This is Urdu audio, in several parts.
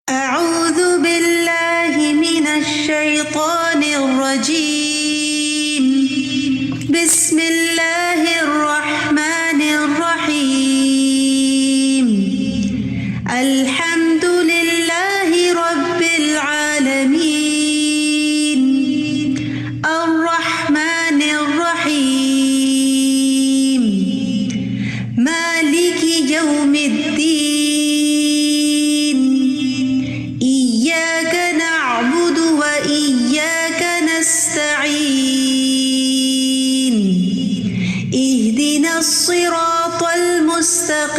أعوذ بالله من الشيطان الرجيم. بسم الله الرحمن الرحيم. الحمد لله رب العالمين. الرحمن الرحيم. مالك يوم الدين. إياك نعبد وإياك نستعين. اهدنا الصراط المستقيم.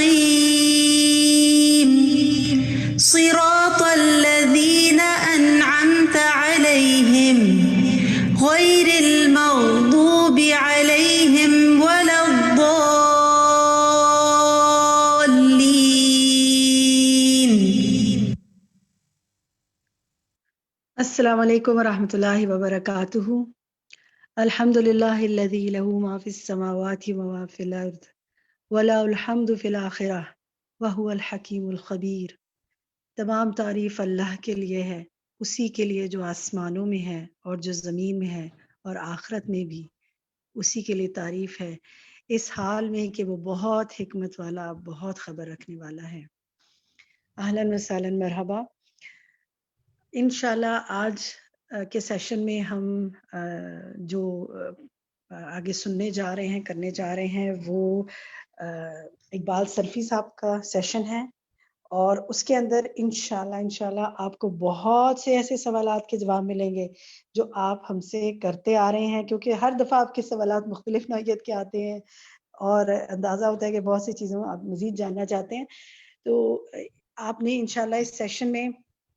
صراط الذين أنعمت عليهم غير المغضوب عليهم ولا الضالين. السلام علیکم ورحمۃ اللہ وبرکاتہ. الحمد للہ الذی لہ ما فی السماوات وما فی الارض وله الحمد فی الآخرہ وہو الحکیم الخبیر. تمام تعریف اللہ کے لیے ہے، اسی کے لیے جو آسمانوں میں ہے اور جو زمین میں ہے اور آخرت میں بھی اسی کے لیے تعریف ہے، اس حال میں کہ وہ بہت حکمت والا، بہت خبر رکھنے والا ہے. اہلاً و سہلاً، مرحبا. انشاءاللہ آج کے سیشن میں ہم جو آگے سننے جا رہے ہیں، کرنے جا رہے ہیں، وہ اقبال سرفی صاحب کا سیشن ہے، اور اس کے اندر انشاءاللہ آپ کو بہت سے ایسے سوالات کے جواب ملیں گے جو آپ ہم سے کرتے آ رہے ہیں، کیونکہ ہر دفعہ آپ کے سوالات مختلف نوعیت کے آتے ہیں اور اندازہ ہوتا ہے کہ بہت سی چیزوں آپ مزید جاننا چاہتے ہیں. تو آپ نے انشاءاللہ اس سیشن میں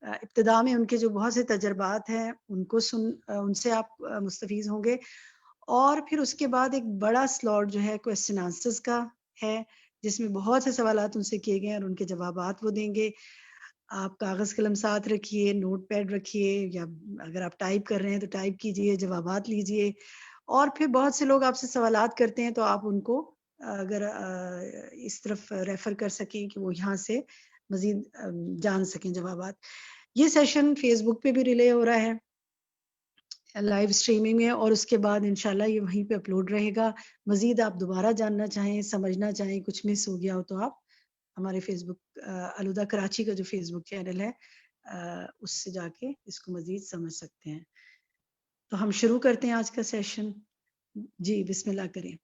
ابتدا میں ان کے جو بہت سے تجربات ہیں ان سے آپ مستفیض ہوں گے، اور پھر اس کے بعد ایک بڑا سلاٹ جو ہے کویسچن آنسرز کا ہے، جس میں بہت سے سوالات ان سے کیے گئے ہیں اور ان کے جوابات وہ دیں گے. آپ کاغذ قلم ساتھ رکھیے، نوٹ پیڈ رکھیے، یا اگر آپ ٹائپ کر رہے ہیں تو ٹائپ کیجئے، جوابات لیجئے. اور پھر بہت سے لوگ آپ سے سوالات کرتے ہیں تو آپ ان کو اگر اس طرف ریفر کر سکیں کہ وہ یہاں سے مزید جان سکیں جوابات. یہ سیشن فیس بک پہ بھی ریلے ہو رہا ہے لائیو اسٹریمنگ میں، اور اس کے بعد انشاءاللہ یہ وہیں پہ اپلوڈ رہے گا. مزید آپ دوبارہ جاننا چاہیں، سمجھنا چاہیں، کچھ مس ہو گیا ہو تو آپ ہمارے فیس بک الہدا کراچی کا جو فیس بک چینل ہے اس سے جا کے اس کو مزید سمجھ سکتے ہیں. تو ہم شروع کرتے ہیں آج کا سیشن. جی بسم اللہ کریں.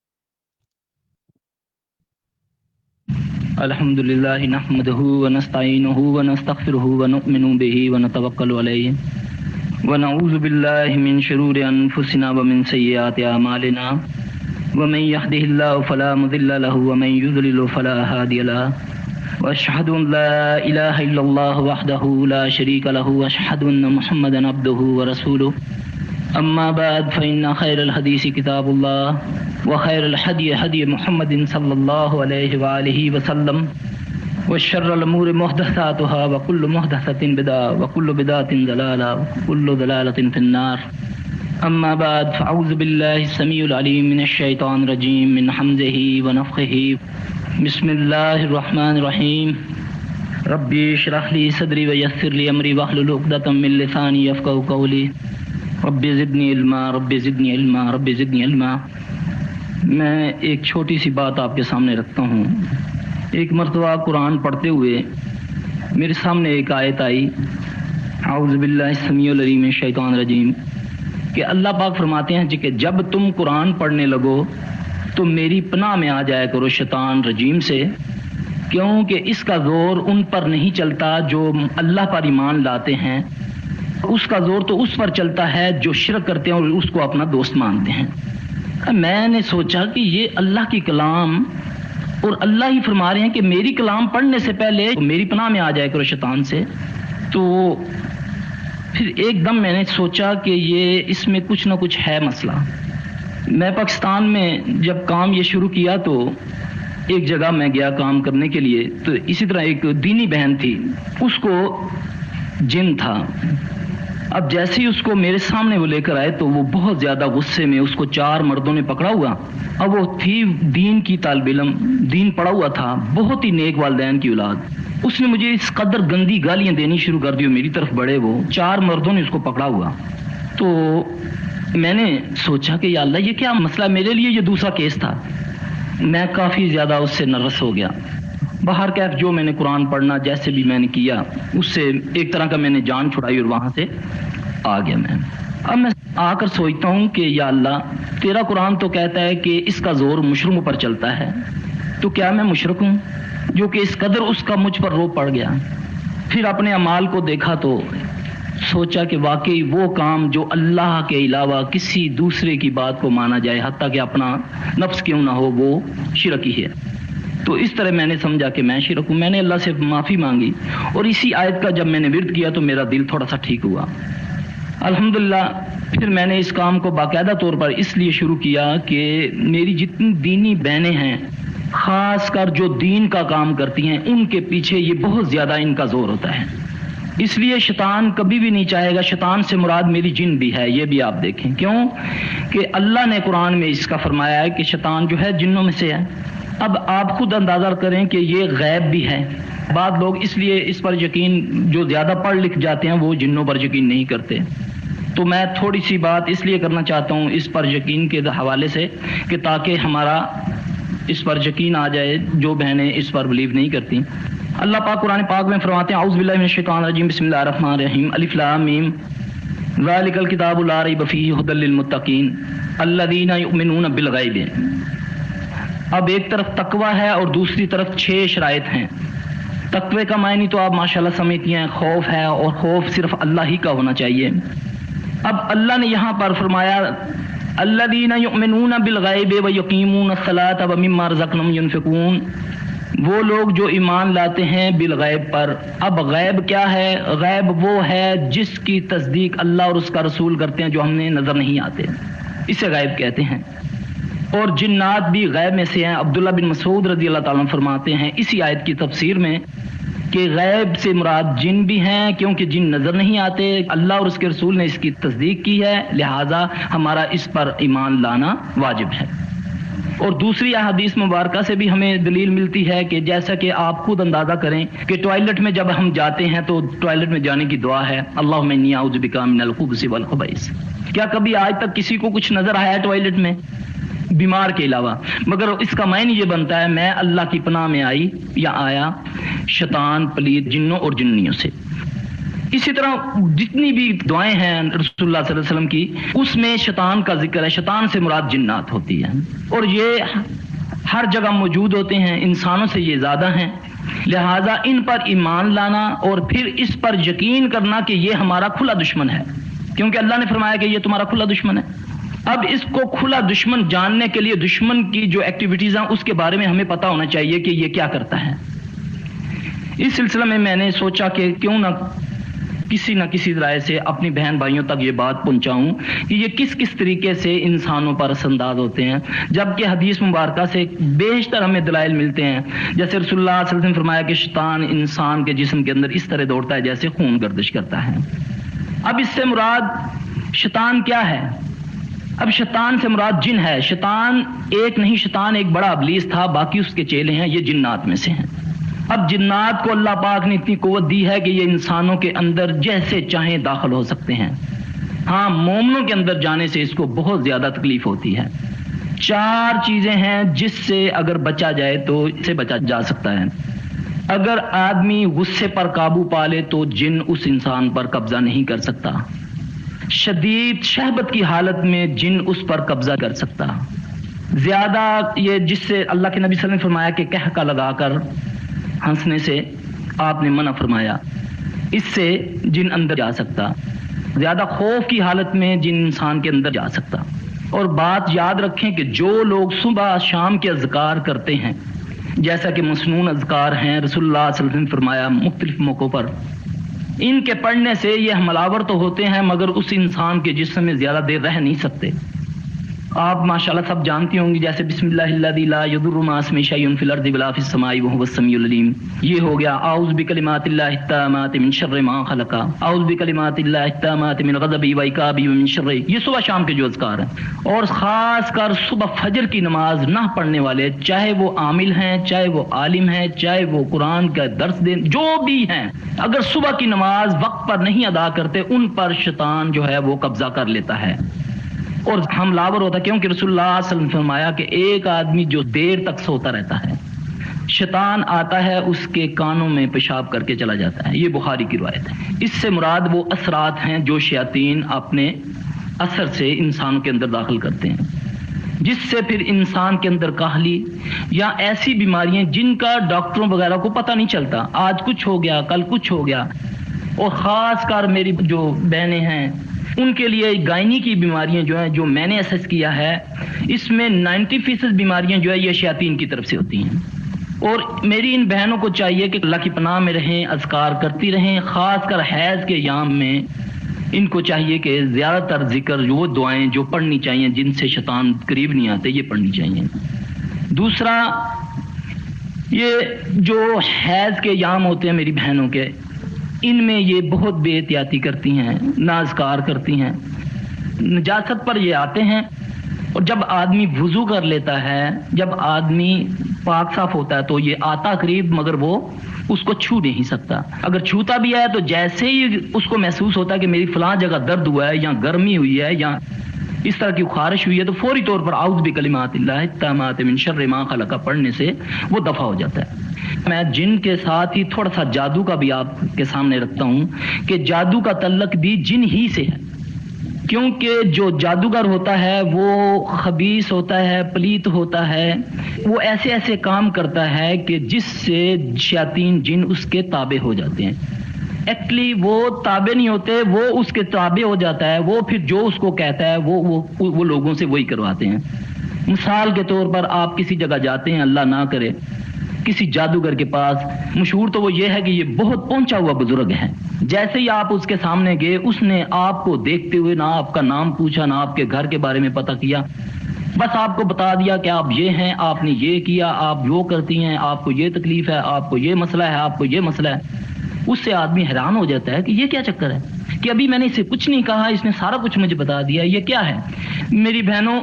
الحمد لله نحمده ونستعينه ونستغفره ونؤمن به ونتوكل عليه ونعوذ بالله من شرور أنفسنا ومن سيئات أعمالنا ومن يهده الله فلا مضل له ومن يضلل فلا هادي له وأشهد أن لا إله إلا الله وحده لا شريك له وأشهد أن محمدا عبده ورسوله. أما بعد فإن خير الحديث كتاب الله وخير الهدي هدي محمد صلى الله عليه وآله وسلم وشر الأمور محدثاتها وكل محدثة بدعة وكل بدعة ضلالة وكل ضلالة في النار. أما بعد فأعوذ بالله السميع العليم من الشيطان الرجيم من حمزه ونفخه. بسم الله الرحمن الرحيم. ربي اشرح لي صدري ويسر لي أمري واحلل عقدة من لساني يفقهوا قولي. رب زدنی علما رب زدنی علما رب زدنی علما. میں ایک چھوٹی سی بات آپ کے سامنے رکھتا ہوں. ایک مرتبہ قرآن پڑھتے ہوئے میرے سامنے ایک آیت آئی، اعوذ باللہ السمیع العلیم من الشیطان الرجیم، کہ اللہ پاک فرماتے ہیں کہ جب تم قرآن پڑھنے لگو تو میری پناہ میں آ جایا کرو شیطان رجیم سے، کیونکہ اس کا زور ان پر نہیں چلتا جو اللہ پر ایمان لاتے ہیں، اس کا زور تو اس پر چلتا ہے جو شرک کرتے ہیں اور اس کو اپنا دوست مانتے ہیں. میں نے سوچا کہ یہ اللہ کی کلام، اور اللہ ہی فرما رہے ہیں کہ میری کلام پڑھنے سے پہلے میری پناہ میں آ جائے کرو شیطان سے. تو پھر ایک دم میں نے سوچا کہ یہ اس میں کچھ نہ کچھ ہے مسئلہ. میں پاکستان میں جب کام یہ شروع کیا تو ایک جگہ میں گیا کام کرنے کے لیے، تو اسی طرح ایک دینی بہن تھی، اس کو جن تھا. اب جیسے ہی اس کو میرے سامنے وہ لے کر آئے تو وہ بہت زیادہ غصے میں، اس کو 4 مردوں نے پکڑا ہوا، اب وہ تھی دین کی طالب علم، دین پڑھا ہوا تھا، بہت ہی نیک والدین کی اولاد، اس نے مجھے اس قدر گندی گالیاں دینی شروع کر دی، میری طرف بڑھے، وہ 4 مردوں نے اس کو پکڑا ہوا۔ تو میں نے سوچا کہ یا اللہ یہ کیا مسئلہ، میرے لیے یہ دوسرا کیس تھا، میں کافی زیادہ اس سے نروس ہو گیا۔ باہر کیف جو میں نے قرآن پڑھنا جیسے بھی میں نے کیا، اس سے ایک طرح کا میں نے جان چھڑائی اور وہاں سے آ گیا میں۔ اب میں آ کر سوچتا ہوں کہ یا اللہ تیرا قرآن تو کہتا ہے کہ اس کا زور مشرکوں پر چلتا ہے، تو کیا میں مشرک ہوں جو کہ اس قدر اس کا مجھ پر رو پڑ گیا؟ پھر اپنے اعمال کو دیکھا تو سوچا کہ واقعی وہ کام جو اللہ کے علاوہ کسی دوسرے کی بات کو مانا جائے، حتیٰ کہ اپنا نفس کیوں نہ ہو، وہ شرک ہی ہے۔ تو اس طرح میں نے سمجھا کہ میں شرک ہوں، میں نے اللہ سے معافی مانگی، اور اسی آیت کا جب میں نے ورد کیا تو میرا دل تھوڑا سا ٹھیک ہوا الحمدللہ۔ پھر میں نے اس کام کو باقاعدہ طور پر اس لیے شروع کیا کہ میری جتنی دینی بہنیں ہیں، خاص کر جو دین کا کام کرتی ہیں، ان کے پیچھے یہ بہت زیادہ ان کا زور ہوتا ہے، اس لیے شیطان کبھی بھی نہیں چاہے گا، شیطان سے مراد میری جن بھی ہے، یہ بھی آپ دیکھیں، کیوں کہ اللہ نے قرآن میں اس کا فرمایا ہے کہ شیطان جو ہے جنوں میں سے ہے۔ اب آپ خود اندازہ کریں کہ یہ غیب بھی ہے، بعض لوگ اس لیے اس پر یقین، جو زیادہ پڑھ لکھ جاتے ہیں وہ جنوں پر یقین نہیں کرتے، تو میں تھوڑی سی بات اس لیے کرنا چاہتا ہوں اس پر یقین کے حوالے سے کہ تاکہ ہمارا اس پر یقین آ جائے جو بہنیں اس پر بلیو نہیں کرتی۔ اللہ پاک قرآن پاک میں فرماتے ہیں اعوذ باللہ من الشیطان الرجیم بسم اللہ الرحمن الرحیم الف لام میم ذالک الکتاب لا ریب فیہ ھدی للمتقین الذین یؤمنون بالغیب۔ اب ایک طرف تقوی ہے اور دوسری طرف 6 شرائط ہیں۔ تقوی کا معنی تو آپ ماشاءاللہ سمجھتی ہیں، خوف ہے، اور خوف صرف اللہ ہی کا ہونا چاہیے۔ اب اللہ نے یہاں پر فرمایا الذین یؤمنون بالغیب ویقیمون الصلاۃ ومما رزقناہم ینفقون، وہ لوگ جو ایمان لاتے ہیں بالغیب پر۔ اب غیب کیا ہے؟ غیب وہ ہے جس کی تصدیق اللہ اور اس کا رسول کرتے ہیں، جو ہم نے نظر نہیں آتے، اسے غیب کہتے ہیں۔ اور جنات بھی غیب میں سے ہیں۔ عبداللہ بن مسعود رضی اللہ تعالیٰ عنہ فرماتے ہیں اسی آیت کی تفسیر میں کہ غیب سے مراد جن بھی ہیں، کیونکہ جن نظر نہیں آتے، اللہ اور اس کے رسول نے اس کی تصدیق کی ہے، لہٰذا ہمارا اس پر ایمان لانا واجب ہے۔ اور دوسری احادیث مبارکہ سے بھی ہمیں دلیل ملتی ہے کہ جیسا کہ آپ خود اندازہ کریں کہ ٹوائلٹ میں جب ہم جاتے ہیں تو ٹوائلٹ میں جانے کی دعا ہے اللہم انی اعوذ بک من الخبث والخبائث۔ کیا کبھی آج تک کسی کو کچھ نظر آیا ہے ٹوائلٹ میں بیمار کے علاوہ؟ مگر اس کا معنی یہ بنتا ہے میں اللہ کی پناہ میں آئی یا آیا شیطان، پلید، جنوں اور جنیوں سے۔ اسی طرح جتنی بھی دعائیں ہیں رسول اللہ صلی اللہ علیہ وسلم کی، اس میں شیطان کا ذکر ہے، شیطان سے مراد جنات ہوتی ہے، اور یہ ہر جگہ موجود ہوتے ہیں، انسانوں سے یہ زیادہ ہیں، لہٰذا ان پر ایمان لانا اور پھر اس پر یقین کرنا کہ یہ ہمارا کھلا دشمن ہے، کیونکہ اللہ نے فرمایا کہ یہ تمہارا کھلا دشمن ہے۔ اب اس کو کھلا دشمن جاننے کے لیے دشمن کی جو ایکٹیویٹیز ہیں اس کے بارے میں ہمیں پتہ ہونا چاہیے کہ یہ کیا کرتا ہے۔ اس سلسلہ میں میں نے سوچا کہ کیوں نہ کسی طرح سے اپنی بہن بھائیوں تک یہ بات پہنچاؤں کہ یہ کس طریقے سے انسانوں پر اثر انداز ہوتے ہیں، جبکہ حدیث مبارکہ سے بیشتر ہمیں دلائل ملتے ہیں۔ جیسے رسول اللہ صلی اللہ علیہ وسلم نے فرمایا کہ شیطان انسان کے جسم کے اندر اس طرح دوڑتا ہے جیسے خون گردش کرتا ہے۔ اب اس سے مراد شیطان کیا ہے؟ اب شیطان سے مراد جن ہے۔ شیطان ایک نہیں، شیطان ایک بڑا ابلیس تھا، باقی اس کے چیلے ہیں، یہ جنات میں سے ہیں۔ اب جنات کو اللہ پاک نے اتنی قوت دی ہے کہ یہ انسانوں کے اندر جیسے چاہیں داخل ہو سکتے ہیں۔ ہاں، مومنوں کے اندر جانے سے اس کو بہت زیادہ تکلیف ہوتی ہے۔ 4 چیزیں ہیں جس سے اگر بچا جائے تو اس سے بچا جا سکتا ہے۔ اگر آدمی غصے پر قابو پا لے تو جن اس انسان پر قبضہ نہیں کر سکتا۔ شدید شہبت کی حالت میں جن اس پر قبضہ کر سکتا۔ زیادہ یہ جس سے اللہ کے نبی صلی اللہ علیہ وسلم نے فرمایا کہ کہکا لگا کر ہنسنے سے آپ نے منع فرمایا، اس سے جن اندر جا سکتا۔ زیادہ خوف کی حالت میں جن انسان کے اندر جا سکتا۔ اور بات یاد رکھیں کہ جو لوگ صبح شام کے اذکار کرتے ہیں، جیسا کہ مسنون اذکار ہیں، رسول اللہ صلی اللہ علیہ وسلم نے فرمایا مختلف موقعوں پر، ان کے پڑھنے سے یہ حملہ آور تو ہوتے ہیں مگر اس انسان کے جسم میں زیادہ دیر رہ نہیں سکتے۔ آپ ماشاءاللہ سب جانتی ہوں گی، جیسے بسم اللہ الذی لا یضر مع اسمہ شیء فی الارض ولا فی السماء وهو السمیع العلیم، یہ ہو گیا اعوذ بکلمات اللہ التامات من شر ما خلق، اعوذ بکلمات اللہ التامات من غضبہ وعقابہ ومن شر، یہ صبح شام کے جو اذکار ہیں۔ اور خاص کر صبح فجر کی نماز نہ پڑھنے والے، چاہے وہ عامل ہیں، چاہے وہ عالم ہیں، چاہے وہ قرآن کا درس دیں، جو بھی ہیں، اگر صبح کی نماز وقت پر نہیں ادا کرتے ان پر شیطان جو ہے وہ قبضہ کر لیتا ہے اور حملہ ہوتا ہے، کیونکہ رسول اللہ صلی اللہ علیہ وسلم نے فرمایا کہ ایک آدمی جو دیر تک سوتا رہتا ہے، شیطان آتا ہے اس کے کانوں میں پیشاب کر کے چلا جاتا ہے، یہ بخاری کی روایت ہے۔ اس سے مراد وہ اثرات ہیں جو شیاطین اپنے اثر سے انسان کے اندر داخل کرتے ہیں، جس سے پھر انسان کے اندر کاہلی یا ایسی بیماریاں جن کا ڈاکٹروں وغیرہ کو پتہ نہیں چلتا، آج کچھ ہو گیا کل کچھ ہو گیا، اور خاص کر میری جو بہنیں ہیں ان کے لیے گائنی کی بیماریاں جو ہیں، جو میں نے اسیس کیا ہے، اس میں 90% بیماریاں جو ہے یہ شیاطین کی طرف سے ہوتی ہیں۔ اور میری ان بہنوں کو چاہیے کہ اللہ کی پناہ میں رہیں، اذکار کرتی رہیں، خاص کر حیض کے ایام میں ان کو چاہیے کہ زیادہ تر ذکر وہ دعائیں جو پڑھنی چاہیے جن سے شیطان قریب نہیں آتے، یہ پڑھنی چاہیے۔ دوسرا، یہ جو حیض کے ایام ہوتے ہیں میری بہنوں کے، ان میں یہ بہت بے احتیاطی کرتی ہیں، ناذکار کرتی ہیں، نجاست پر یہ آتے ہیں، اور جب آدمی وضو کر لیتا ہے، جب آدمی پاک صاف ہوتا ہے تو یہ آتا قریب، مگر وہ اس کو چھو نہیں سکتا۔ اگر چھوتا بھی ہے تو جیسے ہی اس کو محسوس ہوتا ہے کہ میری فلاں جگہ درد ہوا ہے یا گرمی ہوئی ہے یا اس طرح کی خارش ہوئی ہے، تو فوری طور پر اعوذ بکلمات اللہ التامات من شر ما خلق پڑھنے سے وہ دفع ہو جاتا ہے۔ میں جن کے ساتھ ہی تھوڑا سا جادو کا بھی آپ کے سامنے رکھتا ہوں کہ جادو کا تعلق بھی جن ہی سے ہے، کیونکہ جو جادوگر ہوتا ہے وہ خبیث ہوتا ہے، پلیت ہوتا ہے، وہ ایسے ایسے کام کرتا ہے کہ جس سے شیاطین جن اس کے تابع ہو جاتے ہیں۔ ایکچولی وہ تابع نہیں ہوتے، وہ اس کے تابع ہو جاتا ہے، وہ پھر جو اس کو کہتا ہے وہ لوگوں سے وہی کرواتے ہیں۔ مثال کے طور پر آپ کسی جگہ جاتے ہیں، اللہ نہ کرے کسی جادوگر کے پاس، مشہور تو وہ یہ ہے کہ یہ بہت پہنچا ہوا بزرگ ہے، جیسے ہی آپ اس کے سامنے گئے، اس نے آپ کو دیکھتے ہوئے نہ آپ کا نام پوچھا، نہ آپ کے گھر کے بارے میں پتہ کیا، بس آپ کو بتا دیا کہ آپ یہ ہیں، آپ نے یہ کیا، آپ وہ کرتی ہیں، آپ کو یہ تکلیف ہے، آپ کو یہ مسئلہ ہے، آپ کو یہ مسئلہ ہے۔ اس سے آدمی حیران ہو جاتا ہے کہ یہ کیا چکر ہے کہ ابھی میں نے اسے کچھ نہیں کہا، اس نے سارا کچھ مجھے بتا دیا، یہ کیا ہے؟ میری بہنوں،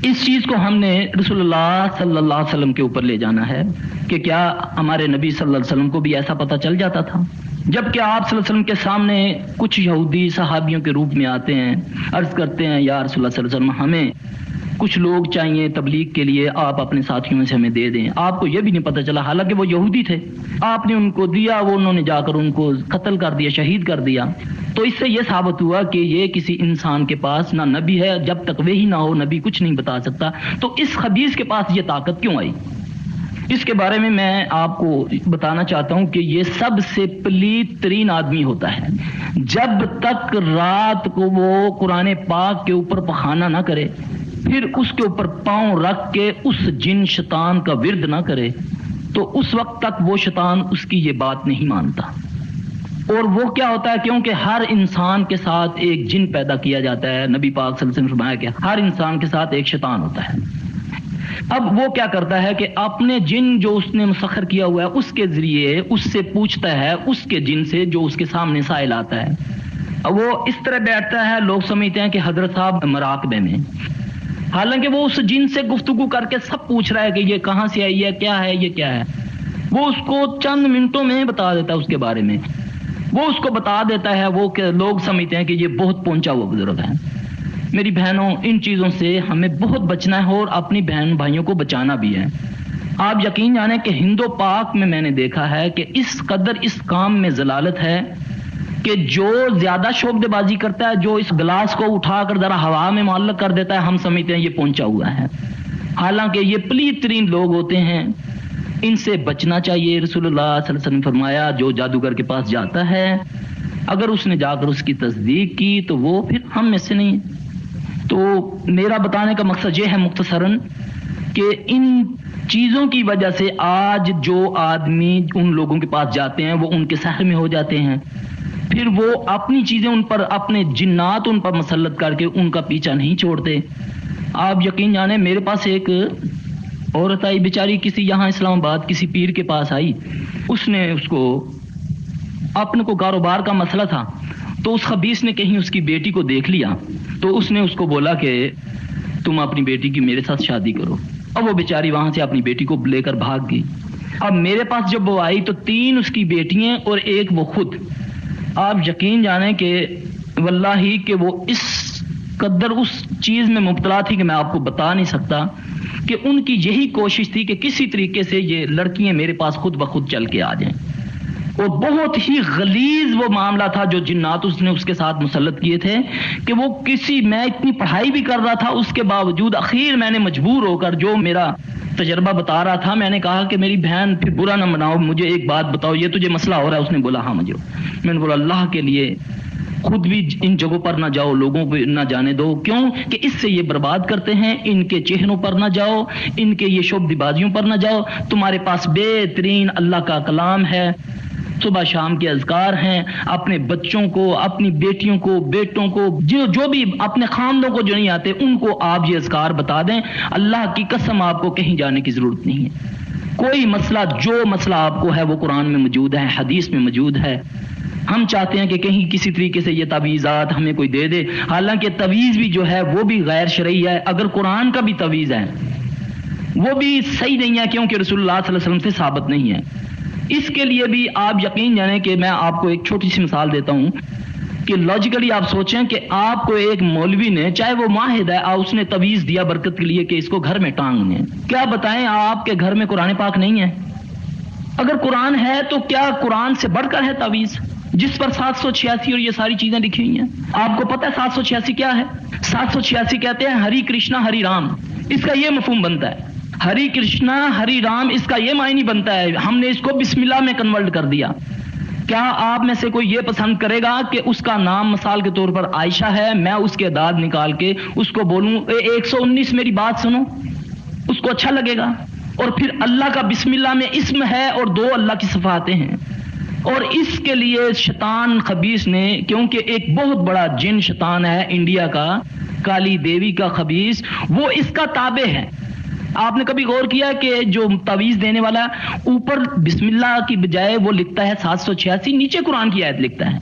اس چیز کو ہم نے رسول اللہ صلی اللہ علیہ وسلم کے اوپر لے جانا ہے کہ کیا ہمارے نبی صلی اللہ علیہ وسلم کو بھی ایسا پتہ چل جاتا تھا؟ جبکہ آپ صلی اللہ علیہ وسلم کے سامنے کچھ یہودی صحابیوں کے روپ میں آتے ہیں، عرض کرتے ہیں یا رسول اللہ صلی اللہ علیہ وسلم، ہمیں کچھ لوگ چاہیے تبلیغ کے لیے، آپ اپنے ساتھیوں میں سے ہمیں دے دیں۔ آپ کو یہ بھی نہیں پتہ چلا، حالانکہ وہ یہودی تھے، آپ نے ان کو دیا، وہ انہوں نے جا کر ان کو قتل کر دیا، شہید کر دیا۔ تو اس سے یہ ثابت ہوا کہ یہ کسی انسان کے پاس نہ نبی ہے، جب تک وہی نہ ہو نبی کچھ نہیں بتا سکتا۔ تو اس خبیث کے پاس یہ طاقت کیوں آئی؟ اس کے بارے میں آپ کو بتانا چاہتا ہوں کہ یہ سب سے پلیت ترین آدمی ہوتا ہے۔ جب تک رات کو وہ قرآن پاک کے اوپر پخانہ نہ کرے، پھر اس کے اوپر پاؤں رکھ کے اس جن شیطان کا ورد نہ کرے، تو اس وقت تک وہ شیطان اس کی یہ بات نہیں مانتا۔ اور وہ کیا ہوتا ہے، کیونکہ ہر انسان کے ساتھ ایک جن پیدا کیا جاتا ہے، نبی پاک صلی اللہ علیہ وسلم نے فرمایا کہ ہر انسان کے ساتھ ایک شیطان ہوتا ہے۔ اب وہ کیا کرتا ہے کہ اپنے جن جو اس نے مسخر کیا ہوا ہے اس کے ذریعے اس سے پوچھتا ہے، اس کے جن سے جو اس کے سامنے سائل آتا ہے۔ وہ اس طرح بیٹھتا ہے، لوگ سمجھتے ہیں کہ حضرت صاحب مراقبے میں، حالانکہ وہ اس جن سے گفتگو کر کے سب پوچھ رہا ہے کہ یہ کہاں سے آئی ہے، کیا ہے، یہ کیا ہے۔ وہ اس کو چند منٹوں میں بتا دیتا ہے اس کے بارے میں، وہ اس کو بتا دیتا ہے، وہ کہ لوگ سمجھتے ہیں کہ یہ بہت پہنچا ہوا بزرگ ہے۔ میری بہنوں، ان چیزوں سے ہمیں بہت بچنا ہے اور اپنی بہن بھائیوں کو بچانا بھی ہے۔ آپ یقین جانیں کہ ہند و پاک میں نے دیکھا ہے کہ اس قدر اس کام میں ضلالت ہے کہ جو زیادہ شعبدے بازی کرتا ہے، جو اس گلاس کو اٹھا کر ذرا ہوا میں معلق کر دیتا ہے، ہم سمجھتے ہیں یہ پہنچا ہوا ہے، حالانکہ یہ پلیت ترین لوگ ہوتے ہیں۔ ان سے بچنا چاہیے۔ رسول اللہ صلی اللہ علیہ وسلم نے فرمایا جو جادوگر کے پاس جاتا ہے، اگر اس نے جا کر اس کی تصدیق کی تو وہ پھر ہم میں سے نہیں ہے۔ تو میرا بتانے کا مقصد یہ ہے مختصراً کہ ان چیزوں کی وجہ سے آج جو آدمی ان لوگوں کے پاس جاتے ہیں وہ ان کے سحر میں ہو جاتے ہیں، پھر وہ اپنی چیزیں ان پر، اپنے جنات ان پر مسلط کر کے ان کا پیچھا نہیں چھوڑتے۔ آپ یقین جانے میرے پاس ایک عورت آئی بیچاری، کسی یہاں اسلام آباد کسی پیر کے پاس آئی، اس نے اس کو اپنے کو کاروبار کا مسئلہ تھا، تو اس خبیث نے کہیں اس کی بیٹی کو دیکھ لیا، تو اس نے اس کو بولا کہ تم اپنی بیٹی کی میرے ساتھ شادی کرو، اب وہ بیچاری وہاں سے اپنی بیٹی کو لے کر بھاگ گئی۔ اب میرے پاس جب وہ آئی تو 3 اس کی بیٹیاں اور ایک وہ خود، آپ یقین جانیں کہ واللہ کہ وہ اس قدر اس چیز میں مبتلا تھی کہ میں آپ کو بتا نہیں سکتا، کہ ان کی یہی کوشش تھی کہ کسی طریقے سے یہ لڑکیاں میرے پاس خود بخود چل کے آ جائیں، اور بہت ہی غلیظ وہ معاملہ تھا جو جنات اس نے اس کے ساتھ مسلط کیے تھے، کہ وہ میں اتنی پڑھائی بھی کر رہا تھا، اس کے باوجود اخیر میں نے مجبور ہو کر جو میرا تجربہ بتا رہا تھا، میں نے کہا کہ میری بہن پھر برا نہ مناؤ، مجھے ایک بات بتاؤ، یہ تجھے مسئلہ ہو رہا ہے؟ اس نے بولا ہاں مجھے۔ میں نے بولا اللہ کے لیے خود بھی ان جگہوں پر نہ جاؤ، لوگوں کو نہ جانے دو، کیوں کہ اس سے یہ برباد کرتے ہیں، ان کے چہروں پر نہ جاؤ، ان کے یہ شبد بازیوں پر نہ جاؤ، تمہارے پاس بہترین اللہ کا کلام ہے، صبح شام کے اذکار ہیں، اپنے بچوں کو، اپنی بیٹیوں کو، بیٹوں کو، جو بھی اپنے خاندوں کو جو نہیں آتے ان کو آپ یہ اذکار بتا دیں، اللہ کی قسم آپ کو کہیں جانے کی ضرورت نہیں ہے۔ کوئی مسئلہ، جو مسئلہ آپ کو ہے وہ قرآن میں موجود ہے، حدیث میں موجود ہے۔ ہم چاہتے ہیں کہ کہیں کسی طریقے سے یہ تعویذات ہمیں کوئی دے دے، حالانکہ تعویذ بھی جو ہے وہ بھی غیر شرعی ہے، اگر قرآن کا بھی تعویذ ہے وہ بھی صحیح نہیں ہے، کیونکہ رسول اللہ صلی اللہ علیہ وسلم سے ثابت نہیں ہے۔ اس کے لیے بھی آپ یقین جانیں کہ میں آپ کو ایک چھوٹی سی مثال دیتا ہوں کہ لاجیکلی آپ سوچیں کہ آپ کو ایک مولوی نے، چاہے وہ ماہد ہے، اس نے تعویذ دیا برکت کے لیے کہ اس کو گھر میں ٹانگ لیں، کیا بتائیں آپ کے گھر میں قرآن پاک نہیں ہے؟ اگر قرآن ہے تو کیا قرآن سے بڑھ کر ہے تعویذ جس پر 786 اور یہ ساری چیزیں لکھی ہوئی ہیں؟ آپ کو پتہ ہے 786 کیا ہے؟ 786 کہتے ہیں ہری کرشنا ہری رام، اس کا یہ مفہوم بنتا ہے، ہری کرشنا ہری رام، اس کا یہ معنی بنتا ہے، ہم نے اس کو بسم اللہ میں کنورٹ کر دیا۔ کیا آپ میں سے کوئی یہ پسند کرے گا کہ اس کا نام مثال کے طور پر عائشہ ہے، میں اس کے داد نکال کے اس کو بولوں 119 میری بات سنو؟ اس کو اچھا لگے گا؟ اور پھر اللہ کا بسم اللہ میں اسم ہے اور 2 اللہ کی صفاتیں ہیں، اور اس کے لیے شیطان خبیث نے، کیونکہ ایک بہت بڑا جن شیطان ہے انڈیا کا، کالی دیوی کا خبیث، وہ اس کا تابع ہے۔ آپ نے کبھی غور کیا کہ جو تعویذ دینے والا اوپر بسم اللہ کی بجائے وہ لکھتا ہے 786، نیچے قرآن کی آیت لکھتا ہے؟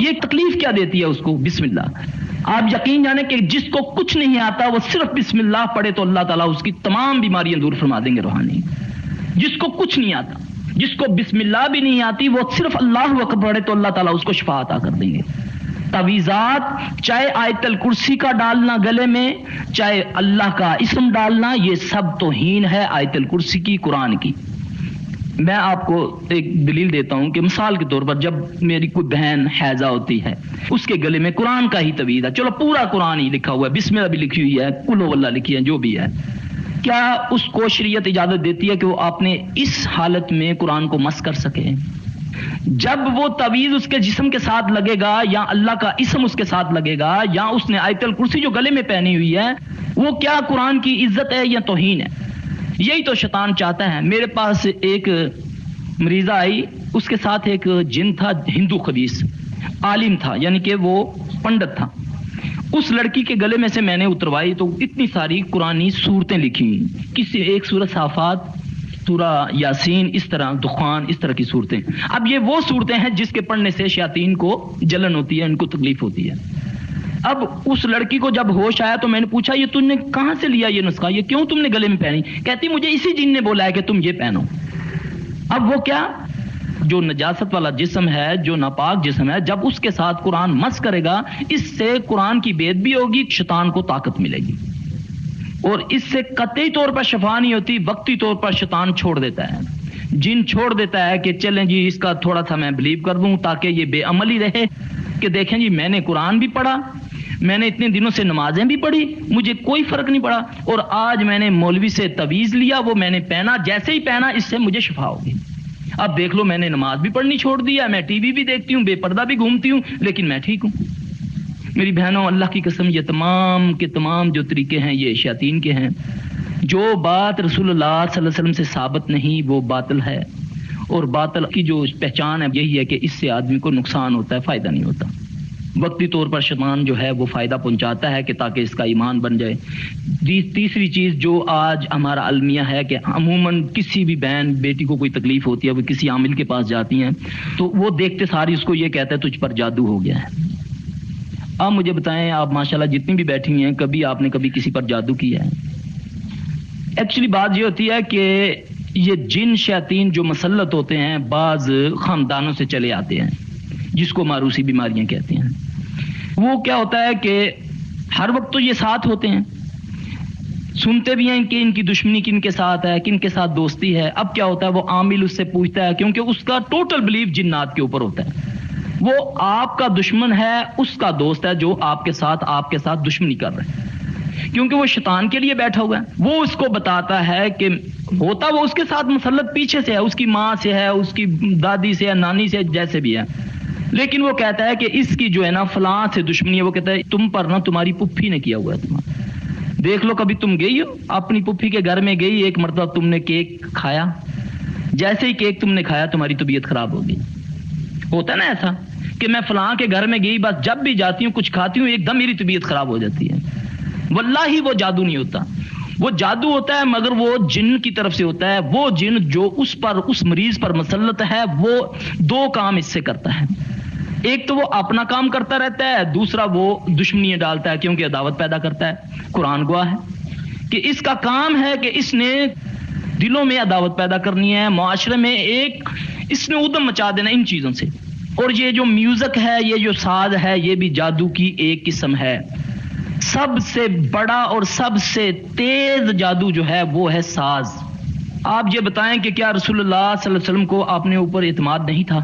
یہ تکلیف کیا دیتی ہے اس کو بسم اللہ؟ آپ یقین جانیں کہ جس کو کچھ نہیں آتا وہ صرف بسم اللہ پڑھے تو اللہ تعالیٰ اس کی تمام بیماریاں دور فرما دیں گے روحانی۔ جس کو کچھ نہیں آتا، جس کو بسم اللہ بھی نہیں آتی، وہ صرف اللہ اکبر پڑھے تو اللہ تعالیٰ اس کو شفا عطا کر دیں گے۔ تعویذات، چاہے آیت الکرسی کا ڈالنا گلے میں، چاہے اللہ کا اسم ڈالنا، یہ سب توہین ہے آیت الکرسی کی، قرآن کی۔ میں آپ کو ایک دلیل دیتا ہوں کہ مثال کے طور پر جب میری کوئی بہن حیضہ ہوتی ہے، اس کے گلے میں قرآن کا ہی تعویذ ہے، چلو پورا قرآن ہی لکھا ہوا ہے، بسم اللہ بھی لکھی ہوئی ہے، قل ہو اللہ لکھی ہے، جو بھی ہے، کیا اس کو شریعت اجازت دیتی ہے کہ وہ اپنے اس حالت میں قرآن کو مس کر سکے؟ جب وہ تعویذ اس کے جسم کے ساتھ لگے گا، یا اللہ کا اسم اس کے ساتھ لگے گا، یا اس نے آیت الکرسی جو گلے میں پہنی ہوئی ہے، وہ کیا قرآن کی عزت ہے یا توہین ہے؟ یہی تو شیطان چاہتا ہے۔ میرے پاس ایک مریضہ آئی، اس کے ساتھ ایک جن تھا، ہندو خبیث، عالم تھا، یعنی کہ وہ پنڈت تھا۔ اس لڑکی کے گلے میں سے میں نے اتروائی تو اتنی ساری قرآنی صورتیں لکھی ہوئی، کسی ایک سورت صافات، سورہ یاسین، اس طرح دخان، اس طرح کی صورتیں۔ اب یہ وہ صورتیں ہیں جس کے پڑھنے سے شیاطین کو جلن ہوتی ہے، ان کو تکلیف ہوتی ہے۔ اب اس لڑکی کو جب ہوش آیا تو میں نے پوچھا یہ تم نے کہاں سے لیا یہ نسخہ، یہ کیوں تم نے گلے میں پہنی؟ کہتی مجھے اسی جن نے بولا ہے کہ تم یہ پہنو۔ اب وہ کیا، جو نجاست والا جسم ہے، جو ناپاک جسم ہے، جب اس کے ساتھ قرآن مس کرے گا، اس سے قرآن کی بے ادبی ہوگی، شیطان کو طاقت ملے گی، اور اس سے قطعی طور پر شفا نہیں ہوتی، وقتی طور پر شیطان چھوڑ دیتا ہے، جن چھوڑ دیتا ہے کہ چلیں جی اس کا تھوڑا سا میں بلیو کر دوں تاکہ یہ بے عمل ہی رہے، کہ دیکھیں جی میں نے قرآن بھی پڑھا، میں نے اتنے دنوں سے نمازیں بھی پڑھی، مجھے کوئی فرق نہیں پڑا، اور آج میں نے مولوی سے تعویذ لیا، وہ میں نے پہنا، جیسے ہی پہنا اس سے مجھے شفا ہوگی۔ اب دیکھ لو میں نے نماز بھی پڑھنی چھوڑ دیا، میں ٹی وی بھی دیکھتی ہوں، بے پردہ بھی گھومتی ہوں، لیکن میں ٹھیک ہوں۔ میری بہنوں، اللہ کی قسم یہ تمام کے تمام جو طریقے ہیں یہ شیاطین کے ہیں۔ جو بات رسول اللہ صلی اللہ علیہ وسلم سے ثابت نہیں وہ باطل ہے، اور باطل کی جو پہچان ہے یہی ہے کہ اس سے آدمی کو نقصان ہوتا ہے، فائدہ نہیں ہوتا۔ وقتی طور پر شیطان جو ہے وہ فائدہ پہنچاتا ہے کہ تاکہ اس کا ایمان بن جائے۔ تیسری چیز جو آج ہمارا المیہ ہے کہ عموماً کسی بھی بہن بیٹی کو کوئی تکلیف ہوتی ہے، وہ کسی عامل کے پاس جاتی ہیں تو وہ دیکھتے ساری اس کو یہ کہتا ہے تجھ پر جادو ہو گیا ہے۔ آپ مجھے بتائیں، آپ ماشاءاللہ جتنی بھی بیٹھی ہوئی ہیں، کبھی آپ نے کبھی کسی پر جادو کیا ہے؟ ایکچولی بات یہ ہوتی ہے کہ یہ جن شیاطین جو مسلط ہوتے ہیں بعض خاندانوں سے چلے آتے ہیں، جس کو ماروثی بیماریاں کہتے ہیں۔ وہ کیا ہوتا ہے کہ ہر وقت تو یہ ساتھ ہوتے ہیں، سنتے بھی ہیں کہ ان کی دشمنی کن کے ساتھ ہے، کن کے ساتھ دوستی ہے۔ اب کیا ہوتا ہے، وہ عامل اس سے پوچھتا ہے، کیونکہ اس کا ٹوٹل بلیف جنات کے اوپر ہوتا ہے۔ وہ آپ کا دشمن ہے، اس کا دوست ہے جو آپ کے ساتھ دشمنی کر رہے ہیں، کیونکہ وہ شیطان کے لیے بیٹھا ہوا ہے۔ وہ اس کو بتاتا ہے کہ ہوتا وہ اس کے ساتھ مسلط پیچھے سے ہے، اس کی ماں سے ہے، اس کی دادی سے ہے، نانی سے، جیسے بھی ہے، لیکن وہ کہتا ہے کہ اس کی جو ہے نا فلاں سے دشمنی ہے۔ وہ کہتا ہے تم پر نا تمہاری پھپھی نے کیا ہوا ہے تمہارا، دیکھ لو کبھی تم گئی ہو اپنی پھپھی کے گھر میں، گئی ایک مرتبہ تم نے کیک کھایا، جیسے ہی کیک تم نے کھایا تمہاری طبیعت خراب ہو گئی۔ ہوتا ہے نا ایسا کہ میں فلاں کے گھر میں گئی، بس جب بھی جاتی ہوں کچھ کھاتی ہوں ایک دم میری طبیعت خراب ہو جاتی ہے۔ واللہ وہ جادو نہیں ہوتا، وہ جادو ہوتا ہے مگر وہ جن کی طرف سے ہوتا ہے۔ وہ جن جو اس مریض پر مسلط ہے وہ دو کام اس سے کرتا ہے، ایک تو وہ اپنا کام کرتا رہتا ہے، دوسرا وہ دشمنیاں ڈالتا ہے، کیونکہ عداوت پیدا کرتا ہے۔ قرآن گواہ ہے کہ اس کا کام ہے کہ اس نے دلوں میں عداوت پیدا کرنی ہے، معاشرے میں ایک اس نے ادم مچا دینا ان چیزوں سے۔ اور یہ جو میوزک ہے، یہ جو ساز ہے، یہ بھی جادو کی ایک قسم ہے۔ سب سے بڑا اور سب سے تیز جادو جو ہے وہ ہے ساز۔ آپ یہ بتائیں کہ کیا رسول اللہ صلی اللہ علیہ وسلم کو اپنے اوپر اعتماد نہیں تھا؟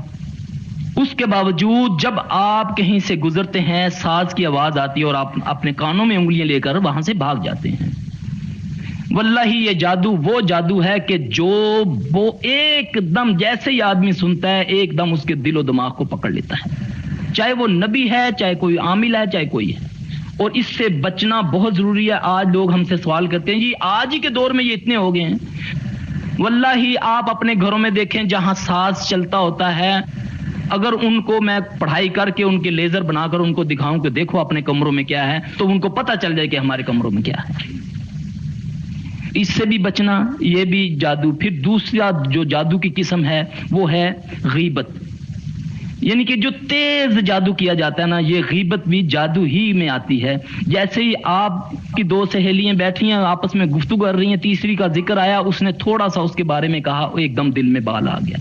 اس کے باوجود جب آپ کہیں سے گزرتے ہیں، ساز کی آواز آتی ہے اور آپ اپنے کانوں میں انگلیاں لے کر وہاں سے بھاگ جاتے ہیں۔ واللہ یہ جادو وہ جادو ہے کہ جو وہ ایک دم جیسے ہی آدمی سنتا ہے ایک دم اس کے دل و دماغ کو پکڑ لیتا ہے، چاہے وہ نبی ہے، چاہے کوئی عامل ہے، چاہے کوئی ہے۔ اور اس سے بچنا بہت ضروری ہے۔ آج لوگ ہم سے سوال کرتے ہیں جی آج ہی کے دور میں یہ اتنے ہو گئے ہیں۔ واللہ آپ اپنے گھروں میں دیکھیں جہاں ساز چلتا ہوتا ہے، اگر ان کو میں پڑھائی کر کے ان کے لیزر بنا کر ان کو دکھاؤں کہ دیکھو اپنے کمروں میں کیا ہے، تو ان کو پتہ چل جائے کہ ہمارے کمروں میں کیا ہے۔ اس سے بھی بچنا، یہ بھی جادو۔ پھر دوسرا جو جادو کی قسم ہے وہ ہے غیبت، یعنی کہ جو تیز جادو کیا جاتا ہے نا، یہ غیبت بھی جادو ہی میں آتی ہے۔ جیسے ہی آپ کی دو سہیلیاں بیٹھی ہیں آپس میں گفتگو کر رہی ہیں، تیسری کا ذکر آیا، اس نے تھوڑا سا اس کے بارے میں کہا، ایک دم دل میں بال آ گیا۔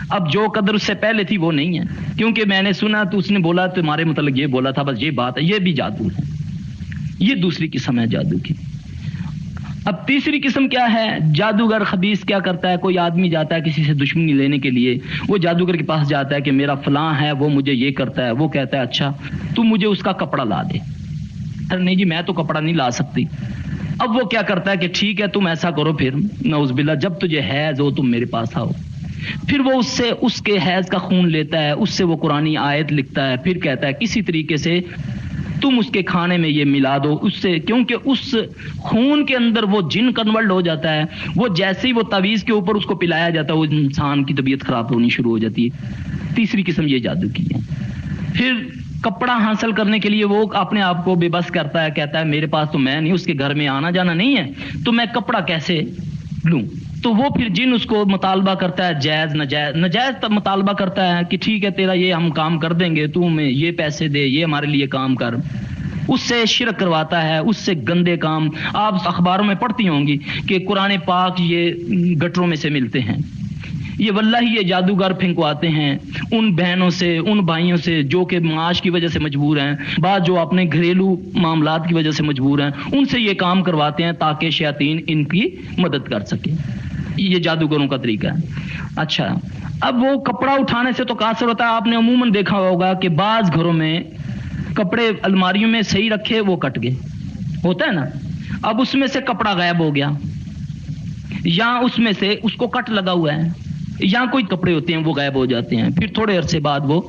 اب جو قدر اس سے پہلے تھی وہ نہیں ہے، کیونکہ میں نے سنا تو اس نے بولا تمہارے متعلق یہ بولا تھا، بس یہ بات ہے۔ یہ بھی جادو ہے، یہ دوسری قسم ہے جادو کی۔ اب تیسری قسم کیا ہے؟ جادوگر خبیث کیا کرتا ہے، کوئی آدمی جاتا ہے کسی سے دشمنی لینے کے لیے، وہ جادوگر کے پاس جاتا ہے کہ میرا فلاں ہے، وہ مجھے یہ کرتا ہے، وہ کہتا ہے اچھا تو مجھے اس کا کپڑا لا دے۔ نہیں جی میں تو کپڑا نہیں لا سکتی۔ اب وہ کیا کرتا ہے کہ ٹھیک ہے تم ایسا کرو، پھر نعوذ باللہ جب تجھے حیض ہو تم میرے پاس آؤ۔ پھر وہ اس سے اس کے حیض کا خون لیتا ہے، اس سے وہ قرآنی آیت لکھتا ہے، پھر کہتا ہے کسی طریقے سے تم اس کے کھانے میں یہ ملا دو، اس سے کیونکہ اس خون کے اندر وہ جن کنورٹ ہو جاتا ہے، وہ جیسے ہی وہ تعویذ کے اوپر اس کو پلایا جاتا ہے وہ انسان کی طبیعت خراب ہونی شروع ہو جاتی ہے۔ تیسری قسم یہ جادو کی ہے۔ پھر کپڑا حاصل کرنے کے لیے وہ اپنے آپ کو بے بس کرتا ہے، کہتا ہے میرے پاس تو میں نہیں، اس کے گھر میں آنا جانا نہیں ہے، تو میں کپڑا کیسے لوں؟ تو وہ پھر جن اس کو مطالبہ کرتا ہے، جائز نجائز مطالبہ کرتا ہے کہ ٹھیک ہے تیرا یہ ہم کام کر دیں گے، تو ہمیں یہ پیسے دے، یہ ہمارے لیے کام کر۔ اس سے شرک کرواتا ہے، اس سے گندے کام۔ آپ اخباروں میں پڑھتی ہوں گی کہ قرآن پاک یہ گٹروں میں سے ملتے ہیں۔ یہ واللہ یہ جادوگر پھنکواتے ہیں ان بہنوں سے، ان بھائیوں سے جو کہ معاش کی وجہ سے مجبور ہیں، بعض جو اپنے گھریلو معاملات کی وجہ سے مجبور ہیں، ان سے یہ کام کرواتے ہیں تاکہ شیاطین ان کی مدد کر سکے۔ یہ جادوگروں کا طریقہ ہے۔ اچھا اب وہ کپڑا اٹھانے سے تو قاصر ہوتا ہے۔ آپ نے عموماً دیکھا ہوگا کہ بعض گھروں میں کپڑے الماریوں میں صحیح رکھے وہ کٹ گئے، ہوتا ہے نا۔ اب اس میں سے کپڑا غائب ہو گیا، یا اس میں سے اس کو کٹ لگا ہوا ہے، یا کوئی کپڑے ہوتے ہیں وہ غائب ہو جاتے ہیں، پھر تھوڑے عرصے بعد وہ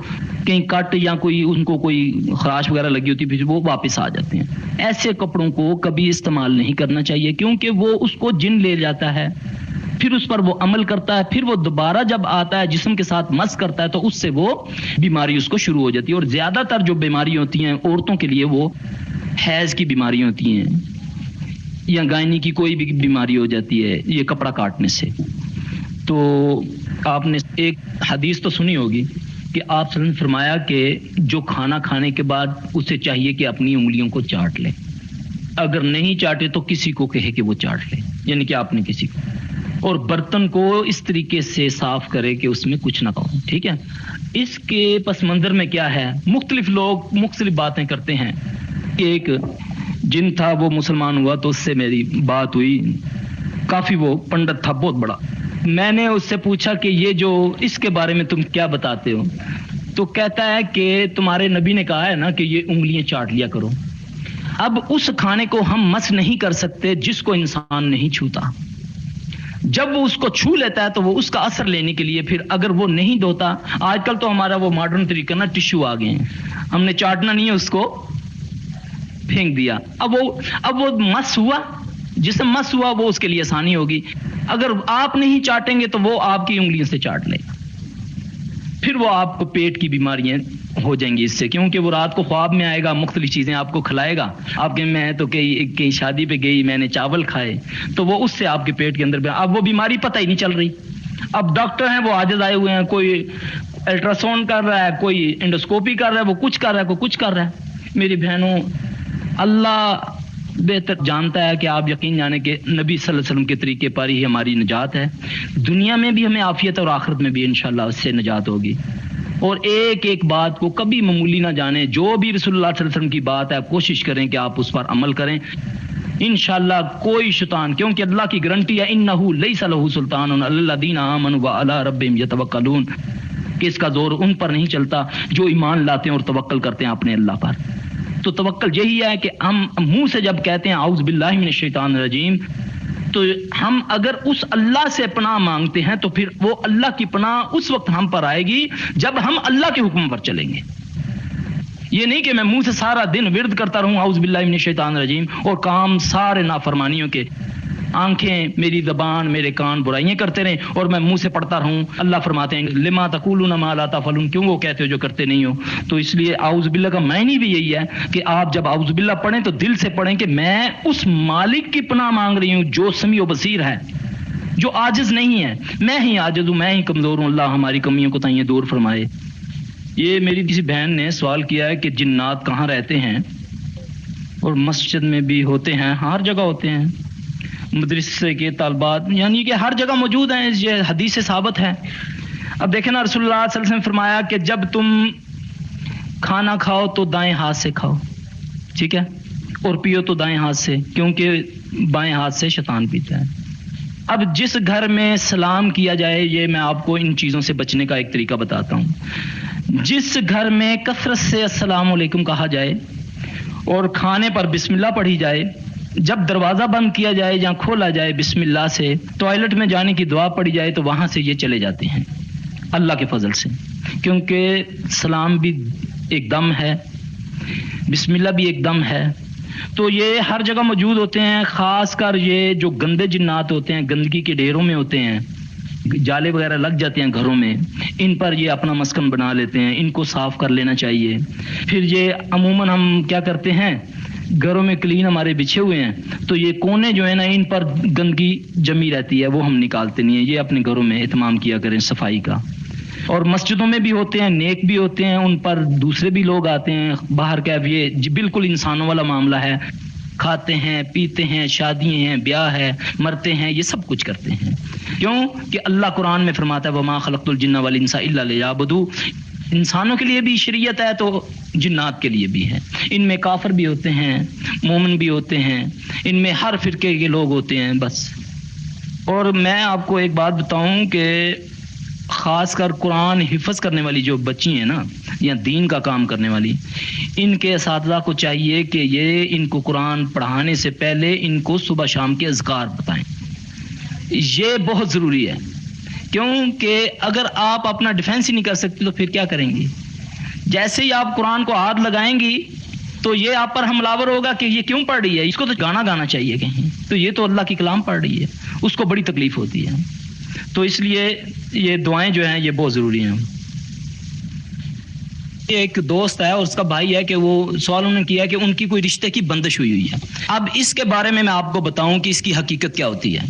کہیں کٹ یا کوئی ان کو کوئی خراش وغیرہ لگی ہوتی ہے، پھر وہ واپس آ جاتے ہیں۔ ایسے کپڑوں کو کبھی استعمال نہیں کرنا چاہیے، کیونکہ وہ اس کو جن لے جاتا ہے۔ پھر اس پر وہ عمل کرتا ہے، پھر وہ دوبارہ جب آتا ہے جسم کے ساتھ مس کرتا ہے تو اس سے وہ بیماری اس کو شروع ہو جاتی ہے. اور زیادہ تر جو بیماری ہوتی ہیں عورتوں کے لیے وہ حیض کی بیماری ہوتی ہیں یا گائنی کی کوئی بھی بیماری ہو جاتی ہے یہ کپڑا کاٹنے سے. تو آپ نے ایک حدیث تو سنی ہوگی کہ آپ صلی اللہ علیہ وسلم نے فرمایا کہ جو کھانا کھانے کے بعد اسے چاہیے کہ اپنی انگلیوں کو چاٹ لے، اگر نہیں چاٹے تو کسی کو کہے کہ وہ چاٹ لے، یعنی کہ آپ نے کسی کو، اور برتن کو اس طریقے سے صاف کرے کہ اس میں کچھ نہ کہو. ٹھیک ہے. اس کے پس منظر میں کیا ہے، مختلف لوگ مختلف باتیں کرتے ہیں. ایک جن تھا وہ مسلمان ہوا تو اس سے میری بات ہوئی، کافی وہ پنڈت تھا بہت بڑا. میں نے اس سے پوچھا کہ یہ جو اس کے بارے میں تم کیا بتاتے ہو، تو کہتا ہے کہ تمہارے نبی نے کہا ہے نا کہ یہ انگلیاں چاٹ لیا کرو. اب اس کھانے کو ہم مس نہیں کر سکتے جس کو انسان نہیں چھوتا. جب وہ اس کو چھو لیتا ہے تو وہ اس کا اثر لینے کے لیے پھر اگر وہ نہیں دھوتا، آج کل تو ہمارا وہ ماڈرن طریقہ نا ٹشو آ گئے ہیں، ہم نے چاٹنا نہیں ہے اس کو پھینک دیا. اب وہ مس ہوا، جسم مس ہوا وہ اس کے لیے آسانی ہوگی. اگر آپ نہیں چاٹیں گے تو وہ آپ کی انگلیوں سے چاٹ لے گا، پھر وہ آپ کو پیٹ کی بیماریاں ہو جائیں گی اس سے، کیونکہ وہ رات کو خواب میں آئے گا، مختلف چیزیں آپ کو کھلائے گا. آپ کے میں تو کئی شادی پہ گئی، میں نے چاول کھائے تو وہ اس سے آپ کے پیٹ کے اندر اب وہ بیماری پتہ ہی نہیں چل رہی. اب ڈاکٹر ہیں وہ عاجز آئے ہوئے ہیں، کوئی الٹراساؤنڈ کر رہا ہے، کوئی انڈوسکوپی کر رہا ہے، وہ کچھ کر رہا ہے، کوئی کچھ کر رہا ہے. میری بہنوں، اللہ بہتر جانتا ہے کہ آپ یقین جانے کہ نبی صلی اللہ علیہ وسلم کے طریقے پر ہی ہماری نجات ہے. دنیا میں بھی ہمیں عافیت اور آخرت میں بھی انشاءاللہ اس سے نجات ہوگی. اور ایک ایک بات کو کبھی معمولی نہ جانیں، جو بھی رسول اللہ صلی اللہ علیہ وسلم کی بات ہے کوشش کریں کہ آپ اس پر عمل کریں. انشاءاللہ کوئی شیطان، کیونکہ اللہ کی گارنٹی ہے انہ لیس لہ سلطان علی الذین آمنوا وعلی ربہم یتوکلون، کہ اس کا زور ان پر نہیں چلتا جو ایمان لاتے ہیں اور توکل کرتے ہیں اپنے اللہ پر. تو توکل یہی ہے کہ ہم منہ سے جب کہتے ہیں اعوذ باللہ من الشیطان الرجیم، تو ہم اگر اس اللہ سے پناہ مانگتے ہیں تو پھر وہ اللہ کی پناہ اس وقت ہم پر آئے گی جب ہم اللہ کے حکم پر چلیں گے. یہ نہیں کہ میں منہ سے سارا دن ورد کرتا رہوں اعوذ باللہ من الشیطان الرجیم اور کام سارے نافرمانیوں کے، آنکھیں، میری زبان، میرے کان برائیاں کرتے رہیں اور میں منہ سے پڑھتا رہوں. اللہ فرماتے ہیں لما تقولون ما لا تفعلون، کیوں وہ کہتے ہو جو کرتے نہیں ہو. تو اس لیے اعوذ باللہ کا معنی بھی یہی ہے کہ آپ جب اعوذ باللہ پڑھیں تو دل سے پڑھیں کہ میں اس مالک کی پناہ مانگ رہی ہوں جو سمیع و بصیر ہے، جو عاجز نہیں ہے. میں ہی عاجز ہوں، میں ہی کمزور ہوں، اللہ ہماری کمیوں کو تائیں دور فرمائے. یہ میری کسی بہن نے سوال کیا ہے کہ جنات کہاں رہتے ہیں، اور مسجد میں بھی ہوتے ہیں، ہر جگہ ہوتے ہیں، مدرسے کے طالبات، یعنی کہ ہر جگہ موجود ہیں. یہ حدیث سے ثابت ہے. اب دیکھیں نا، رسول اللہ صلی اللہ علیہ وسلم نے فرمایا کہ جب تم کھانا کھاؤ تو دائیں ہاتھ سے کھاؤ، ٹھیک ہے، اور پیو تو دائیں ہاتھ سے، کیونکہ بائیں ہاتھ سے شیطان پیتا ہے. اب جس گھر میں سلام کیا جائے، یہ میں آپ کو ان چیزوں سے بچنے کا ایک طریقہ بتاتا ہوں. جس گھر میں کثرت سے السلام علیکم کہا جائے اور کھانے پر بسم اللہ پڑھی جائے، جب دروازہ بند کیا جائے یا کھولا جائے بسم اللہ سے، ٹوائلٹ میں جانے کی دعا پڑھی جائے تو وہاں سے یہ چلے جاتے ہیں اللہ کے فضل سے، کیونکہ سلام بھی ایک دم ہے، بسم اللہ بھی ایک دم ہے. تو یہ ہر جگہ موجود ہوتے ہیں. خاص کر یہ جو گندے جنات ہوتے ہیں، گندگی کے ڈھیروں میں ہوتے ہیں، جالے وغیرہ لگ جاتے ہیں گھروں میں، ان پر یہ اپنا مسکن بنا لیتے ہیں. ان کو صاف کر لینا چاہیے. پھر یہ عموماً ہم کیا کرتے ہیں، گھروں میں کلین ہمارے بچھے ہوئے ہیں تو یہ کونے جو ہے نا ان پر گندگی جمی رہتی ہے، وہ ہم نکالتے نہیں ہیں. یہ اپنے گھروں میں اہتمام کیا کریں صفائی کا. اور مسجدوں میں بھی ہوتے ہیں، نیک بھی ہوتے ہیں، ان پر دوسرے بھی لوگ آتے ہیں باہر کا. یہ بالکل انسانوں والا معاملہ ہے، کھاتے ہیں، پیتے ہیں، شادیاں ہیں، بیاہ ہے، مرتے ہیں، یہ سب کچھ کرتے ہیں. کیوں کہ اللہ قرآن میں فرماتا ہے وما خلقت الجن والانس الا لیعبدون. انسانوں کے لیے بھی شریعت ہے تو جنات کے لیے بھی ہے. ان میں کافر بھی ہوتے ہیں، مومن بھی ہوتے ہیں، ان میں ہر فرقے کے لوگ ہوتے ہیں بس. اور میں آپ کو ایک بات بتاؤں کہ خاص کر قرآن حفظ کرنے والی جو بچی ہیں نا، یا دین کا کام کرنے والی، ان کے اساتذہ کو چاہیے کہ یہ ان کو قرآن پڑھانے سے پہلے ان کو صبح شام کے اذکار بتائیں. یہ بہت ضروری ہے، کیونکہ اگر آپ اپنا ڈیفینس ہی نہیں کر سکتے تو پھر کیا کریں گی. جیسے ہی آپ قرآن کو ہاتھ لگائیں گی تو یہ آپ پر حملہ آور ہوگا کہ یہ کیوں پڑھ رہی ہے، اس کو تو گانا گانا چاہیے کہیں. تو یہ تو اللہ کی کلام پڑھ رہی ہے، اس کو بڑی تکلیف ہوتی ہے. تو اس لیے یہ دعائیں جو ہیں یہ بہت ضروری ہیں. ایک دوست ہے اور اس کا بھائی ہے کہ وہ سوال انہوں نے کیا کہ ان کی کوئی رشتے کی بندش ہوئی ہے. اب اس کے بارے میں آپ کو بتاؤں کہ اس کی حقیقت کیا ہوتی ہے.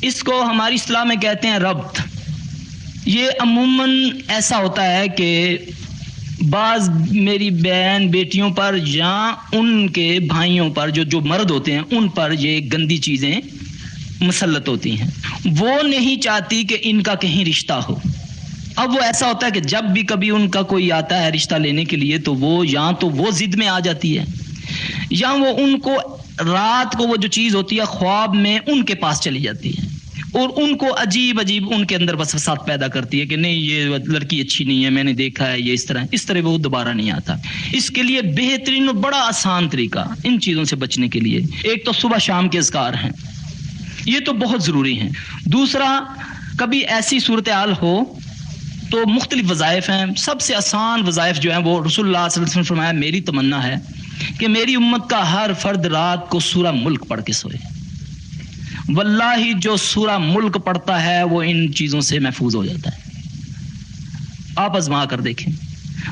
اس کو ہماری اصطلاح میں کہتے ہیں ربط. یہ عموماً ایسا ہوتا ہے کہ بعض میری بہن بیٹیوں پر یا ان کے بھائیوں پر جو مرد ہوتے ہیں ان پر یہ گندی چیزیں مسلط ہوتی ہیں. وہ نہیں چاہتی کہ ان کا کہیں رشتہ ہو. اب وہ ایسا ہوتا ہے کہ جب بھی کبھی ان کا کوئی آتا ہے رشتہ لینے کے لیے تو وہ یا تو وہ ضد میں آ جاتی ہے یا وہ ان کو رات کو وہ جو چیز ہوتی ہے خواب میں ان کے پاس چلی جاتی ہے اور ان کو عجیب ان کے اندر وسوسات پیدا کرتی ہے کہ نہیں یہ لڑکی اچھی نہیں ہے, میں نے دیکھا ہے یہ اس طرح وہ دوبارہ نہیں آتا. اس کے لیے بہترین اور بڑا آسان طریقہ ان چیزوں سے بچنے کے لیے ایک تو صبح شام کے اذکار ہیں, یہ تو بہت ضروری ہیں. دوسرا کبھی ایسی صورتحال ہو تو مختلف وظائف ہیں. سب سے آسان وظائف جو ہیں وہ رسول اللہ صلی اللہ علیہ وسلم نے فرمایا میری تمنا ہے کہ میری امت کا ہر فرد رات کو سورہ ملک پڑھ کے سوئے. واللہ جو سورہ ملک پڑھتا ہے وہ ان چیزوں سے محفوظ ہو جاتا ہے. آپ آزما کر دیکھیں.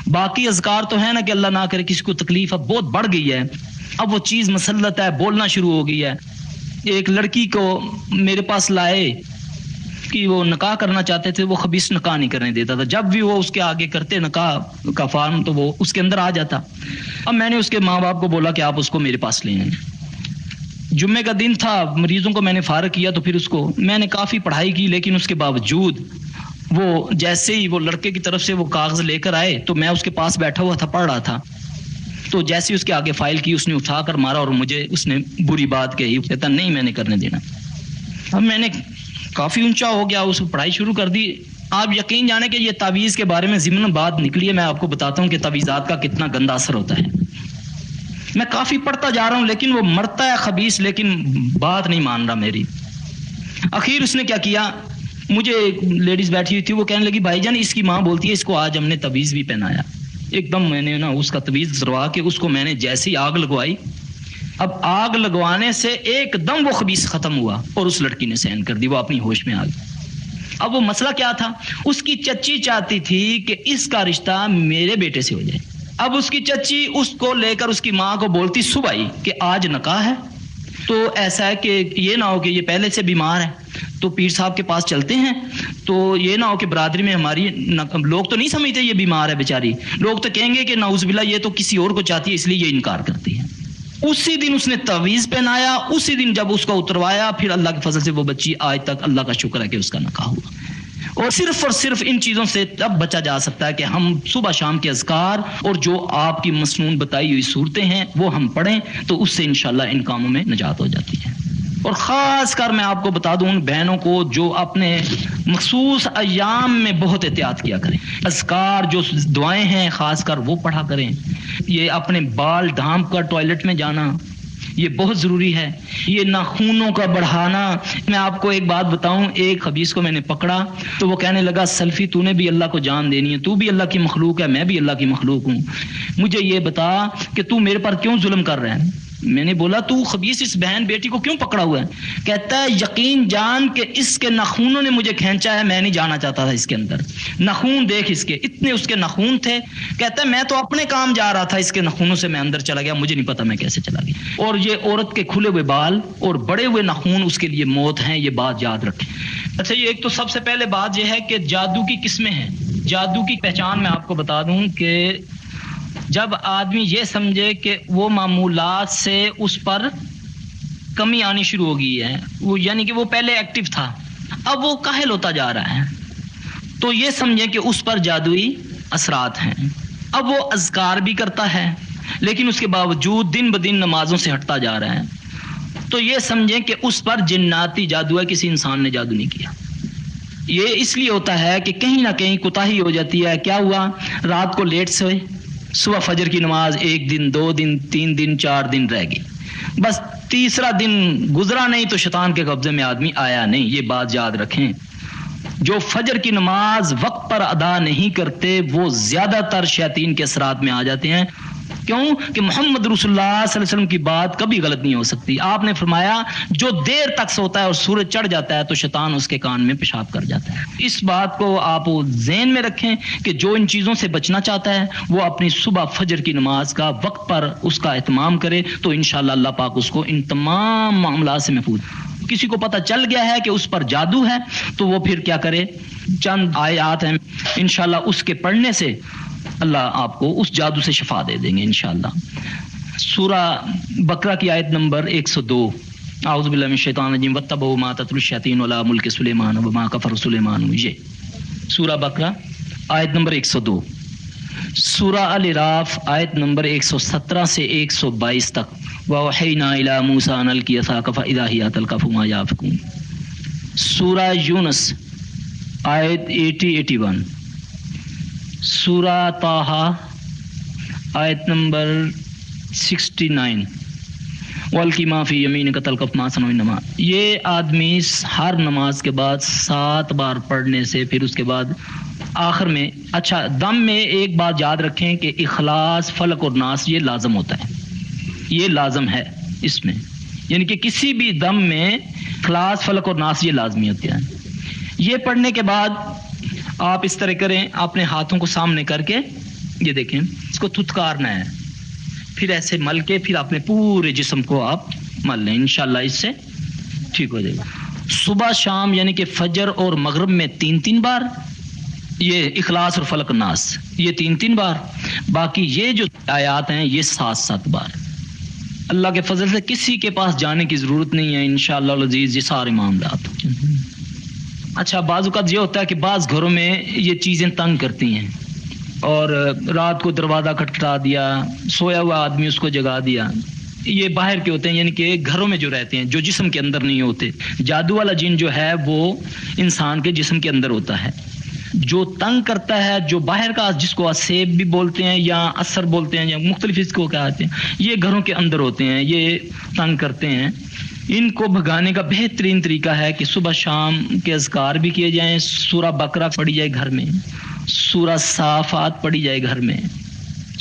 باقی اذکار تو ہے نا کہ اللہ نہ کرے کسی کو تکلیف اب بہت بڑھ گئی ہے, اب وہ چیز مسلط ہے, بولنا شروع ہو گئی ہے. ایک لڑکی کو میرے پاس لائے کہ وہ نکاح کرنا چاہتے تھے, وہ خبیث نکاح نہیں کرنے دیتا تھا. جب بھی وہ اس کے آگے کرتے نکاح کا فارم تو وہ اس کے اندر آ جاتا. اب میں نے اس کے ماں باپ کو بولا کہ آپ اس کو میرے پاس لے آئیں. جمعے کا دن تھا, مریضوں کو میں نے فارغ کیا تو پھر اس کو میں نے کافی پڑھائی کی, لیکن اس کے باوجود وہ جیسے ہی وہ لڑکے کی طرف سے وہ کاغذ لے کر آئے تو میں اس کے پاس بیٹھا ہوا تھا, پڑھ رہا تھا. تو جیسے اس کے آگے فائل کی اس نے اٹھا کر مارا اور مجھے اس نے بری بات کہی, کہتا نہیں میں نے کرنے دینا. اب میں نے کافی اونچا ہو گیا, اس کو پڑھائی شروع کر دی. آپ یقین جانے کہ یہ تعویذ کے بارے میں ضمن بات نکلی ہے, میں آپ کو بتاتا ہوں کہ تعویذات کا کتنا گندا اثر ہوتا ہے. میں کافی پڑھتا جا رہا ہوں لیکن وہ مرتا ہے خبیث, لیکن بات نہیں مان رہا میری. اخیر اس نے کیا کیا, مجھے ایک لیڈیز بیٹھی ہوئی تھی, وہ کہنے لگی بھائی جان اس کی ماں بولتی ہے اس کو آج ہم نے تعویذ بھی پہنایا. ایک دم میں نے نا اس کا تعویذ ضروا کے اس کو میں نے جیسی آگ لگوائی, اب آگ لگوانے سے ایک دم وہ خبیث ختم ہوا اور اس لڑکی نے سہن کر دی, وہ اپنی ہوش میں آ گئی. اب وہ مسئلہ کیا تھا, اس کی چچی چاہتی تھی کہ اس کا رشتہ میرے بیٹے سے ہو جائے. اب اس کی چچی اس کو لے کر اس کی ماں کو بولتی صبح ہی کہ آج نکاح ہے, تو ایسا ہے کہ یہ نہ ہو کہ یہ پہلے سے بیمار ہے تو پیر صاحب کے پاس چلتے ہیں, تو یہ نہ ہو کہ برادری میں ہماری لوگ تو نہیں سمجھتے یہ بیمار ہے بیچاری, لوگ تو کہیں گے کہ نعوذ باللہ یہ تو کسی اور کو چاہتی ہے اس لیے یہ انکار کرتی ہے. اسی دن اس نے تعویذ پہنایا, اسی دن جب اس کو اتروایا, پھر اللہ کے فضل سے وہ بچی آج تک اللہ کا شکر ہے کہ اس کا نکاح ہوا. اور صرف ان چیزوں سے تب بچا جا سکتا ہے کہ ہم صبح شام کے اذکار اور جو آپ کی مسنون بتائی ہوئی صورتیں ہیں وہ ہم پڑھیں, تو اس سے انشاءاللہ ان کاموں میں نجات ہو جاتی ہے. اور خاص کر میں آپ کو بتا دوں ان بہنوں کو جو اپنے مخصوص ایام میں بہت احتیاط کیا کریں, اذکار جو دعائیں ہیں خاص کر وہ پڑھا کریں. یہ اپنے بال ڈھانپ کر ٹوائلٹ میں جانا یہ بہت ضروری ہے. یہ ناخونوں کا بڑھانا, میں آپ کو ایک بات بتاؤں, ایک خبیث کو میں نے پکڑا تو وہ کہنے لگا سلفی تو نے بھی اللہ کو جان دینی ہے, تو بھی اللہ کی مخلوق ہے, میں بھی اللہ کی مخلوق ہوں, مجھے یہ بتا کہ تو میرے پر کیوں ظلم کر رہا ہے. میں نے بولا تو خبیث اس بہن بیٹی کو کیوں پکڑا ہوا ہے. کہتا ہے یقین جان کہ اس کے ناخونوں نے مجھے کھینچا ہے, میں نہیں جانا چاہتا تھا اس کے اندر. ناخون دیکھ اس کے, اتنے اس کے ناخون تھے. کہتا ہے میں تو اپنے کام جا رہا تھا, اس کے ناخونوں سے میں اندر چلا گیا, مجھے نہیں پتا میں کیسے چلا گیا. اور یہ عورت کے کھلے ہوئے بال اور بڑے ہوئے ناخون اس کے لیے موت ہیں, یہ بات یاد رکھیں. اچھا یہ ایک تو سب سے پہلے بات یہ ہے کہ جادو کی قسمیں ہیں. جادو کی پہچان میں آپ کو بتا دوں کہ جب آدمی یہ سمجھے کہ وہ معمولات سے اس پر کمی آنی شروع ہو گئی ہے, وہ یعنی کہ وہ پہلے ایکٹیو تھا اب وہ کاہل ہوتا جا رہا ہے, تو یہ سمجھے کہ اس پر جادوئی اثرات ہیں. اب وہ اذکار بھی کرتا ہے لیکن اس کے باوجود دن بدن نمازوں سے ہٹتا جا رہا ہے, تو یہ سمجھیں کہ اس پر جناتی جادو ہے, کسی انسان نے جادو نہیں کیا. یہ اس لیے ہوتا ہے کہ کہیں نہ کہیں کوتاہی ہو جاتی ہے. کیا ہوا, رات کو لیٹ سوئے, صبح فجر کی نماز 1 دن 2 دن 3 دن 4 دن رہ گئی, بس تیسرا دن گزرا نہیں تو شیطان کے قبضے میں آدمی آیا نہیں. یہ بات یاد رکھیں, جو فجر کی نماز وقت پر ادا نہیں کرتے وہ زیادہ تر شیاطین کے اثرات میں آ جاتے ہیں. کیوں کہ محمد رسول اللہ صلی اللہ علیہ وسلم کی بات کبھی غلط نہیں ہو سکتی. آپ نے فرمایا جو دیر تک سوتا ہے اور سورج چڑھ جاتا ہے تو شیطان اس کے کان میں پیشاب کر جاتا ہے. اس بات کو آپ ذہن میں رکھیں کہ جو ان چیزوں سے بچنا چاہتا ہے وہ اپنی صبح فجر کی نماز کا وقت پر اس کا اہتمام کرے تو انشاءاللہ اللہ پاک اس کو ان تمام معاملات سے محفوظ. کسی کو پتہ چل گیا ہے کہ اس پر جادو ہے تو وہ پھر کیا کرے, چند آیات ہیں انشاءاللہ اس کے پڑھنے سے اللہ آپ کو اس جادو سے شفا دے دیں گے انشاءاللہ. سورہ بقرہ کی آیت نمبر 102. اعوذ باللہ من الشیطان الرجیم واتبعوا ما تتلو الشیاطین علی ملک سلیمان وما کفر سلیمان. یہ سورہ بقرہ آیت نمبر 102. سورہ الاعراف آیت نمبر 117 سے 122 تک. وَأَوْحَيْنَا إِلَى مُوسَىٰ أَنْ أَلْقِ عَصَاكَ فَإِذَا هِيَ تَلْقَفُ مَا يَأْفِكُونَ. سورہ یونس آیت 80-81. سورہ طٰہٰ آیت نمبر 69. وَأَلْقِ مَا فِي يَمِينِكَ تَلْقَفْ مَا صَنَعُوا إِنَّمَا. یہ آدمی ہر نماز کے بعد 7 بار پڑھنے سے پھر اس کے بعد آخر میں اچھا دم میں ایک بات یاد رکھیں کہ اخلاص فلق اور ناس یہ لازم ہوتا ہے, یہ لازم ہے اس میں, یعنی کہ کسی بھی دم میں اخلاص فلق اور ناس یہ لازمی ہوتے ہیں. یہ پڑھنے کے بعد آپ اس طرح کریں, اپنے ہاتھوں کو سامنے کر کے یہ دیکھیں اس کو تھتکارنا ہے, پھر ایسے مل کے پھر اپنے پورے جسم کو آپ مل لیں, انشاءاللہ اس سے ٹھیک ہو جائے گا. صبح شام یعنی کہ فجر اور مغرب میں 3 بار یہ اخلاص اور فلق ناس یہ 3 بار. باقی یہ جو آیات ہیں یہ 7 بار. اللہ کے فضل سے کسی کے پاس جانے کی ضرورت نہیں ہے انشاءاللہ العزیز, یہ سارے معاملات. اچھا بعض اوقات یہ ہوتا ہے کہ بعض گھروں میں یہ چیزیں تنگ کرتی ہیں اور رات کو دروازہ کھٹکھٹا دیا, سویا ہوا آدمی اس کو جگا دیا. یہ باہر کے ہوتے ہیں یعنی کہ گھروں میں جو رہتے ہیں جو جسم کے اندر نہیں ہوتے. جادو والا جن جو ہے وہ انسان کے جسم کے اندر ہوتا ہے. جو تنگ کرتا ہے جو باہر کا, جس کو اسیب بھی بولتے ہیں یا اثر بولتے ہیں یا مختلف اس کو کہتے ہیں, یہ گھروں کے اندر ہوتے ہیں, یہ تنگ کرتے ہیں. ان کو بھگانے کا بہترین طریقہ ہے کہ صبح شام کے اذکار بھی کیے جائیں. سورہ بقرہ پڑھی جائے گھر میں, سورہ صافات پڑھی جائے گھر میں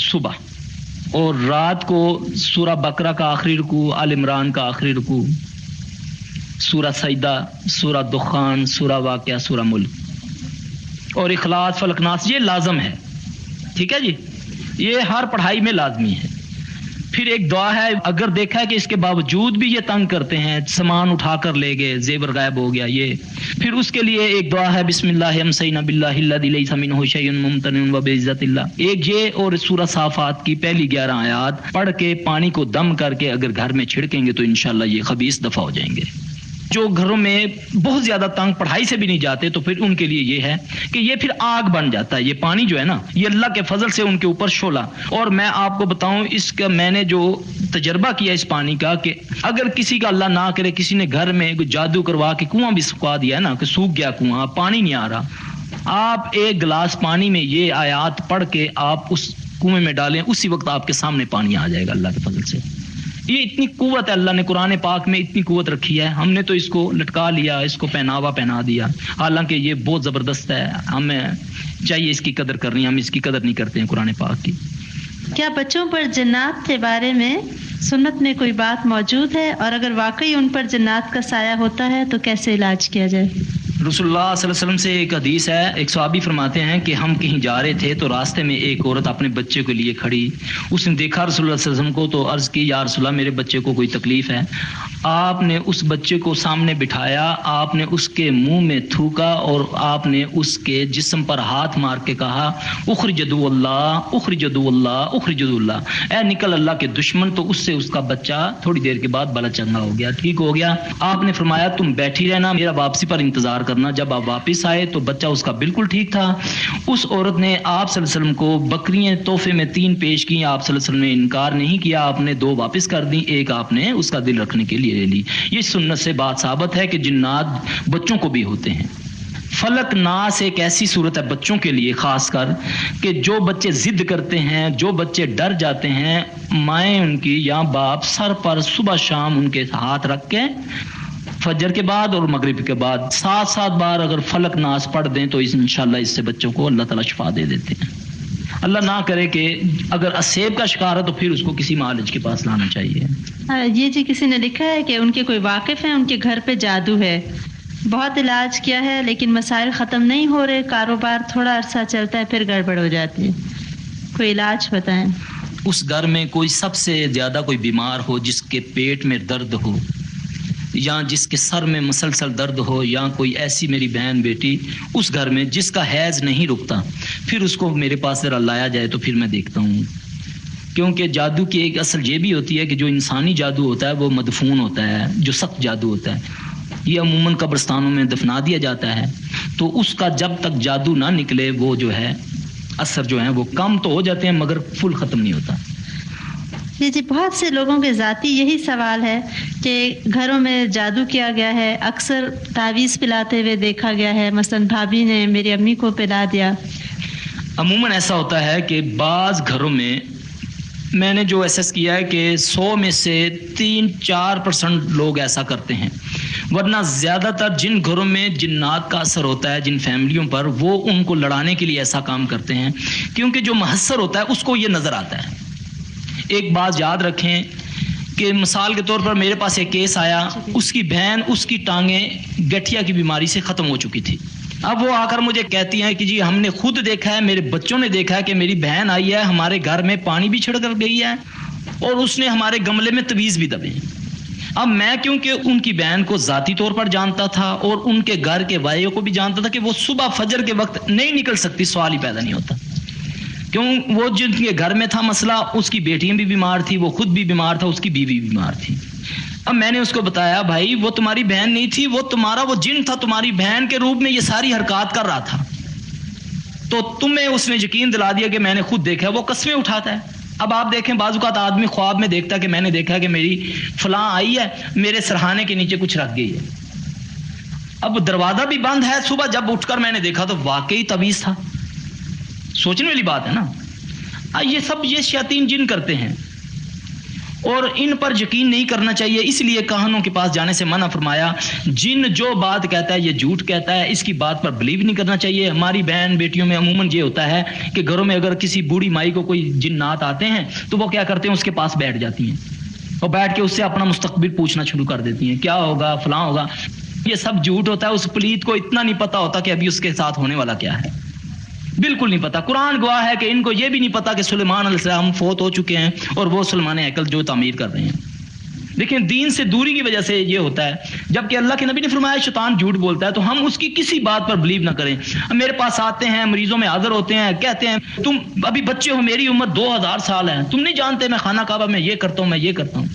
صبح, اور رات کو سورہ بقرہ کا آخری رکوع, آل عمران کا آخری رکوع, سورہ سجدہ, سورہ دخان, سورہ واقعہ, سورہ ملک اور اخلاص فلق ناس یہ لازم ہے. ٹھیک ہے جی, یہ ہر پڑھائی میں لازمی ہے. پھر ایک دعا ہے, اگر دیکھا ہے کہ اس کے باوجود بھی یہ تنگ کرتے ہیں, سامان اٹھا کر لے گئے, زیور غائب ہو گیا, یہ پھر اس کے لیے ایک دعا ہے بسم اللہ امسینا باللہ الذی لیس منہ شیء ممتنع وبعزت اللہ. ایک یہ اور سورہ صافات کی پہلی 11 آیات پڑھ کے پانی کو دم کر کے اگر گھر میں چھڑکیں گے تو انشاءاللہ یہ خبیث دفع ہو جائیں گے. جو گھروں میں بہت زیادہ تنگ پڑھائی سے بھی نہیں جاتے تو پھر ان کے لیے یہ ہے کہ یہ پھر آگ بن جاتا ہے. یہ پانی جو ہے نا یہ اللہ کے فضل سے ان کے اوپر شعلہ. اور میں آپ کو بتاؤں اس کا میں نے جو تجربہ کیا اس پانی کا کہ اگر کسی کا اللہ نہ کرے کسی نے گھر میں جادو کروا کے کنواں بھی سکھوا دیا ہے نا کہ سوکھ گیا کنواں, پانی نہیں آ رہا, آپ ایک گلاس پانی میں یہ آیات پڑھ کے آپ اس کنویں میں ڈالیں, اسی وقت آپ کے سامنے پانی آ جائے گا اللہ کے فضل سے. یہ اتنی قوت ہے, اللہ نے قرآن پاک میں اتنی قوت رکھی ہے. ہم نے تو اس کو لٹکا لیا, اس کو پہناوا پہنا دیا, حالانکہ یہ بہت زبردست ہے. ہمیں چاہیے اس کی قدر کرنی, ہم اس کی قدر نہیں کرتے ہیں قرآن پاک کی. کیا بچوں پر جنات کے بارے میں سنت میں کوئی بات موجود ہے, اور اگر واقعی ان پر جنات کا سایہ ہوتا ہے تو کیسے علاج کیا جائے؟ رسول اللہ صلی اللہ علیہ وسلم سے ایک حدیث ہے, ایک صحابی فرماتے ہیں کہ ہم کہیں جا رہے تھے تو راستے میں ایک عورت اپنے بچے کے لیے کھڑی. اس نے دیکھا رسول اللہ صلی اللہ علیہ وسلم کو تو عرض کی یا رسول اللہ میرے بچے کو کوئی تکلیف ہے. آپ نے اس بچے کو سامنے بٹھایا, آپ نے اس کے منہ میں تھوکا اور آپ نے اس کے جسم پر ہاتھ مار کے کہا اخرج عدو اللہ, اخرج عدو اللہ, اخرج عدو اللہ, اے نکل اللہ کے دشمن. تو اس سے اس کا بچہ تھوڑی دیر کے بعد بلا چنگا ہو گیا, ٹھیک ہو گیا. آپ نے فرمایا تم بیٹھی رہنا, میرا واپسی پر انتظار کرنا. جب آپ واپس آئے تو بچہ اس کا بالکل ٹھیک تھا. اس عورت نے آپ صلی اللہ علیہ وسلم کو بکریاں تحفے میں 3 پیش کی, آپ صلی اللہ علیہ وسلم نے انکار نہیں کیا, آپ نے 2 واپس کر دی, ایک آپ نے اس کا دل رکھنے کے لیے لے لی. یہ سنت سے بات ثابت ہے کہ جنات بچوں کو بھی ہوتے ہیں. فلق ناس ایک ایسی صورت ہے بچوں کے لیے خاص کر کہ جو بچے ضد کرتے ہیں, جو بچے ڈر جاتے ہیں, مائیں ان کی یا باپ سر پر صبح شام ان کے ہاتھ رکھ کے فجر کے بعد اور مغرب کے بعد 7 بار اگر فلق ناس پڑھ دیں تو انشاءاللہ اس سے بچوں کو اللہ تعالیٰ شفا دے دیتے ہیں. اللہ نہ کرے کہ اگر اسیب کا شکار ہے تو پھر اس کو کسی معالج کے پاس لانا چاہیے. یہ جی کسی نے لکھا ہے کہ ان کے کوئی واقف ہیں، ان کے گھر پہ جادو ہے، بہت علاج کیا ہے لیکن مسائل ختم نہیں ہو رہے، کاروبار تھوڑا عرصہ چلتا ہے پھر گڑبڑ ہو جاتی ہے، کوئی علاج بتائیں. اس گھر میں کوئی سب سے زیادہ کوئی بیمار ہو، جس کے پیٹ میں درد ہو یا جس کے سر میں مسلسل درد ہو، یا کوئی ایسی میری بہن بیٹی اس گھر میں جس کا حیض نہیں رکتا، پھر اس کو میرے پاس ذرا لایا جائے تو پھر میں دیکھتا ہوں. کیونکہ جادو کی ایک اصل یہ بھی ہوتی ہے کہ جو انسانی جادو ہوتا ہے وہ مدفون ہوتا ہے، جو سخت جادو ہوتا ہے یہ عموماً قبرستانوں میں دفنا دیا جاتا ہے، تو اس کا جب تک جادو نہ نکلے وہ جو ہے اثر جو ہیں وہ کم تو ہو جاتے ہیں مگر فل ختم نہیں ہوتا. جی بہت سے لوگوں کے ذاتی یہی سوال ہے کہ گھروں میں جادو کیا گیا ہے، اکثر تعویذ پلاتے ہوئے دیکھا گیا ہے، مثلا بھابھی نے میری امی کو پلا دیا. عموماً ایسا ہوتا ہے کہ بعض گھروں میں نے جو ایسس کیا ہے کہ 100 میں سے 3-4% لوگ ایسا کرتے ہیں، ورنہ زیادہ تر جن گھروں میں جنات کا اثر ہوتا ہے جن فیملیوں پر، وہ ان کو لڑانے کے لیے ایسا کام کرتے ہیں کیونکہ جو محسر ہوتا ہے اس کو یہ نظر آتا ہے. ایک بات یاد رکھیں کہ مثال کے طور پر میرے پاس ایک کیس آیا، اس کی بہن اس کی ٹانگیں گٹھیا کی بیماری سے ختم ہو چکی تھی. اب وہ آ کر مجھے کہتی ہیں کہ جی ہم نے خود دیکھا ہے، میرے بچوں نے دیکھا ہے کہ میری بہن آئی ہے، ہمارے گھر میں پانی بھی چھڑک کر گئی ہے اور اس نے ہمارے گملے میں تویز بھی دبے. اب میں کیونکہ ان کی بہن کو ذاتی طور پر جانتا تھا اور ان کے گھر کے وائیوں کو بھی جانتا تھا کہ وہ صبح فجر کے وقت نہیں نکل سکتی، سوال ہی پیدا نہیں ہوتا. کیوں؟ وہ جن کے گھر میں تھا مسئلہ، اس کی بیٹیاں بھی بیمار تھی، وہ خود بھی بیمار تھا، اس کی بیوی بھی بیمار تھی. اب میں نے اس کو بتایا بھائی وہ تمہاری بہن نہیں تھی، وہ تمہارا وہ جن تھا، تمہاری بہن کے روپ میں یہ ساری حرکات کر رہا تھا. تو تمہیں اس نے یقین دلا دیا کہ میں نے خود دیکھا، وہ قسمیں اٹھاتا ہے. اب آپ دیکھیں بعض اوقات آدمی خواب میں دیکھتا ہے کہ میں نے دیکھا کہ میری فلاں آئی ہے، میرے سرہانے کے نیچے کچھ رکھ گئی ہے. اب دروازہ بھی بند ہے، صبح جب اٹھ کر میں نے دیکھا تو واقعی تعویذ تھا. سوچنے والی بات ہے نا. یہ سب یہ شیاطین جن کرتے ہیں اور ان پر یقین نہیں کرنا چاہیے، اس لیے کہانوں کے پاس جانے سے منع فرمایا. جن جو بات کہتا ہے یہ جھوٹ کہتا ہے، اس کی بات پر بلیو نہیں کرنا چاہیے. ہماری بہن بیٹیوں میں عموماً یہ ہوتا ہے کہ گھروں میں اگر کسی بوڑھی مائی کو کوئی جنات آتے ہیں تو وہ کیا کرتے ہیں، اس کے پاس بیٹھ جاتی ہیں اور بیٹھ کے اس سے اپنا مستقبل پوچھنا شروع کر دیتی ہیں، کیا ہوگا فلاں ہوگا. یہ سب جھوٹ ہوتا ہے. اس پلیت کو اتنا نہیں پتا ہوتا کہ ابھی اس کے ساتھ ہونے والا کیا ہے، بالکل نہیں پتا. قرآن گواہ ہے کہ ان کو یہ بھی نہیں پتا کہ سلیمان علیہ السلام فوت ہو چکے ہیں اور وہ سلمان ہیکل جو تعمیر کر رہے ہیں. لیکن دین سے دوری کی وجہ سے یہ ہوتا ہے. جبکہ اللہ کے نبی نے فرمایا شیطان جھوٹ بولتا ہے، تو ہم اس کی کسی بات پر بلیو نہ کریں. میرے پاس آتے ہیں، مریضوں میں حاضر ہوتے ہیں، کہتے ہیں تم ابھی بچے ہو، میری عمر 2000 سال ہے، تم نہیں جانتے میں خانہ کعبہ میں یہ کرتا ہوں، میں یہ کرتا ہوں.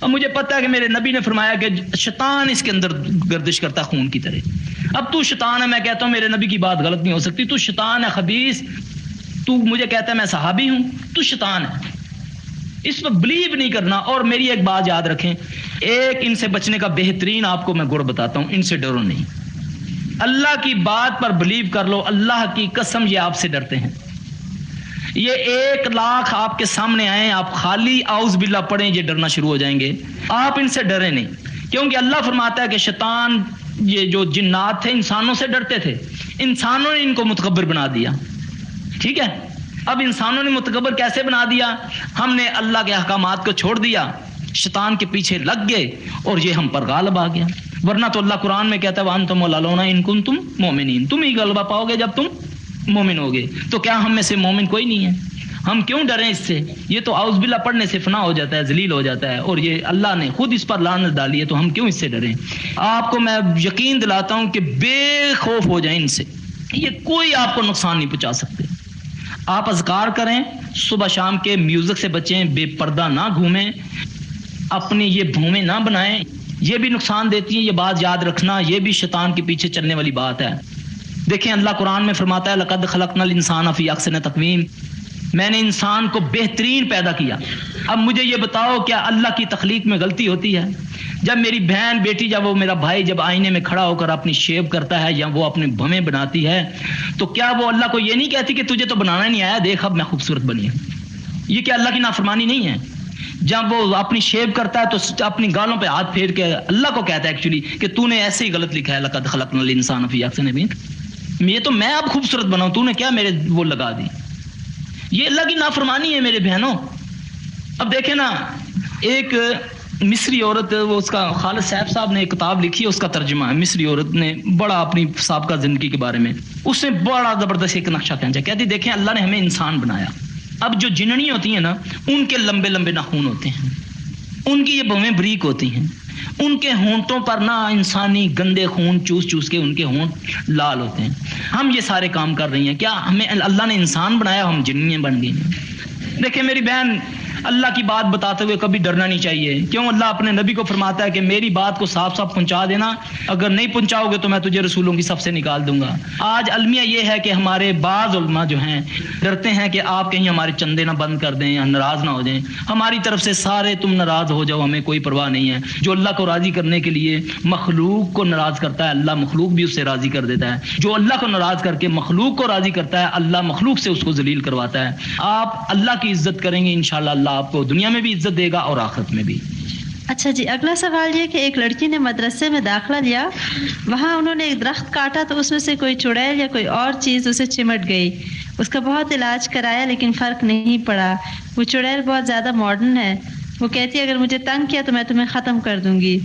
اب مجھے پتہ ہے کہ میرے نبی نے فرمایا کہ شیطان اس کے اندر گردش کرتا خون کی طرح. اب تو شیطان ہے، میں کہتا ہوں میرے نبی کی بات غلط نہیں ہو سکتی، تو شیطان ہے خبیث. تو مجھے کہتا ہے میں صحابی ہوں، تو شیطان ہے. اس پر بلیو نہیں کرنا. اور میری ایک بات یاد رکھیں، ایک ان سے بچنے کا بہترین آپ کو میں گڑ بتاتا ہوں، ان سے ڈرو نہیں. اللہ کی بات پر بلیو کر لو، اللہ کی قسم یہ آپ سے ڈرتے ہیں. یہ 1 لاکھ آپ کے سامنے آئے، آپ خالی اعوذ باللہ پڑھیں، یہ ڈرنا شروع ہو جائیں گے. آپ ان سے ڈرے نہیں، کیونکہ اللہ فرماتا ہے کہ شیطان، یہ جو جنات تھے انسانوں سے ڈرتے تھے، انسانوں نے ان کو متکبر بنا دیا. ٹھیک ہے، اب انسانوں نے متکبر کیسے بنا دیا؟ ہم نے اللہ کے احکامات کو چھوڑ دیا، شیطان کے پیچھے لگ گئے اور یہ ہم پر غالب آ گیا. ورنہ تو اللہ قرآن میں کہتا ہے وَأَنْتُمُ الْأَعْلَوْنَ إِن كُنتُم مُؤْمِنِينَ، تم ہی غلبہ پاؤ گے جب تم مومن ہوگے. تو کیا ہم میں سے مومن کوئی نہیں ہے؟ ہم کیوں ڈریں اس سے؟ یہ تو اعوذ باللہ پڑھنے سے فنا ہو جاتا ہے، ذلیل ہو جاتا ہے، اور یہ اللہ نے خود اس پر لعنت ڈالی ہے، تو ہم کیوں اس سے ڈریں؟ آپ کو میں یقین دلاتا ہوں کہ بے خوف ہو جائیں ان سے، یہ کوئی آپ کو نقصان نہیں پہنچا سکتے. آپ اذکار کریں، صبح شام کے میوزک سے بچیں، بے پردہ نہ گھومیں، اپنی یہ بھومیں نہ بنائیں، یہ بھی نقصان دیتی ہیں. یہ بات یاد رکھنا، یہ بھی شیطان کے پیچھے چلنے والی بات ہے. دیکھیں اللہ قرآن میں فرماتا ہے لقد خلقنا الانسان فی احسن تقویم، میں نے انسان کو بہترین پیدا کیا. اب مجھے یہ بتاؤ کیا اللہ کی تخلیق میں غلطی ہوتی ہے؟ جب میری بہن بیٹی، جب وہ میرا بھائی جب آئینے میں کھڑا ہو کر اپنی شیب کرتا ہے یا وہ اپنے بھویں بناتی ہے، تو کیا وہ اللہ کو یہ نہیں کہتی کہ تجھے تو بنانا نہیں آیا، دیکھ اب میں خوبصورت بنی ہوں؟ یہ کیا اللہ کی نافرمانی نہیں ہے؟ جب وہ اپنی شیب کرتا ہے تو اپنی گالوں پہ ہاتھ پھیر کے اللہ کو کہتا ہے ایکچولی کہ تو نے ایسے ہی غلط لکھا ہے لقد خلقنا الانسان فی احسن تقویم، یہ تو میں اب خوبصورت بناؤں، تو نے کیا میرے وہ لگا دی. یہ اللہ کی نافرمانی ہے میرے بہنوں. اب دیکھیں نا، ایک مصری عورت، وہ اس کا خالد صاحب نے ایک کتاب لکھی ہے، اس کا ترجمہ ہے. مصری عورت نے بڑا اپنی سابقہ زندگی کے بارے میں اس نے بڑا زبردست ایک نقشہ کھینچا. کہتی دیکھیں اللہ نے ہمیں انسان بنایا. اب جو جننی ہوتی ہیں نا، ان کے لمبے لمبے ناخن ہوتے ہیں، ان کی یہ بھویں بریک ہوتی ہیں، ان کے ہونٹوں پر نہ انسانی گندے خون چوس چوس کے ان کے ہونٹ لال ہوتے ہیں. ہم یہ سارے کام کر رہی ہیں. کیا ہمیں اللہ نے انسان بنایا، ہم جننیاں بن گئی ہیں؟ دیکھیں میری بہن، اللہ کی بات بتاتے ہوئے کبھی ڈرنا نہیں چاہیے. کیوں؟ اللہ اپنے نبی کو فرماتا ہے کہ میری بات کو صاف صاف پہنچا دینا، اگر نہیں پہنچاؤ گے تو میں تجھے رسولوں کی صف سے نکال دوں گا. آج المیہ یہ ہے کہ ہمارے بعض علماء جو ہیں ڈرتے ہیں کہ آپ کہیں ہمارے چندے نہ بند کر دیں یا ناراض نہ ہو جائیں. ہماری طرف سے سارے تم ناراض ہو جاؤ، ہمیں کوئی پرواہ نہیں ہے. جو اللہ کو راضی کرنے کے لیے مخلوق کو ناراض کرتا ہے، اللہ مخلوق بھی اس سے راضی کر دیتا ہے. جو اللہ کو ناراض کر کے مخلوق کو راضی کرتا ہے، اللہ مخلوق سے اس کو ذلیل کرواتا ہے. آپ اللہ کی عزت کریں گے، انشاءاللہ اللہ آپ کو دنیا میں بھی عزت دے گا اور آخرت میں بھی. اچھا جی، اگلا سوال یہ کہ ایک لڑکی نے مدرسے میں داخلہ لیا، وہاں انہوں نے ایک درخت کاٹا تو اس میں سے کوئی چڑیل یا کوئی اور چیز اسے چمٹ گئی. اس کا بہت علاج کرایا لیکن فرق نہیں پڑا. وہ چڑیل بہت زیادہ ماڈرن ہے. وہ کہتی ہے اگر مجھے تنگ کیا تو میں تمہیں ختم کر دوں گی.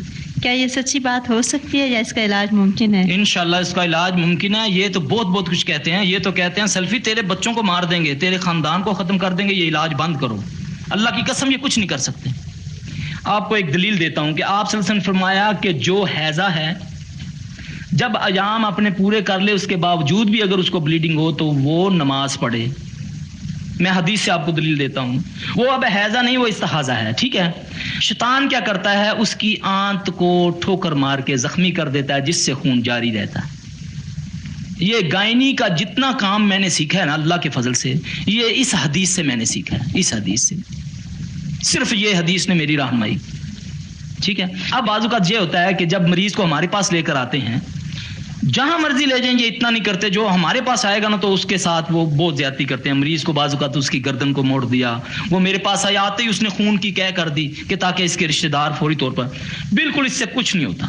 کیا یہ سچی بات ہو سکتی ہے یا اس کا علاج ممکن ہے؟ انشاءاللہ اس کا علاج ممکن ہے. یہ تو بہت کچھ کہتے ہیں. یہ تو کہتے ہیں سیلفی تیرے بچوں کو مار دیں گے، تیرے خاندان کو ختم کر دیں گے، یہ علاج بند کرو. اللہ کی قسم یہ کچھ نہیں کر سکتے. آپ کو ایک دلیل دیتا ہوں کہ آپ صلی اللہ علیہ وسلم نے فرمایا کہ جو حیضہ ہے جب ایام اپنے پورے کر لے، اس کے باوجود بھی اگر اس کو بلیڈنگ ہو تو وہ نماز پڑھے. میں حدیث سے آپ کو دلیل دیتا ہوں. وہ اب حیضہ نہیں، وہ استحاضہ ہے. ٹھیک ہے. شیطان کیا کرتا ہے؟ اس کی آنت کو ٹھوکر مار کے زخمی کر دیتا ہے، جس سے خون جاری رہتا ہے. یہ گائنی کا جتنا کام میں نے سیکھا ہے نا اللہ کے فضل سے، یہ اس حدیث سے میں نے سیکھا ہے. اس حدیث سے، صرف یہ حدیث نے میری رہنمائی. ٹھیک ہے. اب بعض اوقات یہ ہوتا ہے کہ جب مریض کو ہمارے پاس لے کر آتے ہیں، جہاں مرضی لے جائیں، یہ اتنا نہیں کرتے. جو ہمارے پاس آئے گا نا تو اس کے ساتھ وہ بہت زیادتی کرتے ہیں. مریض کو بعض اوقات اس کی گردن کو موڑ دیا. وہ میرے پاس آیا، آتے ہی اس نے خون کی کہہ کر دی کہ تاکہ اس کے رشتہ دار فوری طور پر. بالکل اس سے کچھ نہیں ہوتا.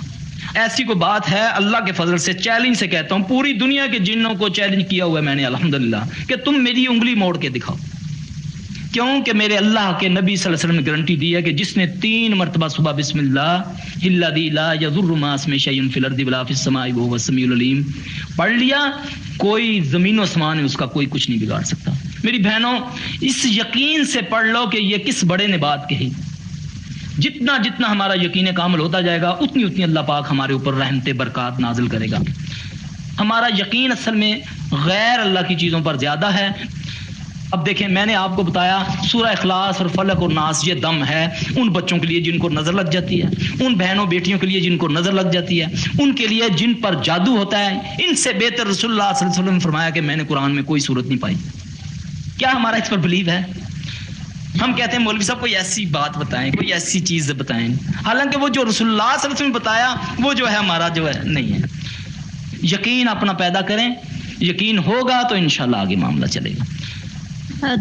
ایسی کوئی بات ہے؟ اللہ کے فضل سے چیلنج سے کہتا ہوں، پوری دنیا کے جنوں کو چیلنج کیا ہوا ہے میں نے الحمدللہ کہ تم میری انگلی موڑ کے دکھاؤ. کیوں کہ میرے اللہ کے نبی صلی اللہ علیہ وسلم نے گارنٹی دی ہے کہ جس نے 3 مرتبہ صبح بسم اللہ الذی لا یضر مع اسمہ شیء فی الارض ولا فی السماء وهو السمیع العلیم پڑھ لیا، کوئی زمین و آسمان ہے اس کا کوئی کچھ نہیں بگاڑ سکتا. میری بہنوں، اس یقین سے پڑھ لو کہ یہ کس بڑے نے بات کہی. جتنا جتنا ہمارا یقین کامل ہوتا جائے گا، اتنی اتنی اللہ پاک ہمارے اوپر رحمت برکات نازل کرے گا. ہمارا یقین اصل میں غیر اللہ کی چیزوں پر زیادہ ہے. اب دیکھیں، میں نے آپ کو بتایا سورہ اخلاص اور فلق اور ناس یہ دم ہے ان بچوں کے لیے جن کو نظر لگ جاتی ہے، ان بہنوں بیٹیوں کے لیے جن کو نظر لگ جاتی ہے، ان کے لیے جن پر جادو ہوتا ہے. ان سے بہتر رسول اللہ صلی اللہ علیہ وسلم نے فرمایا کہ میں نے قرآن میں کوئی صورت نہیں پائی. کیا ہمارا اس پر بلیو ہے؟ ہم کہتے ہیں مولوی صاحب کوئی ایسی بات بتائیں، کوئی ایسی چیز بتائیں، حالانکہ وہ جو رسول اللہ صلی اللہ علیہ وسلم نے بتایا وہ جو ہے ہمارا جو ہے نہیں ہے. یقین اپنا پیدا کریں، یقین ہوگا تو انشاءاللہ آگے معاملہ چلے گا.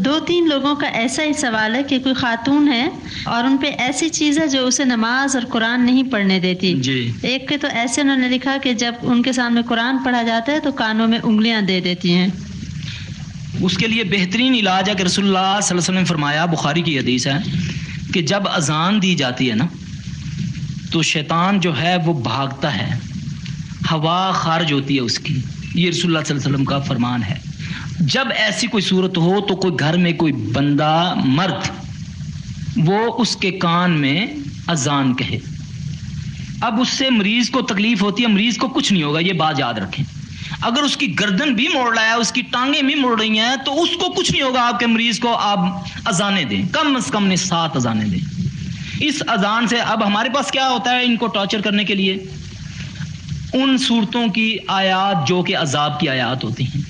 2-3 لوگوں کا ایسا ہی سوال ہے کہ کوئی خاتون ہے اور ان پہ ایسی چیز ہے جو اسے نماز اور قرآن نہیں پڑھنے دیتی. جی. ایک کے تو ایسے انہوں نے لکھا کہ جب ان کے سامنے قرآن پڑھا جاتا ہے تو کانوں میں انگلیاں دے دیتی ہیں. اس کے لیے بہترین علاج ہے کہ رسول اللہ صلی اللہ علیہ وسلم نے فرمایا، بخاری کی حدیث ہے کہ جب اذان دی جاتی ہے نا تو شیطان جو ہے وہ بھاگتا ہے، ہوا خارج ہوتی ہے اس کی. یہ رسول اللہ صلی اللہ علیہ وسلم کا فرمان ہے. جب ایسی کوئی صورت ہو تو کوئی گھر میں کوئی بندہ مرد وہ اس کے کان میں اذان کہے. اب اس سے مریض کو تکلیف ہوتی ہے، مریض کو کچھ نہیں ہوگا، یہ بات یاد رکھیں. اگر اس کی گردن بھی موڑ رہا ہے، اس کی ٹانگیں بھی موڑ رہی ہیں تو اس کو کچھ نہیں ہوگا. آپ کے مریض کو آپ اذانیں دیں، کم از کم 7 اذانیں دیں. اس اذان سے اب ہمارے پاس کیا ہوتا ہے ان کو ٹارچر کرنے کے لیے؟ ان صورتوں کی آیات جو کہ عذاب کی آیات ہوتی ہیں.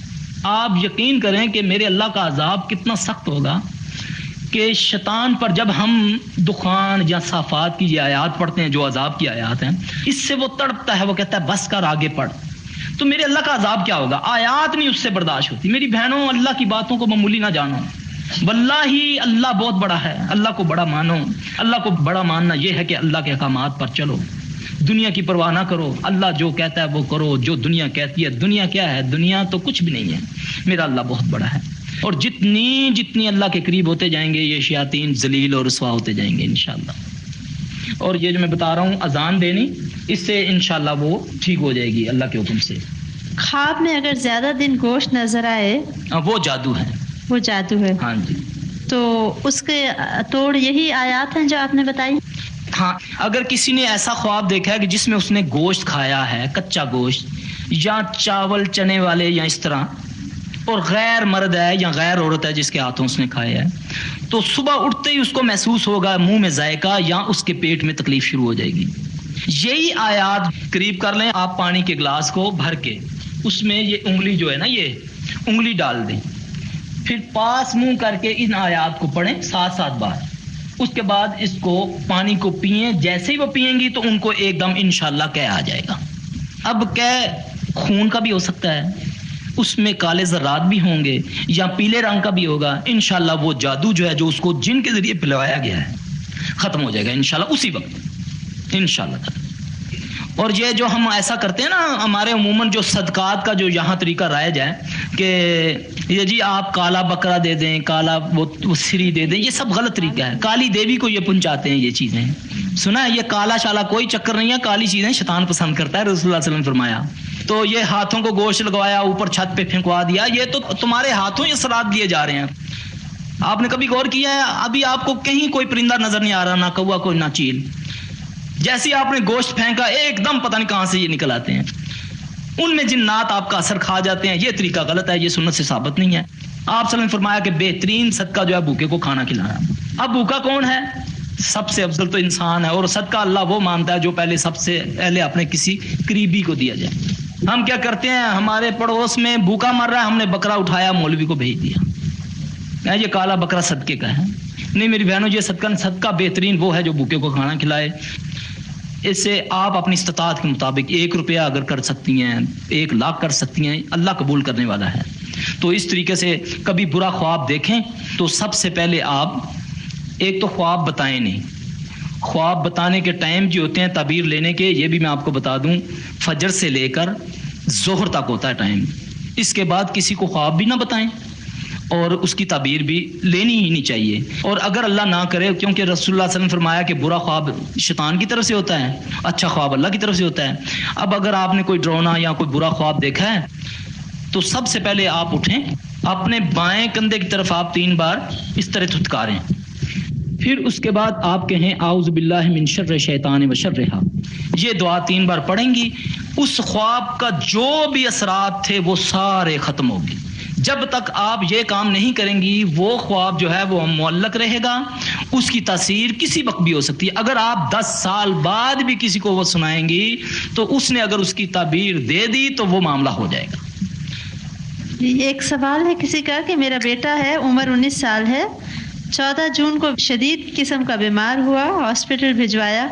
آپ یقین کریں کہ میرے اللہ کا عذاب کتنا سخت ہوگا کہ شیطان پر جب ہم دخان یا صافات کی یہ آیات پڑھتے ہیں جو عذاب کی آیات ہیں، اس سے وہ تڑپتا ہے، وہ کہتا ہے بس کر آگے پڑھ. تو میرے اللہ کا عذاب کیا ہوگا؟ آیات نہیں اس سے برداشت ہوتی. میری بہنوں، اللہ کی باتوں کو معمولی نہ جانو. واللہ اللہ بہت بڑا ہے. اللہ کو بڑا مانو. اللہ کو بڑا ماننا یہ ہے کہ اللہ کے احکامات پر چلو. دنیا کی پرواہ نہ کرو، اللہ جو کہتا ہے وہ کرو، جو دنیا کہتی ہے. دنیا کیا ہے؟ دنیا تو کچھ بھی نہیں ہے، میرا اللہ بہت بڑا ہے. اور جتنی اللہ کے قریب ہوتے جائیں گے یہ شیاطین ذلیل اور رسوا ہوتے جائیں گے انشاءاللہ. اور یہ جو میں بتا رہا ہوں اذان دینی، اس سے انشاءاللہ وہ ٹھیک ہو جائے گی اللہ کے حکم سے. خواب میں اگر زیادہ دن گوشت نظر آئے وہ جادو ہے. وہ جادو ہے. ہاں جی. تو اس کے توڑ یہی آیات ہیں جو آپ نے بتائی. ہاں، اگر کسی نے ایسا خواب دیکھا ہے کہ جس میں اس نے گوشت کھایا ہے، کچا گوشت یا چاول چنے والے یا اس طرح، اور غیر مرد ہے یا غیر عورت ہے جس کے ہاتھوں اس نے کھایا ہے، تو صبح اٹھتے ہی اس کو محسوس ہوگا منہ میں ذائقہ یا اس کے پیٹ میں تکلیف شروع ہو جائے گی. یہی آیات قریب کر لیں آپ، پانی کے گلاس کو بھر کے اس میں یہ انگلی جو ہے نا، یہ انگلی ڈال دیں، پھر پاس منہ کر کے ان آیات کو پڑھیں 7 بار. اس کے بعد اس کو پانی کو پئیں. جیسے ہی وہ پئیں گی تو ان کو ایک دم انشاءاللہ قے آ جائے گا. اب قے خون کا بھی ہو سکتا ہے، اس میں کالے ذرات بھی ہوں گے یا پیلے رنگ کا بھی ہوگا. انشاءاللہ وہ جادو جو ہے جو اس کو جن کے ذریعے پلوایا گیا ہے ختم ہو جائے گا انشاءاللہ اسی وقت انشاءاللہ. اور یہ جو ہم ایسا کرتے ہیں نا، ہمارے عموماً جو صدقات کا جو یہاں طریقہ رائج ہے کہ یہ جی آپ کالا بکرا دے دیں، کالا وہ سری دے دیں، یہ سب غلط طریقہ ہے. کالی دیوی کو یہ پہنچاتے ہیں یہ چیزیں. سنا ہے یہ کالا شالا کوئی چکر نہیں ہے، کالی چیزیں شیطان پسند کرتا ہے، رسول اللہ صلی اللہ علیہ وسلم فرمایا. تو یہ ہاتھوں کو گوشت لگوایا، اوپر چھت پہ پھینکوا دیا، یہ تو تمہارے ہاتھوں یہ سرات دیے جا رہے ہیں. آپ نے کبھی غور کیا ہے ابھی آپ کو کہیں کوئی پرندہ نظر نہیں آ رہا، نہ کوا کوئی نہ چیل. جیسے آپ نے گوشت پھینکا ایک دم پتہ نہیں کہاں سے یہ نکل آتے ہیں، ان میں جنات آپ کا اثر کھا جاتے ہیں. یہ طریقہ غلط ہے، یہ سنت سے ثابت نہیں ہے. آپ صلی اللہ علیہ وسلم نے فرمایا کہ بہترین صدقہ جو ہے بھوکے کو کھانا کھلانا. اب بھوکا کون ہے؟ سب سے افضل تو انسان ہے، اور صدقہ اللہ وہ مانتا ہے جو پہلے سب سے پہلے اپنے کسی قریبی کو دیا جائے. ہم کیا کرتے ہیں، ہمارے پڑوس میں بھوکا مر رہا ہے، ہم نے بکرا اٹھایا مولوی کو بھیج دیا، یہ کالا بکرا صدقے کا ہے. نہیں میری بہنوں، یہ صدقہ بہترین وہ ہے جو بھوکے کو کھانا کھلائے. اس سے آپ اپنی استطاعت کے مطابق 1 روپیہ اگر کر سکتی ہیں، 1 لاکھ کر سکتی ہیں، اللہ قبول کرنے والا ہے. تو اس طریقے سے کبھی برا خواب دیکھیں تو سب سے پہلے آپ ایک تو خواب بتائیں نہیں. خواب بتانے کے ٹائم جو ہوتے ہیں تعبیر لینے کے، یہ بھی میں آپ کو بتا دوں، فجر سے لے کر ظہر تک ہوتا ہے ٹائم. اس کے بعد کسی کو خواب بھی نہ بتائیں اور اس کی تعبیر بھی لینی ہی نہیں چاہیے. اور اگر اللہ نہ کرے، کیونکہ رسول اللہ صلی اللہ علیہ وسلم فرمایا کہ برا خواب شیطان کی طرف سے ہوتا ہے، اچھا خواب اللہ کی طرف سے ہوتا ہے. اب اگر آپ نے کوئی ڈرونا یا کوئی برا خواب دیکھا ہے تو سب سے پہلے آپ اٹھیں، اپنے بائیں کندھے کی طرف آپ 3 بار اس طرح تھتکاریں، پھر اس کے بعد آپ کہیں اعوذ باللہ من شر الشیطان و شرہا. یہ دعا 3 بار پڑھیں گی، اس خواب کا جو بھی اثرات تھے وہ سارے ختم ہو گئے. جب تک آپ یہ کام نہیں کریں گی وہ خواب جو ہے وہ معلق رہے گا، اس کی تاثیر کسی وقت بھی ہو سکتی ہے. اگر آپ 10 سال بعد بھی کسی کو وہ سنائیں گی تو اس نے اگر اس کی تعبیر دے دی تو وہ معاملہ ہو جائے گا. ایک سوال ہے کسی کا کہ میرا بیٹا ہے، عمر 19 سال ہے، 14 جون کو شدید قسم کا بیمار ہوا، ہاسپٹل بھجوایا،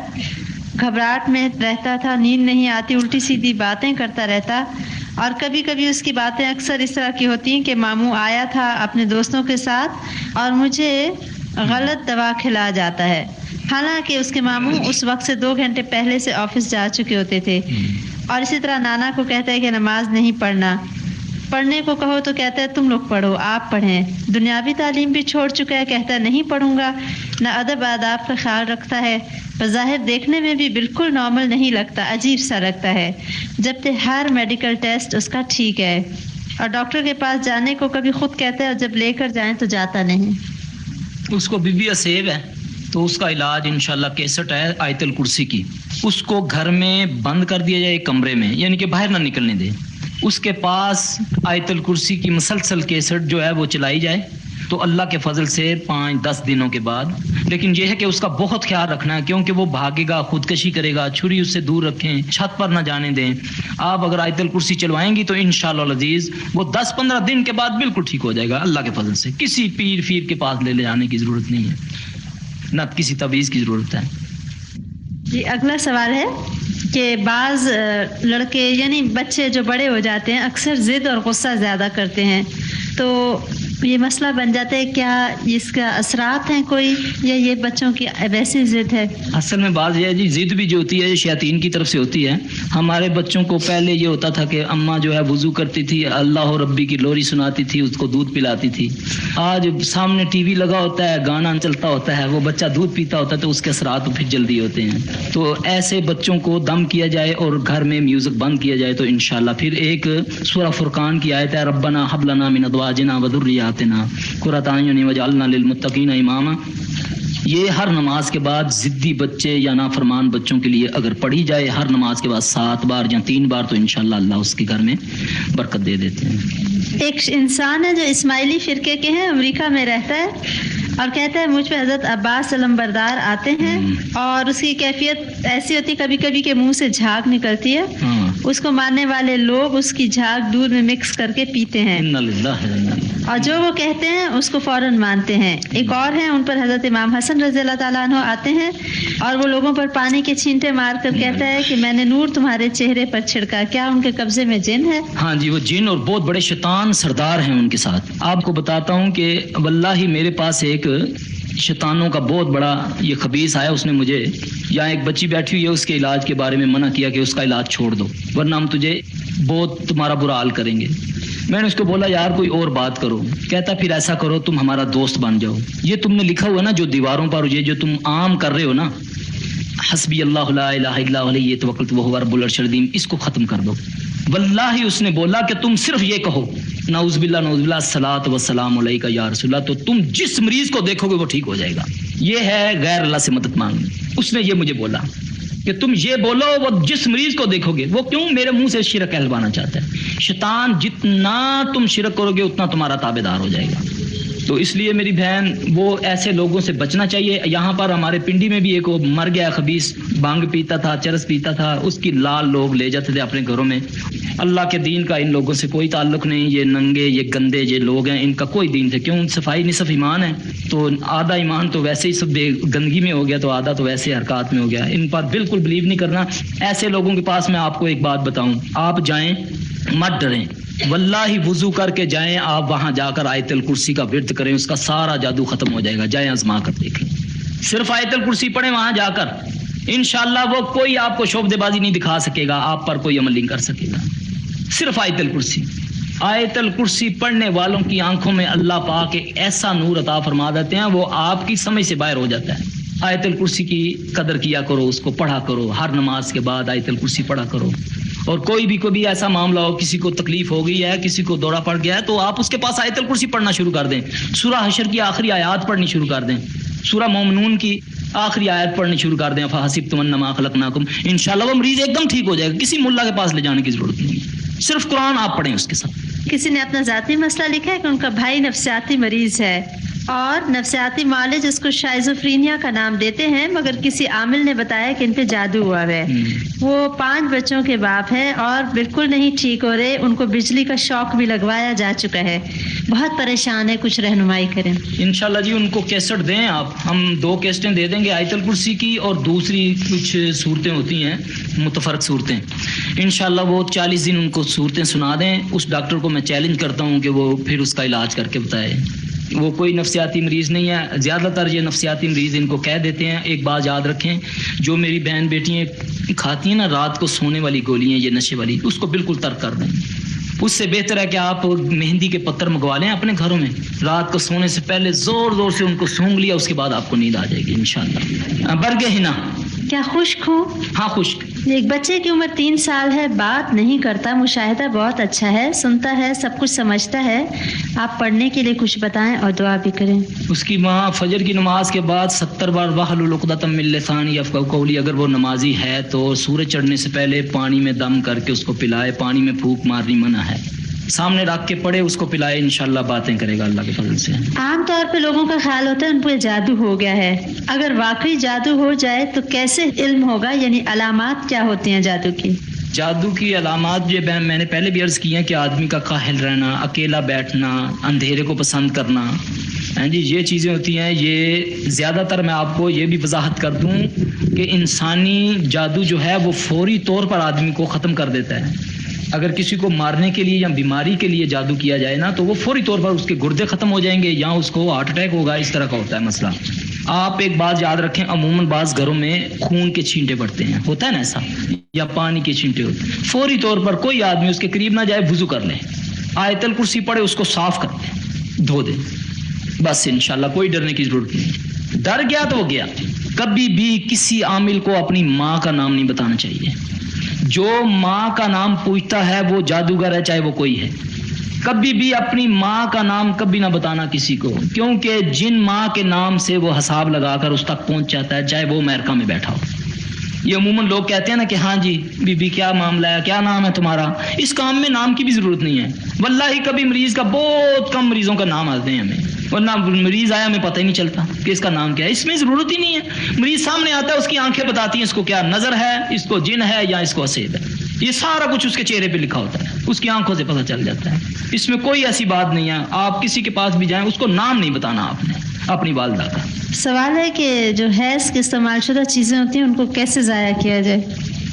گھبراہٹ میں رہتا تھا، نیند نہیں آتی، الٹی سیدھی باتیں کرتا رہتا، اور کبھی کبھی اس کی باتیں اکثر اس طرح کی ہوتی ہیں کہ ماموں آیا تھا اپنے دوستوں کے ساتھ اور مجھے غلط دوا کھلا جاتا ہے، حالانکہ اس کے ماموں اس وقت سے 2 گھنٹے پہلے سے آفس جا چکے ہوتے تھے. اور اسی طرح نانا کو کہتا ہے کہ نماز نہیں پڑھنے کو کہو تو کہتا ہے تم لوگ پڑھو، آپ پڑھیں. دنیاوی تعلیم بھی چھوڑ چکا ہے، کہتا ہے نہیں پڑھوں گا، نہ ادب آداب کا خیال رکھتا ہے، بظاہر دیکھنے میں بھی بالکل نارمل نہیں لگتا، عجیب سا لگتا ہے، جبکہ ہر میڈیکل ٹیسٹ اس کا ٹھیک ہے، اور ڈاکٹر کے پاس جانے کو کبھی خود کہتا ہے اور جب لے کر جائیں تو جاتا نہیں. اس کو بی اسیب ہے تو اس کا علاج انشاءاللہ 61 ہے آیت الکرسی کی. اس کو گھر میں بند کر دیا جائے کمرے میں، یعنی کہ باہر نہ نکلنے دے. اس کے پاس آیت الکرسی کی مسلسل 61 جو ہے وہ چلائی جائے تو اللہ کے فضل سے 5-10 دنوں کے بعد. لیکن یہ ہے کہ اس کا بہت خیال رکھنا ہے کیونکہ وہ بھاگے گا، خودکشی کرے گا، چھری اس سے دور رکھیں، چھت پر نہ جانے دیں. آپ اگر آیت الکرسی چلوائیں گی تو انشاءاللہ العزیز وہ 10-15 دن کے بعد بالکل ٹھیک ہو جائے گا اللہ کے فضل سے. کسی پیر کے پاس لے جانے کی ضرورت نہیں ہے، نہ کسی تعویذ کی ضرورت ہے. جی اگلا سوال ہے کہ بعض لڑکے یعنی بچے جو بڑے ہو جاتے ہیں اکثر ضد اور غصہ زیادہ کرتے ہیں، تو یہ مسئلہ بن جاتا ہے، کیا اس کا اثرات ہیں کوئی، یا یہ بچوں کی ویسی ضد ہے؟ اصل میں بات یہ ہے جی، ضد بھی جو ہوتی ہے شیاطین کی طرف سے ہوتی ہے. ہمارے بچوں کو پہلے یہ ہوتا تھا کہ اماں جو ہے وضو کرتی تھی، اللہ ربی کی لوری سناتی تھی، اس کو دودھ پلاتی تھی. آج سامنے ٹی وی لگا ہوتا ہے، گانا چلتا ہوتا ہے، وہ بچہ دودھ پیتا ہوتا ہے تو اس کے اثرات پھر جلدی ہوتے ہیں. تو ایسے بچوں کو دم کیا جائے اور گھر میں میوزک بند کیا جائے تو انشاءاللہ پھر ایک سورہ فرقان کی آیت ہے، ربنا حب لنا من ازواجنا وذریاتنا قرۃ اعین واجعلنا للمتقین اماما. یہ ہر نماز کے بعد ضدی بچے یا نافرمان بچوں کے لیے اگر پڑھی جائے ہر نماز کے بعد 7 بار یا 3 بار تو انشاءاللہ اللہ اس کے گھر میں برکت دے دیتے ہیں. ایک انسان ہے جو اسماعیلی فرقے کے ہیں، امریکہ میں رہتا ہے اور کہتا ہے مجھ پہ حضرت عباس علمبردار آتے ہیں اور اس کی کیفیت ایسی ہوتی کبھی کبھی کہ منہ سے جھاگ نکلتی ہے. اس کو ماننے والے لوگ اس کی جھاگ دودھ میں مکس کر کے پیتے ہیں اور جو وہ کہتے ہیں اس کو فوراً مانتے ہیں. ایک اور ہیں، ان پر حضرت امام حسن رضی اللہ تعالیٰ عنہ آتے ہیں اور وہ لوگوں پر پانی کے چھینٹے مار کر کہتا ہے کہ میں نے نور تمہارے چہرے پر چھڑکا. کیا ان کے قبضے میں جن ہے؟ ہاں جی، وہ جن اور بہت بڑے شیطان سردار ہیں ان کے ساتھ. آپ کو بتاتا ہوں کہ واللہ میرے پاس ایک شیطانوں کا بہت بڑا یہ خبیث آیا. اس نے مجھے، یہاں ایک بچی بیٹھی ہوئی ہے، اس کے علاج کے بارے میں منع کیا کہ اس کا علاج چھوڑ دو ورنہ ہم تجھے بہت تمہارا برا حال کریں گے. میں نے اس کو بولا یار کوئی اور بات کرو. کہتا پھر ایسا کرو تم ہمارا دوست بن جاؤ. یہ تم نے لکھا ہوا نا جو دیواروں پر، یہ جو تم عام کر رہے ہو نا، حسبی اللہ لا الہ الا هو علیہ توکلت وہو رب العرش العظیم، اس کو ختم کر دو. واللہ اس نے بولا کہ تم صرف یہ کہو نعوذ باللہ الصلاۃ والسلام علیکہ یا رسول اللہ، تو تم جس مریض کو دیکھو گے وہ ٹھیک ہو جائے گا. یہ ہے غیر اللہ سے مدد مانگنا. اس نے یہ مجھے بولا کہ تم یہ بولو وہ جس مریض کو دیکھو گے. وہ کیوں؟ میرے منہ سے شرک کہلوانا چاہتا ہے. شیطان جتنا تم شرک کرو گے اتنا تمہارا تابع دار ہو جائے گا. تو اس لیے میری بہن وہ ایسے لوگوں سے بچنا چاہیے. یہاں پر ہمارے پنڈی میں بھی ایک وہ مر گیا خبیث، بھانگ پیتا تھا، چرس پیتا تھا، اس کی لال لوگ لے جاتے تھے اپنے گھروں میں. اللہ کے دین کا ان لوگوں سے کوئی تعلق نہیں. یہ ننگے، یہ گندے یہ لوگ ہیں، ان کا کوئی دین سے کیوں؟ صفائی نصف ایمان ہے. تو آدھا ایمان تو ویسے ہی سب گندگی میں ہو گیا، تو آدھا تو ویسے حرکات میں ہو گیا. ان پر بالکل بلیو نہیں کرنا. ایسے لوگوں کے پاس میں آپ کو ایک بات بتاؤں، آپ جائیں مت ڈریں. واللہ وضو کر کے جائیں آپ، وہاں جا کر آیت الکرسی کا ورد کریں، اس کا سارا جادو ختم ہو جائے گا. جائیں آزما کر دیکھیں، صرف آیت الکرسی پڑھیں وہاں جا کر، انشاءاللہ وہ کوئی آپ کو شعبدے بازی نہیں دکھا سکے گا، آپ پر کوئی عمل نہیں کر سکے گا. صرف آیت الکرسی. آیت الکرسی پڑھنے والوں کی آنکھوں میں اللہ پاک ایسا نور عطا فرما دیتے ہیں، وہ آپ کی سمجھ سے باہر ہو جاتا ہے. آیت الکرسی کی قدر کیا کرو، اس کو پڑھا کرو، ہر نماز کے بعد آیت الکرسی پڑھا کرو. اور کوئی بھی ایسا معاملہ ہو، کسی کو تکلیف ہو گئی ہے، کسی کو دورہ پڑ گیا ہے، تو آپ اس کے پاس آیت الکرسی پڑھنا شروع کر دیں. سورہ حشر کی آخری آیات پڑھنی شروع کر دیں، سورہ مومنون کی آخری آیت پڑھنی شروع کر دیں، فحسبتم انما خلقناکم. انشاءاللہ وہ مریض ایک دم ٹھیک ہو جائے گا. کسی ملا کے پاس لے جانے کی ضرورت نہیں، صرف قرآن آپ پڑھیں اس کے ساتھ. کسی نے اپنا ذاتی مسئلہ لکھا ہے کہ ان کا بھائی نفسیاتی مریض ہے اور نفسیاتی معالج اس کو شائزوفرینیا کا نام دیتے ہیں، مگر کسی عامل نے بتایا کہ ان پہ جادو ہوا ہے. وہ 5 بچوں کے باپ ہیں اور بالکل نہیں ٹھیک ہو رہے. ان کو بجلی کا شوق بھی لگوایا جا چکا ہے، بہت پریشان ہے. کچھ رہنمائی کریں. انشاءاللہ جی ان کو کیسٹ دیں آپ، ہم 2 کیسٹیں دے دیں گے آیت الکرسی کی اور دوسری کچھ صورتیں ہوتی ہیں متفرق صورتیں. انشاءاللہ وہ 40 دن ان کو صورتیں سنا دیں. اس ڈاکٹر کو میں چیلنج کرتا ہوں کہ وہ پھر اس کا علاج کر کے بتائے. وہ کوئی نفسیاتی مریض نہیں ہے، زیادہ تر یہ نفسیاتی مریض ان کو کہہ دیتے ہیں. ایک بات یاد رکھیں، جو میری بہن بیٹیاں کھاتی ہیں نا رات کو سونے والی گولیاں، یہ نشے والی، اس کو بالکل ترک کر دیں. اس سے بہتر ہے کہ آپ مہندی کے پتر منگوا لیں اپنے گھروں میں، رات کو سونے سے پہلے زور زور سے ان کو سونگ لیا، اس کے بعد آپ کو نیند آ جائے گی انشاءاللہ. برگے ہنا کیا خشک ہوں؟ ہاں خشک. ایک بچے کی عمر 3 سال ہے، بات نہیں کرتا، مشاہدہ بہت اچھا ہے، سنتا ہے، سب کچھ سمجھتا ہے. آپ پڑھنے کے لیے کچھ بتائیں اور دعا بھی کریں. اس کی ماں فجر کی نماز کے بعد 70 بار واحلل عقدۃ من لسانی یفقهوا قولی، اگر وہ نمازی ہے تو سورج چڑھنے سے پہلے پانی میں دم کر کے اس کو پلائے. پانی میں پھونک مارنی منع ہے، سامنے رکھ کے پڑے، اس کو پلائے، انشاءاللہ باتیں کرے گا اللہ کے فضل سے. عام طور پہ لوگوں کا خیال ہوتا ہے ان پہ جادو ہو گیا ہے. اگر واقعی جادو ہو جائے تو کیسے علم ہوگا؟ یعنی علامات کیا ہوتی ہیں جادو کی؟ جادو کی علامات جو میں نے پہلے بھی عرض کی ہیں کہ آدمی کا کاہل رہنا، اکیلا بیٹھنا، اندھیرے کو پسند کرنا، جی یہ چیزیں ہوتی ہیں. یہ زیادہ تر میں آپ کو یہ بھی وضاحت کر دوں کہ انسانی جادو جو ہے وہ فوری طور پر آدمی کو ختم کر دیتا ہے. اگر کسی کو مارنے کے لیے یا بیماری کے لیے جادو کیا جائے نا تو وہ فوری طور پر اس کے گردے ختم ہو جائیں گے یا اس کو ہارٹ اٹیک ہوگا، اس طرح کا ہوتا ہے مسئلہ۔ آپ ایک بات یاد رکھیں، عموماً بعض گھروں میں خون کے چھینٹے پڑتے ہیں، ہوتا ہے نا ایسا، یا پانی کے چھینٹے ہوتے ہیں، فوری طور پر کوئی آدمی اس کے قریب نہ جائے، وضو کر لے، آیت الکرسی پڑھے، اس کو صاف کر دے، دھو دے، بس انشاءاللہ کوئی ڈرنے کی ضرورت نہیں۔ ڈر گیا تو وہ گیا۔ کبھی بھی کسی عامل کو اپنی ماں کا نام نہیں بتانا چاہیے۔ جو ماں کا نام پوچھتا ہے وہ جادوگر ہے، چاہے وہ کوئی ہے۔ کبھی بھی اپنی ماں کا نام کبھی نہ بتانا کسی کو، کیونکہ جن ماں کے نام سے وہ حساب لگا کر اس تک پہنچ جاتا ہے، چاہے وہ امریکہ میں بیٹھا ہو۔ یہ عموماً لوگ کہتے ہیں نا کہ ہاں جی بی بی کیا معاملہ ہے، کیا نام ہے تمہارا؟ اس کام میں نام کی بھی ضرورت نہیں ہے۔ واللہ کبھی مریض کا، بہت کم مریضوں کا نام آتے ہیں ہمیں، ورنہ مریض آیا ہمیں پتہ ہی نہیں چلتا کہ اس کا نام کیا ہے۔ اس میں ضرورت ہی نہیں ہے، مریض سامنے آتا ہے، اس کی آنکھیں بتاتی ہیں اس کو کیا نظر ہے، اس کو جن ہے یا اس کو حسید ہے، یہ سارا کچھ اس کے چہرے پہ لکھا ہوتا ہے، اس کی آنکھوں سے پتہ چل جاتا ہے۔ اس میں کوئی ایسی بات نہیں ہے، آپ کسی کے پاس بھی جائیں اس کو نام نہیں بتانا آپ نے اپنی والدہ کا۔ سوال ہے کہ جو حیض کے استعمال شدہ چیزیں ہوتی ہیں ان کو کیسے ضائع کیا جائے؟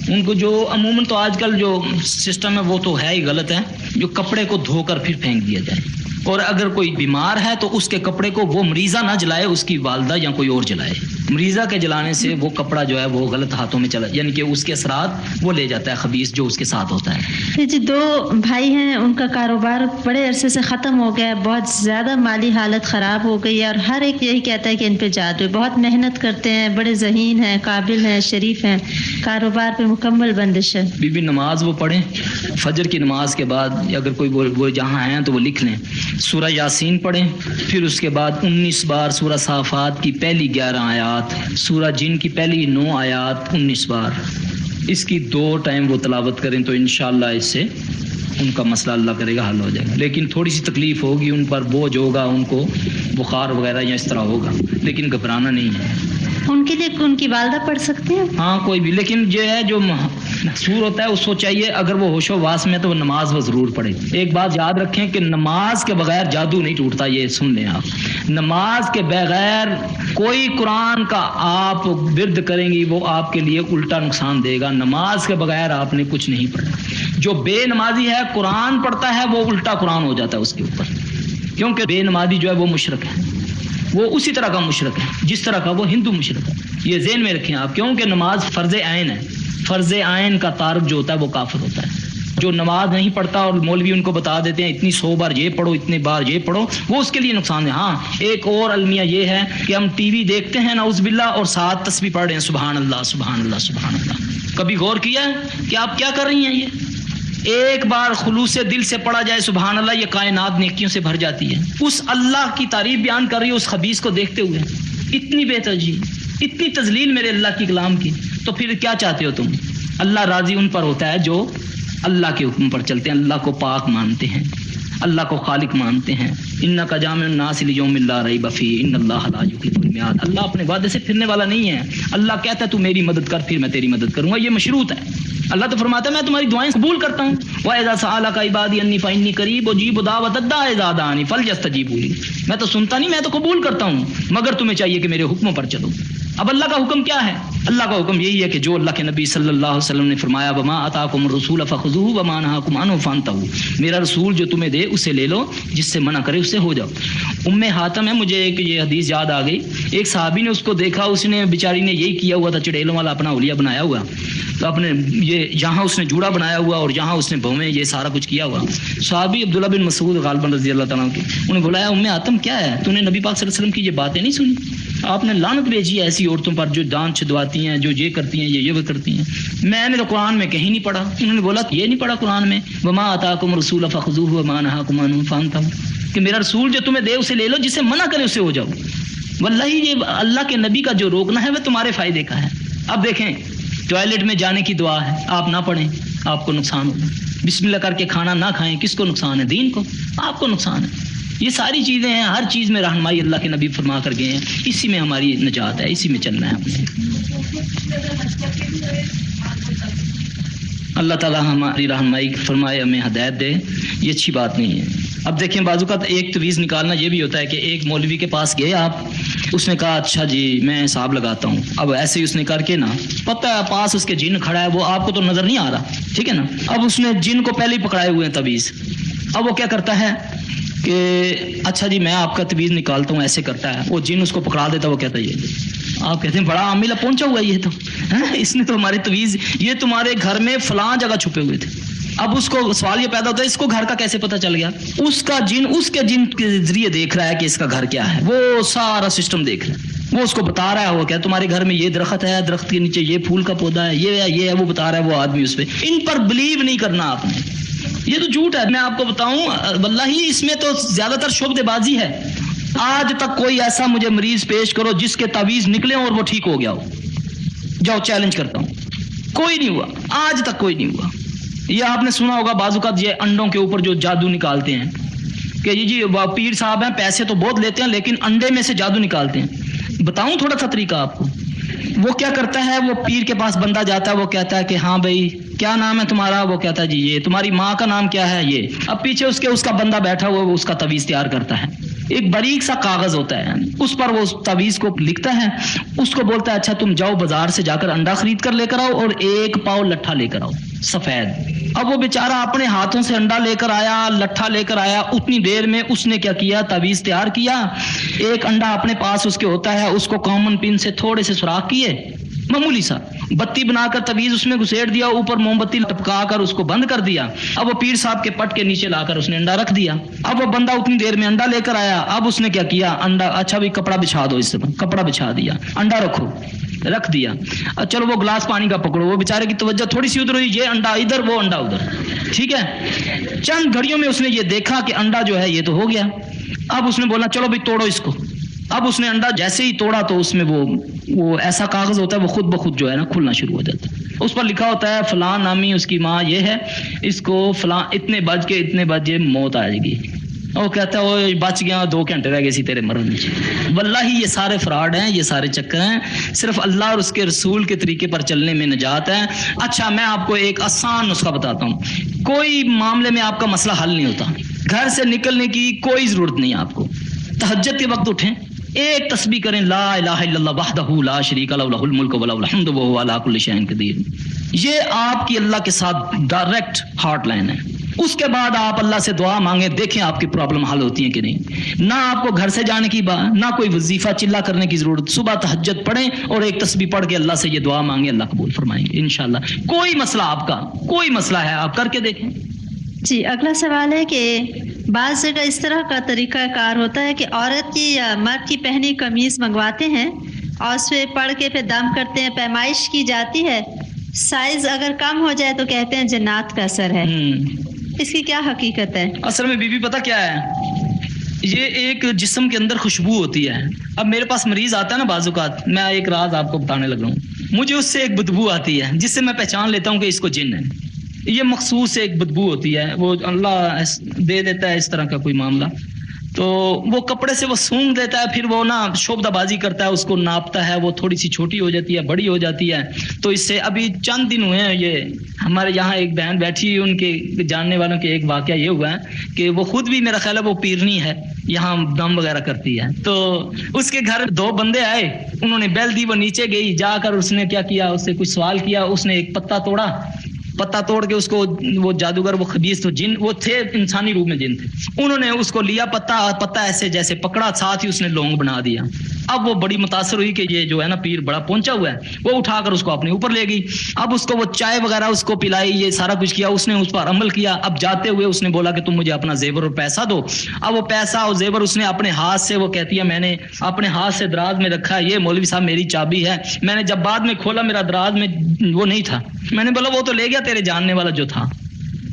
ان کو جو عموماً تو آج کل جو سسٹم ہے وہ تو ہے ہی غلط ہے، جو کپڑے کو دھو کر پھر پھینک دیا جائے، اور اگر کوئی بیمار ہے تو اس کے کپڑے کو وہ مریضہ نہ جلائے، اس کی والدہ یا کوئی اور جلائے۔ مریضہ کے جلانے سے وہ کپڑا جو ہے وہ غلط ہاتھوں میں چلا، یعنی کہ اس کے اثرات وہ لے جاتا ہے خبیث جو اس کے ساتھ ہوتا ہے۔ جی، دو بھائی ہیں، ان کا کاروبار بڑے عرصے سے ختم ہو گیا ہے، بہت زیادہ مالی حالت خراب ہو گئی ہے، اور ہر ایک یہی کہتا ہے کہ ان پہ جادو ہے۔ بہت محنت کرتے ہیں، بڑے ذہین ہیں، قابل ہیں، شریف ہیں، کاروبار پہ مکمل بندش ہے۔ بی بی نماز وہ پڑھیں، فجر کی نماز کے بعد اگر کوئی وہ جہاں ہیں تو وہ لکھ لیں، سورہ یاسین پڑھیں، پھر اس کے بعد 19 بار سورہ صافات کی پہلی 11 آیات، سورہ جن کی پہلی 9 آیات 19 بار، اس کی 2 ٹائم وہ تلاوت کریں تو انشاءاللہ اس سے ان کا مسئلہ اللہ کرے گا حل ہو جائے گا۔ لیکن تھوڑی سی تکلیف ہوگی، ان پر بوجھ ہوگا، ان کو بخار وغیرہ یا اس طرح ہوگا، لیکن گھبرانا نہیں ہے۔ ان کے لیے ان کی والدہ پڑھ سکتی ہیں؟ ہاں کوئی بھی، لیکن جو ہے جو محصور ہوتا ہے اس کو چاہیے اگر وہ ہوش و واس میں تو وہ نماز وہ ضرور پڑھے۔ ایک بات یاد رکھیں کہ نماز کے بغیر جادو نہیں ٹوٹتا، یہ سن لیں آپ۔ نماز کے بغیر کوئی قرآن کا آپ ورد کریں گی وہ آپ کے لیے الٹا نقصان دے گا۔ نماز کے بغیر آپ نے کچھ نہیں پڑھا۔ جو بے نمازی ہے قرآن پڑھتا ہے وہ الٹا قرآن ہو جاتا ہے اس کے اوپر، کیونکہ بے نمازی جو ہے وہ مشرک ہے، وہ اسی طرح کا مشرک ہے جس طرح کا وہ ہندو مشرک ہے۔ یہ ذہن میں رکھیں آپ، کیونکہ نماز فرض عین ہے، فرض عین کا تارک جو ہوتا ہے وہ کافر ہوتا ہے۔ جو نماز نہیں پڑھتا اور مولوی ان کو بتا دیتے ہیں اتنی 100 بار یہ پڑھو، اتنے بار یہ پڑھو، وہ اس کے لیے نقصان ہے۔ ہاں ایک اور المیہ یہ ہے کہ ہم ٹی وی دیکھتے ہیں نعوذ باللہ اور ساتھ تسبیح پڑھ رہے ہیں سبحان اللہ سبحان اللہ سبحان اللہ۔ کبھی غور کیا ہے کہ آپ کیا کر رہی ہیں؟ یہ ایک بار خلوص دل سے پڑھا جائے سبحان اللہ، یہ کائنات نیکیوں سے بھر جاتی ہے۔ اس اللہ کی تعریف بیان کر رہی ہے اس خبیث کو دیکھتے ہوئے، اتنی بے ترجیح، اتنی تذلیل میرے اللہ کی کلام کی، تو پھر کیا چاہتے ہو تم؟ اللہ راضی ان پر ہوتا ہے جو اللہ کے حکم پر چلتے ہیں، اللہ کو پاک مانتے ہیں، اللہ کو خالق مانتے ہیں۔ انک جامع الناس لیوم لا ریب فیہ ان اللہ لا یخلف المیعاد۔ اللہ اپنے وعدے سے پھرنے والا نہیں ہے۔ اللہ کہتا ہے تو میری مدد کر، پھر میں تیری مدد کروں گا، یہ مشروط ہے۔ اللہ تو فرماتا ہے میں تمہاری دعائیں قبول کرتا ہوں۔ وَإِذَا سَأَلَكَ عِبَادِي أَنِّي فَإِنِّي قَرِيبٌ أُجِيبُ دَعْوَةَ الدَّاعِ إِذَا دَعَانِ فَلْيَسْتَجِيبُوا لِي۔ میں تو سنتا نہیں، میں تو قبول کرتا ہوں، مگر تمہیں چاہیے کہ میرے حکموں پر چلو۔ اب اللہ کا حکم کیا ہے؟ اللہ کا حکم یہی ہے کہ جو اللہ کے نبی صلی اللہ علیہ وسلم نے فرمایا وما آتاکم الرسول فخذوہ وما نہاکم عنہ فانتہوا، میرا رسول جو تمہیں دے اسے لے لو، جس سے منع کرے اس سے ہو جاؤ۔ ام حاتم ہے، مجھے ایک یہ حدیث یاد آ گئی، ایک صحابی نے اس کو دیکھا، اس نے بیچاری نے یہی کیا ہوا تھا، چڑیلوں والا اپنا اولیا بنایا ہوا، تو اپنے یہ جہاں اس نے جوڑا بنایا ہوا اور جہاں اس نے بھویں یہ سارا کچھ کیا ہوا۔ صحابی عبداللہ بن مسعود غالباً رضی اللہ تعالیٰ عنہ انہیں بلایا، ام حاتم کیا ہے، تو نے نبی پاک صلی اللہ علیہ وسلم کی یہ باتیں نہیں سنی؟ آپ نے لعنت بھیجی ہے ایسی عورتوں پر جو دان چھدواتی ہیں، جو یہ کرتی ہیں، یہ وہ کرتی ہیں۔ میں نے تو قرآن میں کہیں نہیں پڑھا۔ انہوں نے بولا یہ نہیں پڑھا قرآن میں وما آتاکم الرسول فخذوہ وما نہاکم عنہ فانتہوا، کہ میرا رسول جو تمہیں دے اسے لے لو، جسے منع کرے اسے ہو جاؤ۔ واللہ یہ اللہ کے نبی کا جو روکنا ہے وہ تمہارے فائدے کا ہے۔ اب دیکھیں ٹوائلٹ میں جانے کی دعا ہے، آپ نہ پڑھیں آپ کو نقصان ہوگا۔ بسم اللہ کر کے کھانا نہ کھائیں، کس کو نقصان ہے؟ دین کو، آپ کو نقصان ہے۔ یہ ساری چیزیں ہیں، ہر چیز میں رہنمائی اللہ کے نبی فرما کر گئے ہیں، اسی میں ہماری نجات ہے، اسی میں چلنا ہے ہم نے۔ اللہ تعالیٰ ہماری رہنمائی فرمائے، ہمیں ہدایت دے، یہ اچھی بات نہیں ہے۔ اب دیکھیں بعض اوقات ایک تویز نکالنا یہ بھی ہوتا ہے کہ ایک مولوی کے پاس گئے آپ اس نے کہا اچھا جی میں حساب لگاتا ہوں. اب ایسے ہی اس نے کر کے نا, پتہ ہے پاس اس کے جن کھڑا ہے, وہ آپ کو تو نظر نہیں آ رہا, ٹھیک ہے نا. اب اس نے جن کو پہلے ہی پکڑائے ہوئے ہیں تعویذ. اب وہ کیا کرتا ہے کہ اچھا جی میں آپ کا تعویذ نکالتا ہوں, ایسے کرتا ہے, وہ جن اس کو پکڑا دیتا ہے. وہ کہتا ہے یہ آپ کہتے ہیں بڑا عاملہ پہنچا ہوا ہے یہ تو, اس نے تو ہمارے تعویذ, یہ تمہارے گھر میں فلاں جگہ چھپے ہوئے تھے. اب اس کو سوال یہ پیدا ہوتا ہے اس کو گھر کا کیسے پتہ چل گیا؟ اس کا جن اس کے جن کے ذریعے دیکھ رہا ہے کہ اس کا گھر کیا ہے, وہ سارا سسٹم دیکھ رہا ہے, وہ اس کو بتا رہا ہے. وہ کیا تمہارے گھر میں یہ درخت ہے, درخت کے نیچے یہ پھول کا پودا ہے, یہ ہے, وہ بتا رہا ہے وہ آدمی اس پہ. ان پر بلیو نہیں کرنا آپ نے, یہ تو جھوٹ ہے. میں آپ کو بتاؤں واللہ اس میں تو زیادہ تر شعبدے بازی ہے. آج تک کوئی ایسا مجھے مریض پیش کرو جس کے تعویذ نکلے اور وہ ٹھیک ہو گیا ہو, جاؤ چیلنج کرتا ہوں, کوئی نہیں ہوا, آج تک کوئی نہیں ہوا. یہ آپ نے سنا ہوگا بعض اوقات یہ انڈوں کے اوپر جو جادو نکالتے ہیں کہ جی پیر صاحب ہیں, پیسے تو بہت لیتے ہیں لیکن انڈے میں سے جادو نکالتے ہیں. بتاؤں تھوڑا سا طریقہ آپ کو. وہ کیا کرتا ہے, وہ پیر کے پاس بندہ جاتا ہے, وہ کہتا ہے کہ ہاں بھائی کیا نام ہے تمہارا؟ وہ کہتا ہے جی یہ. تمہاری ماں کا نام کیا ہے؟ یہ. اب پیچھے اس کا بندہ بیٹھا ہوا, وہ اس کا تعویذ تیار کرتا ہے. ایک باریک سا کاغذ ہوتا ہے, اس پر وہ تعویذ کو لکھتا ہے. اس کو بولتا ہے اچھا تم جاؤ بازار سے جا کر انڈا خرید کر لے کر آؤ اور 1 پاؤ لٹھا لے کر آؤ سفید. اب وہ بیچارہ اپنے ہاتھوں سے انڈا لے کر آیا, لٹھا لے کر آیا. اتنی دیر میں اس نے کیا کیا, تعویذ تیار کیا. ایک انڈا اپنے پاس اس کے ہوتا ہے, اس کو کامن پن سے تھوڑے سے سوراخ کیے, معمولی سا بتی بنا کر تعویذ اس میں گھسیڑ دیا, اوپر موم بتی لٹکا کر اس کو بند کر دیا. اب وہ پیر صاحب کے پٹ کے نیچے لا کر اس نے انڈا رکھ دیا. اب وہ بندہ اتنی دیر میں انڈا لے کر آیا. اب اس نے کیا کیا, انڈا اچھا بھی کپڑا بچھا دو, اس سے کپڑا بچھا دیا, انڈا رکھو, رکھ دیا. چلو وہ گلاس پانی کا پکڑو. وہ بیچارے کی توجہ تھوڑی سی ادھر ہوئی, یہ انڈا ادھر, وہ انڈا ادھر, ٹھیک ہے. چند گھڑیوں میں اس نے یہ دیکھا کہ انڈا جو ہے یہ تو ہو گیا. اب اس نے بولا چلو بھائی توڑو اس کو. اب اس نے انڈا جیسے ہی توڑا تو اس میں وہ ایسا کاغذ ہوتا ہے, وہ خود بخود جو ہے نا کھلنا شروع ہو جاتا ہے. اس پر لکھا ہوتا ہے فلاں نامی اس کی ماں یہ ہے, اس کو فلاں اتنے بجے موت آ جائے گی. وہ کہتا ہے وہ بچ گیا, 2 گھنٹے رہ گئے سی تیرے مرنے. واللہ یہ سارے فراڈ ہیں, یہ سارے چکر ہیں. صرف اللہ اور اس کے رسول کے طریقے پر چلنے میں نجات ہے. اچھا میں آپ کو ایک آسان نسخہ بتاتا ہوں. کوئی معاملے میں آپ کا مسئلہ حل نہیں ہوتا, گھر سے نکلنے کی کوئی ضرورت نہیں آپ کو. تہجد کے وقت اٹھیں, ایک تسبیح کریں, لا الہ الا اللہ وحدہ لا شریک لہ لہ الملک و لہ الحمد وہو علی کل شیء قدیر. یہ آپ کی اللہ کے ساتھ ڈائریکٹ ہارٹ لائن ہے. اس کے بعد آپ اللہ سے دعا مانگیں, دیکھیں آپ کی پرابلم حل ہوتی ہے کہ نہیں. نہ آپ کو گھر سے جانے کی بات, نہ کوئی وظیفہ چلا کرنے کی ضرورت. صبح تہجد پڑھیں اور ایک تسبیح پڑھ کے اللہ سے یہ دعا مانگیں, اللہ قبول فرمائیں گے انشاءاللہ. کوئی مسئلہ آپ کا کوئی مسئلہ ہے آپ کر کے دیکھیں. جی اگلا سوال ہے کہ بعض جگہ اس طرح کا طریقہ کار ہوتا ہے کہ عورت کی یا مرد کی پہنی قمیص منگواتے ہیں اور اس پہ پڑھ کے پھر دم کرتے ہیں, پیمائش کی جاتی ہے, سائز اگر کم ہو جائے تو کہتے ہیں جنات کا اثر ہے. اس کی کیا حقیقت ہے؟ اصل میں بی بی پتہ کیا ہے, یہ ایک جسم کے اندر خوشبو ہوتی ہے. اب میرے پاس مریض آتا ہے نا بعض اوقات, میں ایک راز آپ کو بتانے لگ رہا ہوں, مجھے اس سے ایک بدبو آتی ہے جس سے میں پہچان لیتا ہوں کہ اس کو جن ہے. یہ مخصوص ایک بدبو ہوتی ہے, وہ اللہ دے دیتا ہے اس طرح کا کوئی معاملہ. تو وہ کپڑے سے وہ سونگ دیتا ہے, پھر وہ نا شعبدہ بازی کرتا ہے, اس کو ناپتا ہے, وہ تھوڑی سی چھوٹی ہو جاتی ہے, بڑی ہو جاتی ہے. تو اس سے ابھی چند دن ہوئے ہیں, یہ ہمارے یہاں ایک بہن بیٹھی, ان کے جاننے والوں کے ایک واقعہ یہ ہوا ہے کہ وہ خود بھی میرا خیال ہے وہ پیرنی ہے, یہاں دم وغیرہ کرتی ہے. تو اس کے گھر 2 بندے آئے, انہوں نے بیل دی, وہ نیچے گئی, جا کر اس نے کیا کیا, اس سے کچھ سوال کیا. اس نے ایک پتا توڑ کے اس کو, وہ جادوگر وہ خبیث تو جن وہ تھے, انسانی روپ میں جن تھے, انہوں نے اس کو لیا پتا ایسے جیسے پکڑا, ساتھ ہی اس نے لونگ بنا دیا. اب وہ بڑی متاثر ہوئی کہ یہ جو ہے نا پیر بڑا پہنچا ہوا ہے, وہ اٹھا کر اس کو اپنے اوپر لے گئی. اب اس کو وہ چائے وغیرہ اس کو پلائی, یہ سارا کچھ کیا, اس نے اس پر عمل کیا. اب جاتے ہوئے اس نے بولا کہ تم مجھے اپنا زیور اور پیسہ دو. اب وہ پیسہ اور زیور اس نے اپنے ہاتھ سے, وہ کہتی ہے میں نے اپنے ہاتھ سے دراز میں رکھا, یہ مولوی صاحب میری چابی ہے. میں نے جب بعد میں کھولا میرا دراز میں وہ نہیں تھا. میں نے بولا وہ تو لے گیا تیرے جاننے والا جو تھا,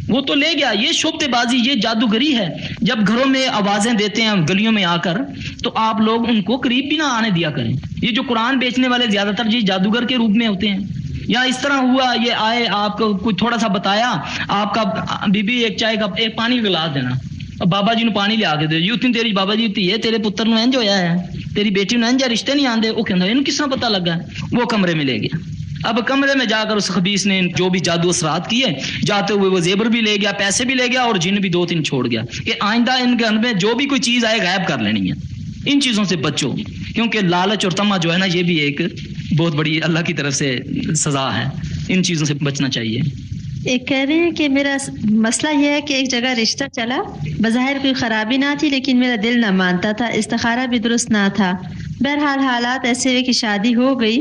وہ تو لے گیا. یہ شعبدے بازی, یہ جادوگری ہے. جب گھروں میں آوازیں دیتے ہیں گلیوں میں آ کر, تو آپ لوگ ان کو قریب بھی نہ آنے دیا کریں. یہ جو قرآن بیچنے والے زیادہ تر جی جادوگر کے روپ میں ہوتے ہیں. یا اس طرح ہوا, یہ آئے, آپ کو کچھ تھوڑا سا بتایا, آپ کا بی بی ایک چائے کا ایک پانی کا گلاس دینا, اور بابا جی نو پانی لیا کے دے, اتنی تیری بابا جی تھی تیرے پتر نو انج ہویا ہے, تیری بیٹی نو انج رشتے نہیں آندے. وہ کہندا اینو کس طرح پتہ لگا؟ وہ کمرے میں لے گیا. اب کمرے میں جا کر اس خبیث نے جو بھی جادو اثرات کیے, جاتے ہوئے وہ زیور بھی لے گیا, پیسے بھی لے گیا, اور جن بھی 2-3 چھوڑ گیا کہ آئندہ ان کے گھر میں جو بھی کوئی چیز آئے غائب کر لینی ہے. ان چیزوں سے بچو، کیونکہ لالچ اور طمع جو ہے نا یہ بھی ایک بہت بڑی اللہ کی طرف سے سزا ہے، ان چیزوں سے بچنا چاہیے۔ ایک کہہ رہے ہیں کہ میرا مسئلہ یہ ہے کہ ایک جگہ رشتہ چلا، بظاہر کوئی خرابی نہ تھی لیکن میرا دل نہ مانتا تھا، استخارہ بھی درست نہ تھا، بہرحال حالات ایسے ہوئے کہ شادی ہو گئی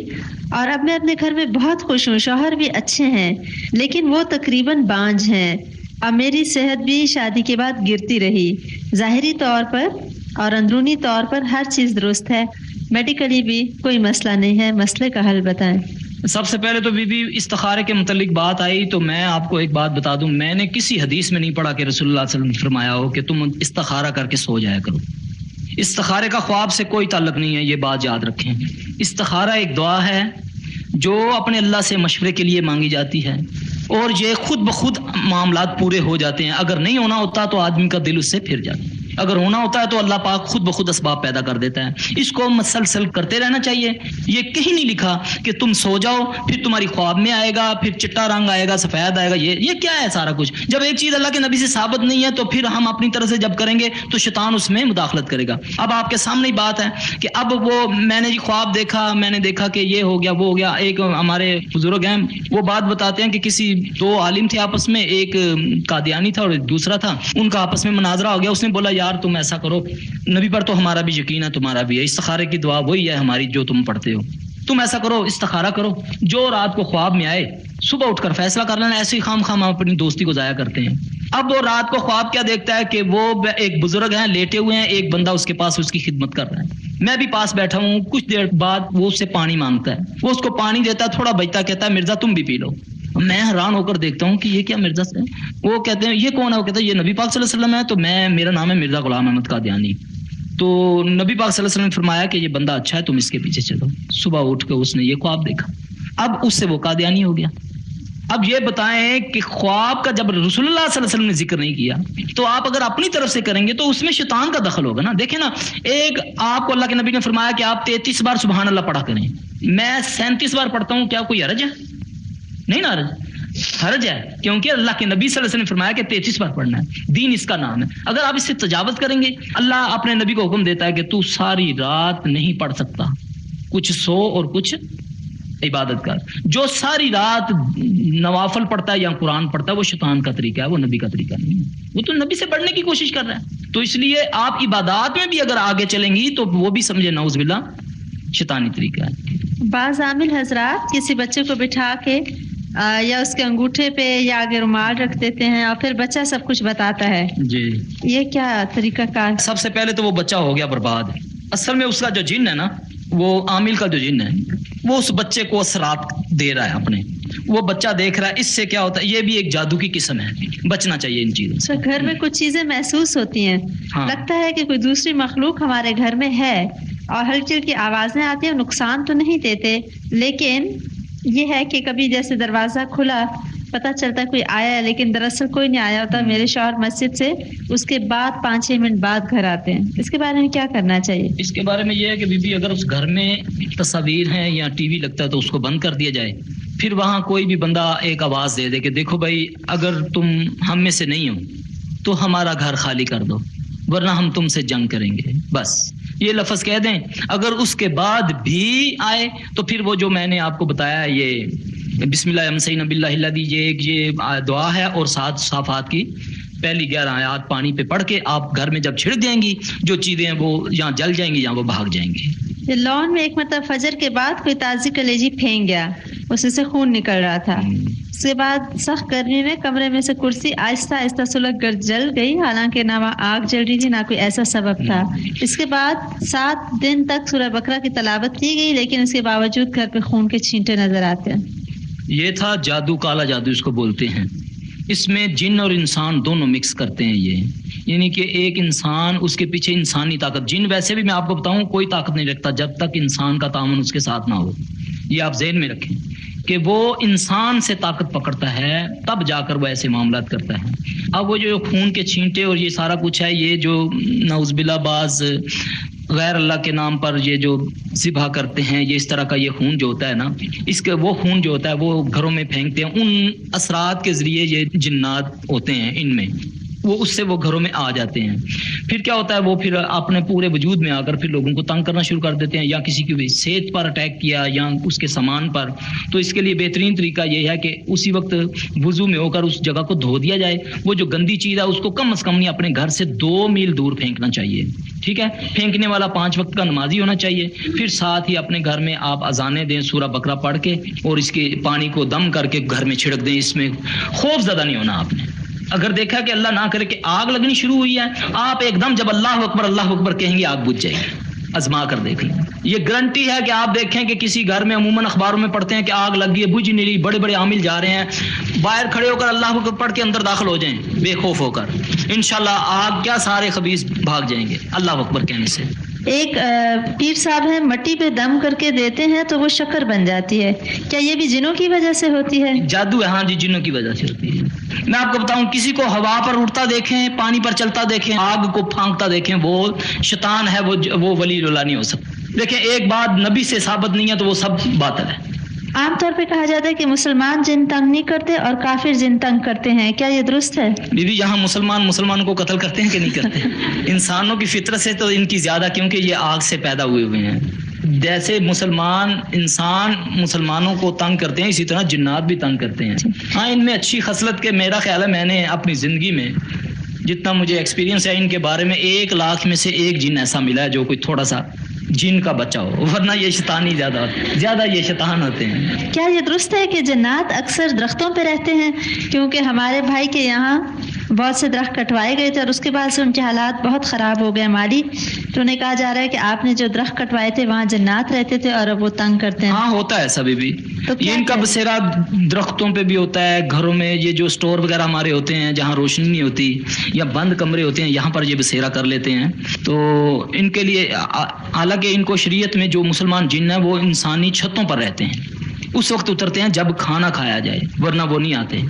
اور اب میں اپنے گھر میں بہت خوش ہوں، شوہر بھی اچھے ہیں لیکن وہ تقریباً بانجھ ہیں۔ اب میری صحت بھی شادی کے بعد گرتی رہی، ظاہری طور پر اور اندرونی طور پر ہر چیز درست ہے، میڈیکلی بھی کوئی مسئلہ نہیں ہے، مسئلے کا حل بتائیں۔ سب سے پہلے تو بی بی استخارے کے متعلق بات آئی تو میں آپ کو ایک بات بتا دوں، میں نے کسی حدیث میں نہیں پڑھا کہ رسول اللہ صلی اللہ علیہ وسلم نے فرمایا ہو کہ تم استخارہ کر کے سو جایا کرو۔ استخارے کا خواب سے کوئی تعلق نہیں ہے، یہ بات یاد رکھیں۔ استخارہ ایک دعا ہے جو اپنے اللہ سے مشورے کے لیے مانگی جاتی ہے اور یہ خود بخود معاملات پورے ہو جاتے ہیں۔ اگر نہیں ہونا ہوتا تو آدمی کا دل اس سے پھر جاتا ہے، اگر ہونا ہوتا ہے تو اللہ پاک خود بخود اسباب پیدا کر دیتا ہے۔ اس کو مسلسل کرتے رہنا چاہیے۔ یہ کہیں نہیں لکھا کہ تم سو جاؤ پھر تمہاری خواب میں آئے گا، پھر چٹا رنگ آئے گا، سفید آئے گا، یہ کیا ہے سارا کچھ؟ جب ایک چیز اللہ کے نبی سے ثابت نہیں ہے تو پھر ہم اپنی طرف سے جب کریں گے تو شیطان اس میں مداخلت کرے گا۔ اب آپ کے سامنے ہی بات ہے کہ اب وہ میں نے خواب دیکھا، میں نے دیکھا کہ یہ ہو گیا وہ ہو گیا۔ ایک ہمارے بزرگ ہیں وہ بات بتاتے ہیں کہ کسی دو عالم تھے آپس میں، ایک قادیانی تھا اور دوسرا تھا، ان کا آپس میں مناظرہ ہو گیا۔ اس نے بولا یار تم ایسا کرو، نبی پر تو ہمارا بھی یقین ہے، تمہارا بھی ہے، استخارے کی دعا وہی ہے ہماری جو تم پڑھتے ہو، تم ایسا کرو استخارہ کرو، جو رات کو خواب میں آئے صبح اٹھ کر فیصلہ کر لینا۔ ایسے ہی خام خام ہم اپنی دوستی کو ضائع کرتے ہیں۔ اب وہ رات کو خواب کیا دیکھتا ہے کہ وہ ایک بزرگ ہیں لیٹے ہوئے ہیں، ایک بندہ اس کے پاس اس کی خدمت کر رہا ہے، میں بھی پاس بیٹھا ہوں۔ کچھ دیر بعد وہ اس سے پانی مانگتا ہے، وہ اس کو پانی دیتا ہے، تھوڑا بچتا، کہتا ہے مرزا تم بھی پی لو۔ میں حیران ہو کر دیکھتا ہوں کہ یہ کیا مرزا سے؟ وہ کہتے ہیں یہ کون ہے؟ وہ کہتا ہے یہ نبی پاک صلی اللہ علیہ وسلم ہے۔ تو میرا نام ہے مرزا غلام احمد قادیانی۔ تو نبی پاک صلی اللہ علیہ وسلم نے فرمایا کہ یہ بندہ اچھا ہے، تم اس کے پیچھے چلو۔ صبح اٹھ کے اس نے یہ خواب دیکھا، اب اس سے وہ قادیانی ہو گیا۔ اب یہ بتائیں کہ خواب کا جب رسول اللہ صلی اللہ علیہ وسلم نے ذکر نہیں کیا تو آپ اگر اپنی طرف سے کریں گے تو اس میں شیطان کا دخل ہوگا نا۔ دیکھیں نا، ایک آپ کو اللہ کے نبی نے فرمایا کہ آپ 33 بار سبحان اللہ پڑھا کریں، میں 37 بار پڑھتا ہوں، کیا کوئی حرج ہے؟ نہیں نا حرج ہے، کیونکہ اللہ کے نبی صلی اللہ علیہ وسلم نے فرمایا کہ 33 بار پڑھنا ہے، دین اس کا نام ہے۔ اگر آپ اس سے تجاوز کریں گے، اللہ اپنے نبی کو حکم دیتا ہے کہ تو ساری رات نہیں پڑھ سکتا، کچھ سو اور کچھ عبادت کر۔ جو ساری رات نوافل پڑھتا ہے یا قرآن پڑھتا ہے وہ شیطان کا طریقہ ہے، وہ نبی کا طریقہ نہیں ہے، وہ تو نبی سے پڑھنے کی کوشش کر رہا ہے۔ تو اس لیے آپ عبادات میں بھی اگر آگے چلیں گی تو وہ بھی سمجھے نعوذ باللہ شیطانی طریقہ ہے۔ بعض عامل حضرات کسی بچے کو بٹھا کے یا اس کے انگوٹھے پہ یا آگے رومال رکھ دیتے ہیں اور پھر بچہ سب کچھ بتاتا ہے، جی یہ کیا طریقہ کار؟ سب سے پہلے تو وہ بچہ ہو گیا برباد۔ اصل میں اس کا جو جن ہے نا، وہ عامل کا جو جن ہے وہ اس بچے کو اثرات دے رہا ہے اپنے، وہ بچہ دیکھ رہا ہے، اس سے کیا ہوتا ہے، یہ بھی ایک جادو کی قسم ہے، بچنا چاہیے ان چیزوں سے۔ گھر میں کچھ چیزیں محسوس ہوتی ہیں، ہاں، لگتا ہے کہ کوئی دوسری مخلوق ہمارے گھر میں ہے اور ہلکی ہلکی آوازیں آتی ہیں، نقصان تو نہیں دیتے، لیکن یہ ہے کہ کبھی جیسے دروازہ کھلا پتہ چلتا ہے کوئی آیا ہے لیکن دراصل کوئی نہیں آیا ہوتا۔ میرے شوہر مسجد سے اس کے بعد 5-6 منٹ بعد گھر آتے ہیں، اس کے بارے میں کیا کرنا چاہیے؟ اس کے بارے میں یہ ہے کہ بی بی اگر اس گھر میں تصاویر ہیں یا ٹی وی لگتا ہے تو اس کو بند کر دیا جائے، پھر وہاں کوئی بھی بندہ ایک آواز دے دے کہ دیکھو بھائی اگر تم ہم میں سے نہیں ہو تو ہمارا گھر خالی کر دو ورنہ ہم تم سے جنگ کریں گے، بس یہ لفظ کہہ دیں۔ اگر اس کے بعد بھی آئے تو پھر وہ جو میں نے آپ کو بتایا یہ بسم اللہ امسینا باللہ الذی، یہ دعا ہے اور 7 صافات کی پہلی 11 آیات پانی پہ پڑھ کے آپ گھر میں جب چھڑک دیں گی جو چیزیں ہیں وہ یہاں جل جائیں گی یا وہ بھاگ جائیں گی۔ لون میں ایک مرتبہ فجر کے بعد کوئی تازی کلیجی پھینک گیا، اس سے خون نکل رہا تھا، اس کے بعد سخت گرمی میں کمرے میں سے کرسی آہستہ آہستہ سلگ کر جل گئی، حالانکہ نہ وہاں آگ جل رہی تھی نہ کوئی ایسا سبب تھا۔ اس کے بعد 7 دن تک سورہ بقرہ کی تلاوت کی گئی لیکن اس کے باوجود گھر پہ خون کے چھینٹے نظر آتے ہیں۔ یہ تھا جادو، کالا جادو اس کو بولتے ہیں۔ اس میں جن اور انسان دونوں مکس کرتے ہیں، یہ یعنی کہ ایک انسان اس کے پیچھے انسانی طاقت، جن ویسے بھی میں آپ کو بتاؤں کوئی طاقت نہیں رکھتا جب تک انسان کا تعاون اس کے ساتھ نہ ہو، یہ آپ ذہن میں رکھیں کہ وہ انسان سے طاقت پکڑتا ہے تب جا کر وہ ایسے معاملات کرتا ہے۔ اب وہ جو خون کے چھینٹے اور یہ سارا کچھ ہے، یہ جو نعوذ باللہ باز غیر اللہ کے نام پر یہ جو ذبح کرتے ہیں، یہ اس طرح کا یہ خون جو ہوتا ہے نا، اس کے وہ خون جو ہوتا ہے وہ گھروں میں پھینکتے ہیں، ان اثرات کے ذریعے یہ جنات ہوتے ہیں ان میں، وہ اس سے وہ گھروں میں آ جاتے ہیں. پھر کیا ہوتا ہے, وہ پھر اپنے پورے وجود میں آ کر پھر لوگوں کو تنگ کرنا شروع کر دیتے ہیں, یا کسی کی صحت پر اٹیک کیا یا اس کے سامان پر. تو اس کے لیے بہترین طریقہ یہ ہے کہ اسی وقت وضو میں ہو کر اس جگہ کو دھو دیا جائے. وہ جو گندی چیز ہے اس کو کم از کم نہیں اپنے گھر سے 2 میل دور پھینکنا چاہیے. ٹھیک ہے, پھینکنے والا 5 وقت کا نمازی ہونا چاہیے. پھر ساتھ ہی اپنے گھر میں آپ اذانیں دیں سورہ بقرہ پڑھ کے, اور اس کے پانی کو دم کر کے گھر میں چھڑک دیں. اس میں خوف زدہ نہیں ہونا آپ نے. اگر دیکھا کہ اللہ نہ کرے کہ آگ لگنی شروع ہوئی ہے, آپ ایک دم جب اللہ اکبر کہیں گے آگ بجھ جائے گی. آزما کر دیکھ لیں, یہ گارنٹی ہے کہ آپ دیکھیں کہ کسی گھر میں عموماً اخباروں میں پڑھتے ہیں کہ آگ لگ گئی ہے, بجھ نہیں رہی, بڑے بڑے عامل جا رہے ہیں, باہر کھڑے ہو کر اللہ اکبر پڑھ کے اندر داخل ہو جائیں بے خوف ہو کر, انشاءاللہ آگ کیا سارے خبیث بھاگ جائیں گے اللہ اکبر کہنے سے. ایک پیر صاحب ہیں, مٹی پہ دم کر کے دیتے ہیں تو وہ شکر بن جاتی ہے, کیا یہ بھی جنوں کی وجہ سے ہوتی ہے؟ جادو ہے, ہاں جی, جنوں کی وجہ سے ہوتی ہے. میں آپ کو بتاؤں, کسی کو ہوا پر اڑتا دیکھیں, پانی پر چلتا دیکھیں, آگ کو پھانکتا دیکھیں, وہ شیطان ہے, وہ ولی اللہ نہیں ہو سکتا. دیکھیں ایک بات نبی سے ثابت نہیں ہے تو وہ سب باطل ہے. عام طور پہ کہا جاتا ہے کہ مسلمان جن تنگ نہیں کرتے اور کافر جن تنگ کرتے ہیں, کیا یہ درست ہے؟ بیوی, یہاں مسلمانوں کو قتل کرتے ہیں کہ نہیں کرتے؟ انسانوں کی فطرت سے تو ان کی زیادہ, کیونکہ یہ آگ سے پیدا ہوئے ہیں. جیسے انسان مسلمانوں کو تنگ کرتے ہیں, اسی طرح جنات بھی تنگ کرتے ہیں. ہاں, ان میں اچھی خصلت کے میرا خیال ہے, میں نے اپنی زندگی میں جتنا مجھے ایکسپیرینس ہے ان کے بارے میں, 1 لاکھ میں سے 1 جن ایسا ملا ہے جو کوئی تھوڑا سا جن کا بچہ ہو, ورنہ یہ شیطان ہی زیادہ یہ شیطان ہوتے ہیں. کیا یہ درست ہے کہ جنات اکثر درختوں پہ رہتے ہیں؟ کیونکہ ہمارے بھائی کے یہاں بہت سے درخت کٹوائے گئے تھے اور اس کے بعد سے ان کے حالات بہت خراب ہو گئے مالی, تو انہیں کہا جا رہا ہے کہ آپ نے جو درخت کٹوائے تھے وہاں جنات رہتے تھے اور اب وہ تنگ کرتے ہیں. ہاں ہوتا ہے سبھی بھی, یہ ان کا بسیرا درختوں پہ بھی ہوتا ہے, گھروں میں یہ جو سٹور وغیرہ ہمارے ہوتے ہیں جہاں روشنی نہیں ہوتی یا بند کمرے ہوتے ہیں, یہاں پر یہ بسیرا کر لیتے ہیں. تو ان کے لیے حالانکہ ان کو شریعت میں جو مسلمان جن ہیں وہ انسانی چھتوں پر رہتے ہیں, اس وقت اترتے ہیں جب کھانا کھایا جائے, ورنہ وہ نہیں آتے.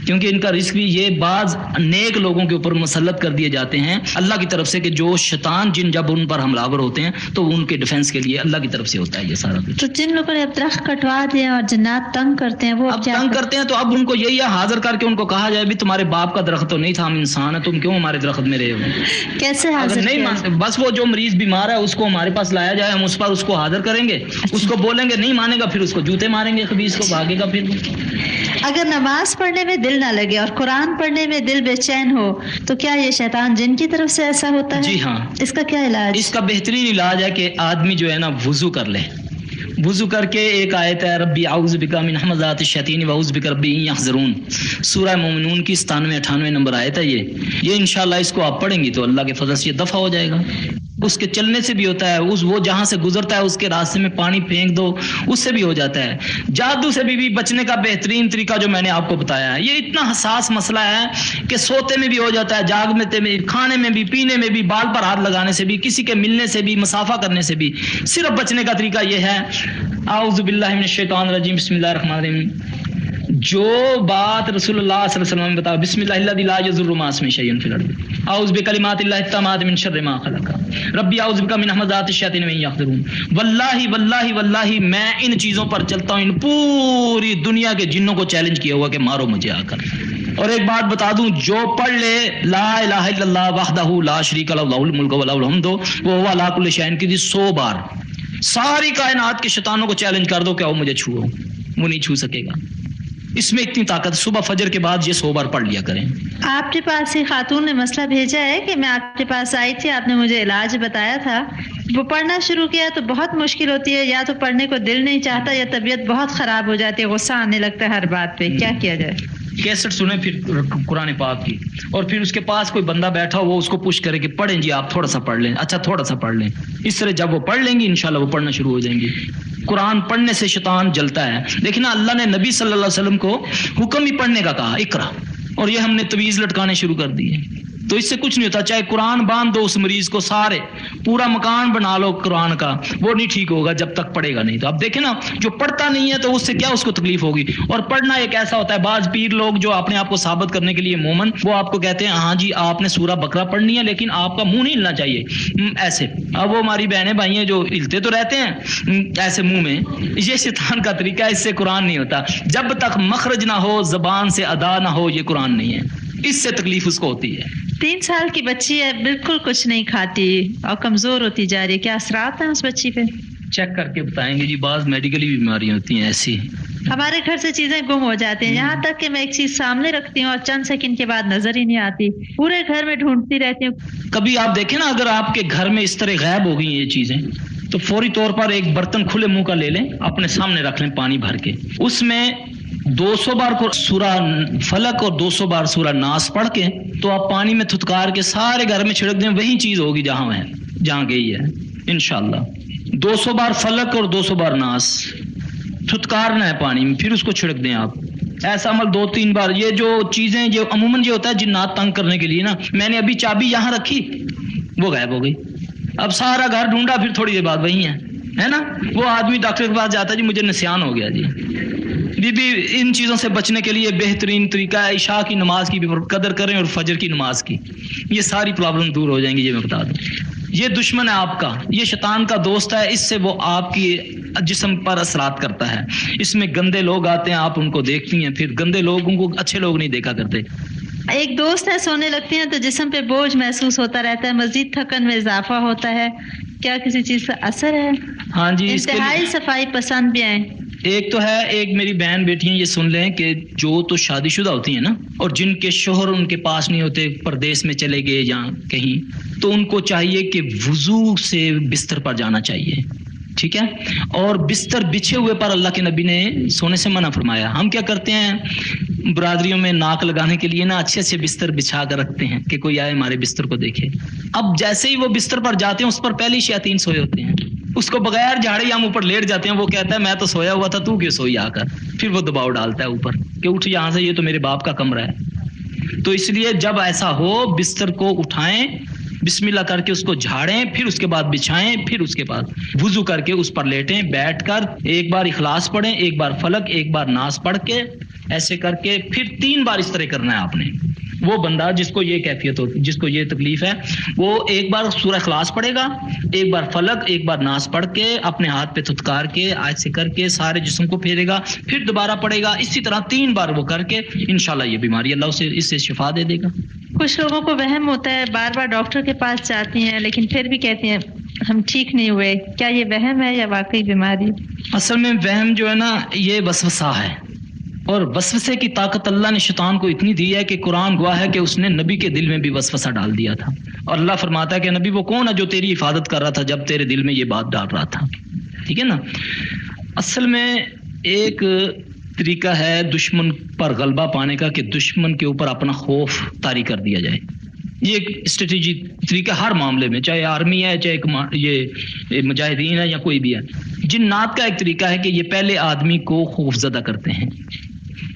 کیونکہ ان کا رزق بھی یہ بعض نیک لوگوں کے اوپر مسلط کر دیے جاتے ہیں اللہ کی طرف سے, کہ جو شیطان جن جب ان پر حملہ آور ہوتے ہیں تو ان کے ڈیفنس کے لیے اللہ کی طرف سے ہوتا ہے یہ سارا کچھ. تو جن لوگوں نے اب درخت کٹوا دیے اور جنات تنگ کرتے ہیں, وہ اب تنگ کرتے ہیں, تو اب ان کو یہی حاضر کر کے ان کو کہا جائے بھی تمہارے باپ کا درخت تو نہیں تھا, ہم انسان ہیں, تم کیوں ہمارے درخت میں رہے ہو؟ کیسے حاضر نہیں مانتے, بس وہ جو مریض بیمار ہے اس کو ہمارے پاس لایا جائے, ہم اس پر اس کو حاضر کریں گے, اس کو بولیں گے, نہیں مانے گا پھر اس کو جوتے ماریں گے, خبیث کو بھاگے گا. پھر اگر نماز پڑھنے میں دل نہ لگے اور قرآن پڑھنے میں دل بے چین ہو تو کیا یہ شیطان جن کی طرف سے ایسا ہوتا ہے؟ جی ہاں. اس کا کیا علاج؟ اس کا بہترین علاج ہے کہ آدمی جو ہے نا وضو کر لے. وضو کر کے ایک آیت ہے, ربی اعوذ بک من ہمزات الشیاطین واعوذ بک ربی ان یحضرون, سورہ مومنون کی 97-98 نمبر آیت ہے. یہ انشاءاللہ اس کو آپ پڑھیں گی تو اللہ کے فضل سے یہ دفع ہو جائے گا. اس کے چلنے سے بھی ہوتا ہے, وہ جہاں سے گزرتا ہے اس کے راستے میں پانی پھینک دو, اس سے بھی ہو جاتا ہے. جادو سے بھی بچنے کا بہترین طریقہ جو میں نے آپ کو بتایا ہے, یہ اتنا حساس مسئلہ ہے کہ سوتے میں بھی ہو جاتا ہے, جاگتے میں, کھانے میں بھی, پینے میں بھی, بال پر ہاتھ لگانے سے بھی, کسی کے ملنے سے بھی, مسافہ کرنے سے بھی. صرف بچنے کا طریقہ یہ ہے, اعوذ باللہ من الشیطان الرجیم, بسم اللہ الرحمن الرحیم. جو بات رسول اللہ صلی اللہ علیہ وسلم نے بتایا, بسم اللہ الذی لا یضر مع اسمہ شیء فی الارض, اعوذ بکلمات اللہ التامات من شر ما خلق, ربی اعوذ بک من ہمزات الشیاطین وان یحضرون. واللہ واللہ واللہ میں ان چیزوں پر چلتا ہوں, ان پوری دنیا کے جنوں کو چیلنج کیا ہوا کہ مارو مجھے آ کر. اور ایک بات بتا دوں, جو پڑھ لے لا الہ الا اللہ وحدہ لا شریک لہ لہ الملک و لہ الحمد وہو علی کل شیء کی 100 بار, ساری کائنات کے شیطانوں کو چیلنج کر دو کہ آؤ مجھے چھوؤ, وہ نہیں چھو سکے گا. اس میں اتنی طاقت, صبح فجر کے بعد یہ 100 بار پڑھ لیا کریں. آپ کے پاس ایک خاتون نے مسئلہ بھیجا ہے کہ میں آپ کے پاس آئی تھی, آپ نے مجھے علاج بتایا تھا, وہ پڑھنا شروع کیا تو بہت مشکل ہوتی ہے, یا تو پڑھنے کو دل نہیں چاہتا یا طبیعت بہت خراب ہو جاتی ہے, غصہ آنے لگتا ہے ہر بات پہ, کیا کیا جائے؟ کیسٹ سنیں پھر قرآن پاک کی, اور پھر اس کے پاس کوئی بندہ بیٹھا ہو, وہ اس کو پش کرے کہ پڑھیں جی آپ تھوڑا سا پڑھ لیں, اچھا تھوڑا سا پڑھ لیں. اس طرح جب وہ پڑھ لیں گی انشاءاللہ وہ پڑھنا شروع ہو جائیں گی. قرآن پڑھنے سے شیطان جلتا ہے. دیکھنا اللہ نے نبی صلی اللہ علیہ وسلم کو حکم ہی پڑھنے کا کہا, اقرا, اور یہ ہم نے تویز لٹکانے شروع کر دی ہے. تو اس سے کچھ نہیں ہوتا, چاہے قرآن باندھ دو اس مریض کو, سارے پورا مکان بنا لو قرآن کا, وہ نہیں ٹھیک ہوگا جب تک پڑھے گا نہیں. تو اب دیکھیں نا, جو پڑھتا نہیں ہے تو اس سے کیا اس کو تکلیف ہوگی. اور پڑھنا ایک ایسا ہوتا ہے, بعض پیر لوگ جو اپنے آپ کو ثابت کرنے کے لیے مومن, وہ آپ کو کہتے ہیں ہاں جی آپ نے سورہ بقرہ پڑھنی ہے لیکن آپ کا منہ نہیں ہلنا چاہیے ایسے. اب وہ ہماری بہنیں بھائی ہیں جو ہلتے تو رہتے ہیں ایسے منہ میں, یہ شیطان کا طریقہ ہے, اس سے قرآن نہیں ہوتا. جب تک مخرج نہ ہو, زبان سے ادا نہ ہو, یہ قرآن نہیں ہے. اس سے تکلیف اس کو ہوتی ہے. 3 سال کی بچی ہے, بالکل کچھ نہیں کھاتی اور کمزور ہوتی جا رہی ہے, کیا اثرات ہیں اس بچی پہ؟ چیک کر کے بتائیں گے جی. بعض میڈیکلی بیماریاں ہوتی ہیں ایسی. ہمارے گھر سے چیزیں گم ہو جاتی ہیں, یہاں تک کہ میں ایک چیز سامنے رکھتی ہوں اور چند سیکنڈ کے بعد نظر ہی نہیں آتی, پورے گھر میں ڈھونڈتی رہتی ہوں. کبھی آپ دیکھیں نا, اگر آپ کے گھر میں اس طرح غائب ہو گئی یہ چیزیں, تو فوری طور پر ایک برتن کھلے منہ کا لے لیں, اپنے سامنے رکھ لیں پانی بھر کے, اس میں 200 بار سورہ فلق اور 200 بار سورہ ناس پڑھ کے تو آپ پانی میں تھتکار کے سارے گھر میں چھڑک دیں, وہی چیز ہوگی جہاں گئی ہے انشاءاللہ. 200 بار فلق اور 200 بار ناس تھتکارنا ہے پانی میں, پھر اس کو چھڑک دیں آپ. ایسا عمل 2-3 بار. یہ جو چیزیں جو عموماً یہ ہوتا ہے جنات تنگ کرنے کے لیے نا, میں نے ابھی چابی یہاں رکھی, وہ غائب ہو گئی, اب سارا گھر ڈھونڈا, پھر تھوڑی دیر بعد وہی ہے نا. وہ آدمی ڈاکٹر کے پاس جاتا ہے, جی مجھے نسیان ہو گیا جی. ان چیزوں سے بچنے کے لیے بہترین طریقہ ہے عشاء کی نماز کی بھی قدر کریں اور فجر کی نماز کی. یہ ساری پرابلم دور ہو جائیں گی, یہ میں بتا دوں. یہ دشمن ہے آپ کا, یہ شیطان کا دوست ہے, اس سے وہ آپ کی جسم پر اثرات کرتا ہے. اس میں گندے لوگ آتے ہیں, آپ ان کو دیکھتی ہیں, پھر گندے لوگوں کو اچھے لوگ نہیں دیکھا کرتے. ایک دوست ہے, سونے لگتی ہیں تو جسم پہ بوجھ محسوس ہوتا رہتا ہے, مزید تھکن میں اضافہ ہوتا ہے, کیا کسی چیز کا اثر ہے؟ ہاں جی. انتہائی صفائی پسند بھی ہیں. ایک تو ہے, ایک میری بہن بیٹیاں یہ سن لیں کہ جو تو شادی شدہ ہوتی ہیں نا, اور جن کے شوہر ان کے پاس نہیں ہوتے, پردیس میں چلے گئے یا کہیں, تو ان کو چاہیے کہ وضو سے بستر پر جانا چاہیے, ٹھیک ہے. اور بستر بچھے ہوئے پر اللہ کے نبی نے سونے سے منع فرمایا. ہم کیا کرتے ہیں برادریوں میں ناک لگانے کے لیے نا اچھے سے بستر بچھا کر رکھتے ہیں کہ کوئی آئے ہمارے بستر کو دیکھے. اب جیسے ہی وہ بستر پر جاتے ہیں, اس پر پہلے ہی شیاطین سوئے ہوتے ہیں, اس کو بغیر جھاڑے ہم اوپر لیٹ جاتے ہیں. وہ کہتا ہے میں تو سویا ہوا تھا, تو کیوں سوئی آ کر. پھر وہ دباؤ ڈالتا ہے اوپر کہ اٹھ یہاں سے, یہ تو میرے باپ کا کمرہ ہے. تو اس لیے جب ایسا ہو, بستر کو اٹھائیں, بسم اللہ کر کے اس کو جھاڑیں, پھر اس کے بعد بچھائیں, پھر اس کے بعد وضو کر کے اس پر لیٹیں, بیٹھ کر ایک بار اخلاص پڑھیں, ایک بار فلق, ایک بار ناس پڑھ کے, ایسے کر کے پھر 3 بار اس طرح کرنا ہے آپ نے. وہ بندہ جس کو یہ کیفیت ہوتی, جس کو یہ تکلیف ہے, وہ ایک بار سورہ اخلاص پڑھے گا, ایک بار فلق, ایک بار ناس پڑھ کے اپنے ہاتھ پہ تھتکار کے ایسے کر کے سارے جسم کو پھیرے گا, پھر دوبارہ پڑھے گا. اسی طرح 3 بار وہ کر کے انشاءاللہ یہ بیماری اللہ اسے اس سے شفا دے دے گا. کچھ لوگوں کو وہم ہوتا ہے, بار بار ڈاکٹر کے پاس جاتی ہیں لیکن پھر بھی کہتی ہیں ہم ٹھیک نہیں ہوئے. کیا یہ وہم ہے یا واقعی بیماری؟ اصل میں وہم جو ہے نا, یہ وسوسہ ہے, اور وسوسے کی طاقت اللہ نے شیطان کو اتنی دی ہے کہ قرآن گواہ ہے کہ اس نے نبی کے دل میں بھی وسوسہ ڈال دیا تھا. اور اللہ فرماتا ہے کہ نبی وہ کون ہے جو تیری حفاظت کر رہا تھا جب تیرے دل میں یہ بات ڈال رہا تھا, ٹھیک ہے نا. اصل میں ایک طریقہ ہے دشمن پر غلبہ پانے کا کہ دشمن کے اوپر اپنا خوف طاری کر دیا جائے. یہ ایک اسٹریٹجی طریقہ ہر معاملے میں, چاہے آرمی ہے, چاہے یہ مجاہدین ہے یا کوئی بھی ہے. جنات کا ایک طریقہ ہے کہ یہ پہلے آدمی کو خوف زدہ کرتے ہیں.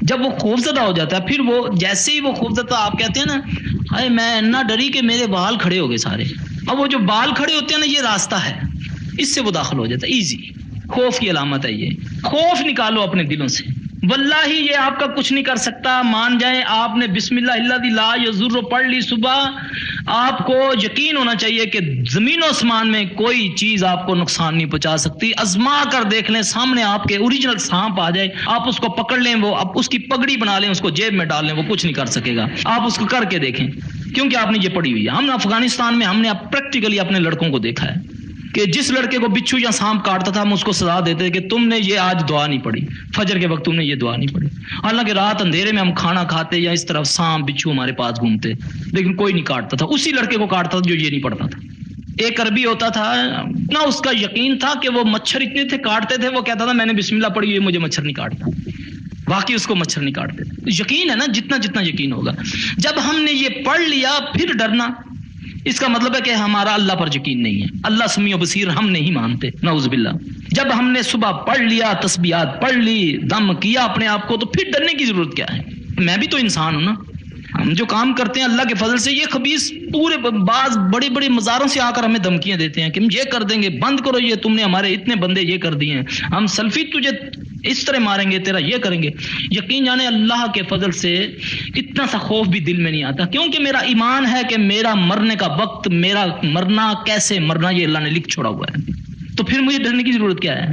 جب وہ خوف زدہ ہو جاتا ہے, پھر وہ جیسے ہی وہ خوف زدہ, آپ کہتے ہیں نا ہائے میں اتنا ڈری کہ میرے بال کھڑے ہو گئے سارے. اب وہ جو بال کھڑے ہوتے ہیں نا, یہ راستہ ہے, اس سے وہ داخل ہو جاتا ہے ایزی. خوف کی علامت ہے یہ. خوف نکالو اپنے دلوں سے. واللہ یہ آپ کا کچھ نہیں کر سکتا, مان جائیں. آپ نے بسم اللہ الذی لا یضر پڑھ لی صبح, آپ کو یقین ہونا چاہیے کہ زمین و آسمان میں کوئی چیز آپ کو نقصان نہیں پہنچا سکتی. آزما کر دیکھ لیں, سامنے آپ کے اوریجنل سانپ آ جائے, آپ اس کو پکڑ لیں, وہ اب اس کی پگڑی بنا لیں, اس کو جیب میں ڈال لیں, وہ کچھ نہیں کر سکے گا. آپ اس کو کر کے دیکھیں, کیونکہ آپ نے یہ پڑھی ہوئی ہے. ہم افغانستان میں ہم نے پریکٹیکلی اپنے لڑکوں کو دیکھا ہے کہ جس لڑکے کو بچھو یا سانپ کاٹتا تھا, ہم اس کو سزا دیتے کہ تم نے یہ آج دعا نہیں پڑھی, فجر کے وقت تم نے یہ دعا نہیں پڑھی. حالانکہ رات اندھیرے میں ہم کھانا کھاتے یا اس طرف سانپ بچھو ہمارے پاس گھومتے, لیکن کوئی نہیں کاٹتا تھا. اسی لڑکے کو کاٹتا تھا جو یہ نہیں پڑھتا تھا. ایک عربی ہوتا تھا, اتنا اس کا یقین تھا کہ وہ مچھر اتنے تھے کاٹتے تھے, وہ کہتا تھا میں نے بسم اللہ پڑھی, مجھے مچھر نہیں کاٹتا. واقعی اس کو مچھر نہیں کاٹتے. یقین ہے نا, جتنا یقین ہوگا. جب ہم نے یہ پڑھ لیا پھر ڈرنا, اس کا مطلب ہے کہ ہمارا اللہ پر یقین نہیں ہے. اللہ سمیع و بصیر ہم نہیں مانتے, نعوذ باللہ. جب ہم نے صبح پڑھ لیا, تسبیحات پڑھ لی, دم کیا اپنے آپ کو, تو پھر ڈرنے کی ضرورت کیا ہے؟ میں بھی تو انسان ہوں نا. ہم جو کام کرتے ہیں اللہ کے فضل سے, یہ خبیث پورے بعض بڑے بڑے مزاروں سے آ کر ہمیں دھمکیاں دیتے ہیں کہ ہم یہ کر دیں گے, بند کرو یہ, تم نے ہمارے اتنے بندے یہ کر دیے ہیں, ہم سلفی تجھے اس طرح ماریں گے, تیرا یہ کریں گے. یقین جانے اللہ کے فضل سے اتنا سا خوف بھی دل میں نہیں آتا, کیونکہ میرا ایمان ہے کہ میرا مرنے کا وقت, میرا مرنا کیسے مرنا, یہ اللہ نے لکھ چھوڑا ہوا ہے. تو پھر مجھے ڈرنے کی ضرورت کیا ہے؟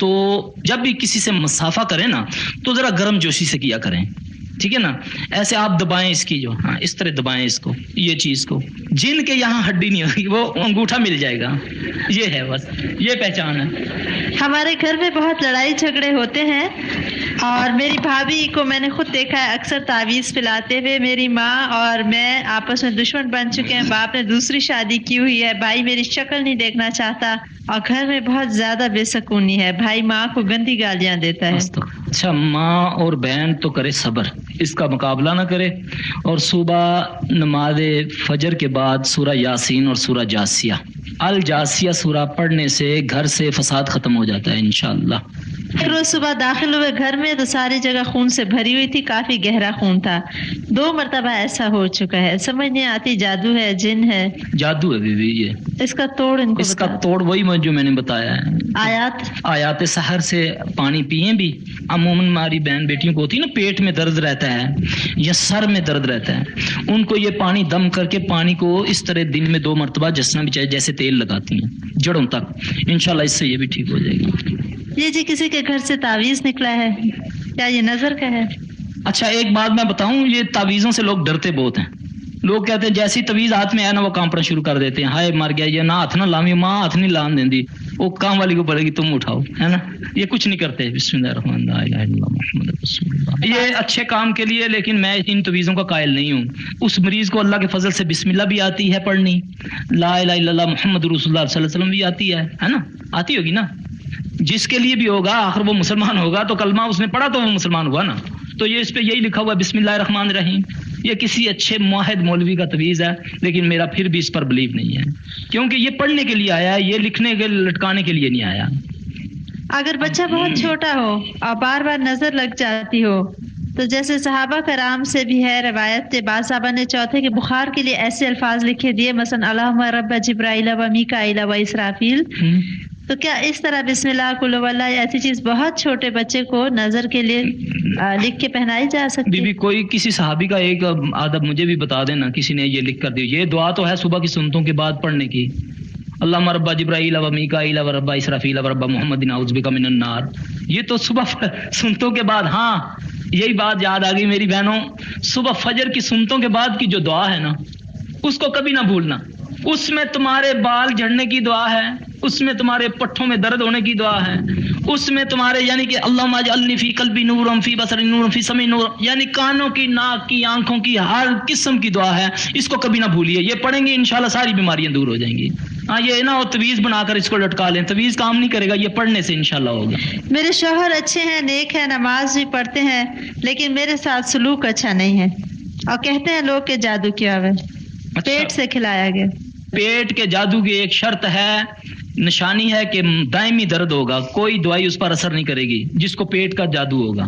تو جب بھی کسی سے مصافحہ کریں نا تو ذرا گرم جوشی سے کیا کریں، ٹھیک ہے نا. ایسے آپ دبائیں اس کی جو ہاں اس طرح دبائیں اس کو، یہ چیز کو. جن کے یہاں ہڈی نہیں ہوگی وہ انگوٹھا مل جائے گا. یہ ہے بس، یہ پہچان ہے. ہمارے گھر میں بہت لڑائی جھگڑے ہوتے ہیں اور میری بھابھی کو میں نے خود دیکھا ہے اکثر تعویذ پلاتے ہوئے. میری ماں اور میں آپس میں دشمن بن چکے ہیں. باپ نے دوسری شادی کی ہوئی ہے، بھائی میری شکل نہیں دیکھنا چاہتا اور گھر میں بہت زیادہ بے سکونی ہے. بھائی ماں کو گندی گالیاں دیتا ہے. اچھا، ماں اور بہن تو کرے صبر، اس کا مقابلہ نہ کرے. اور صبح نماز فجر کے بعد سورہ یاسین اور سورہ جاسیہ، الجاسیہ سورہ پڑھنے سے گھر سے فساد ختم ہو جاتا ہے انشاءاللہ. پھر روز صبح داخل ہوئے گھر میں تو ساری جگہ خون سے بھری ہوئی تھی، کافی گہرا خون تھا. 2 مرتبہ ایسا ہو چکا ہے. سمجھ نہیں آتی جادو ہے جن ہے. جادو ہے بی بی. یہ اس کا توڑ ان کو اس کا توڑ وہی جو میں نے بتایا ہے. آیات سحر سے پانی پیئیں بھی. عموماً ہماری بہن بیٹیوں کو ہوتی ہے نا پیٹ میں درد رہتا ہے یا سر میں درد رہتا ہے، ان کو یہ پانی دم کر کے پانی کو اس طرح دن میں 2 مرتبہ جسنا بھی چاہیے جیسے تیل لگاتی ہیں جڑوں تک. انشاءاللہ اس سے یہ بھی ٹھیک ہو جائے گی. یہ جی کسی کے گھر سے تعویذ نکلا ہے، کیا یہ نظر کا ہے؟ اچھا ایک بات میں بتاؤں، یہ تعویذوں سے لوگ ڈرتے بہت ہیں. لوگ کہتے ہیں جیسی تعویذ ہاتھ میں آیا نا وہ کانپنا شروع کر دیتے ہیں. ہائے مر گیا یہ، نہ ہاتھ نہ لامی، ماں ہاتھ نہیں لان دیں دی، وہ کام والی کو پڑے گی تم اٹھاؤ، ہے نا. یہ کچھ نہیں کرتے. بسم اللہ الرحمن الرحیم محمد رسول اللہ. یہ اچھے کام کے لیے، لیکن میں ان تعویذوں کا قائل نہیں ہوں. اس مریض کو اللہ کے فضل سے بسم اللہ بھی آتی ہے پڑھنی، لا الہ الا اللہ محمد رسول اللہ صلی اللہ علیہ وسلم بھی آتی ہے نا. آتی ہوگی نا. جس کے لیے بھی ہوگا آخر وہ مسلمان ہوگا تو کلمہ اس نے پڑھا تو وہ مسلمان ہوا نا. تو یہ اس پہ یہی لکھا ہوا ہے بسم اللہ الرحمن الرحیم. یہ کسی اچھے موحد مولوی کا تعویذ ہے، لیکن میرا پھر بھی اس پر بلیو نہیں ہے، کیونکہ یہ پڑھنے کے لیے آیا ہے، یہ لکھنے کے لٹکانے کے لیے نہیں آیا. اگر بچہ بہت چھوٹا ہو اور بار بار نظر لگ جاتی ہو تو جیسے صحابہ کرام سے بھی ہے روایت، بعض صحابہ نے چوتھے کے بخار کے لیے ایسے الفاظ لکھے دیے، مثلا اللہم رب جبرائیل و میکائیل و اسرافیل. تو کیا اس طرح بسم اللہ قل واللہ ایسی چیز بہت چھوٹے بچے کو نظر کے لیے لکھ کے پہنائی جا سکتی ہے؟ کوئی کسی صحابی کا ایک آدب مجھے بھی بتا دینا، کسی نے یہ لکھ کر دی. یہ دعا تو ہے صبح کی سنتوں کے بعد پڑھنے کی، اللہم رب جبرائیل و میکائیل و رب اسرافیل و رب محمد اعوذ بک من النار. یہ تو صبح سنتوں کے بعد. ہاں یہی بات یاد آ گئی میری بہنوں، صبح فجر کی سنتوں کے بعد کی جو دعا ہے نا اس کو کبھی نہ بھولنا. اس میں تمہارے بال جھڑنے کی دعا ہے، اس میں تمہارے پٹھوں میں درد ہونے کی دعا ہے، اس میں تمہارے یعنی کہ اللہم اجعلنی فی قلبی نورا فی بصری نورا فی سمعی نورا، یعنی کانوں کی، ناک کی، آنکھوں کی ہر قسم کی دعا ہے. اس کو کبھی نہ بھولیے. یہ پڑھیں گے انشاءاللہ ساری بیماریاں دور ہو جائیں گی. ہاں یہ نہ ہو تعویذ بنا کر اس کو لٹکا لیں، تعویذ کام نہیں کرے گا، یہ پڑھنے سے انشاءاللہ ہوگا. میرے شوہر اچھے ہیں، نیک ہیں، نماز بھی پڑھتے ہیں، لیکن میرے ساتھ سلوک اچھا نہیں ہے اور کہتے ہیں لوگ کہ جادو کیا ہوا ہے، پیٹ سے کھلایا گیا. پیٹ کے جادو کی ایک شرط ہے، نشانی ہے کہ دائمی درد ہوگا، کوئی دوائی اس پر اثر نہیں کرے گی جس کو پیٹ کا جادو ہوگا.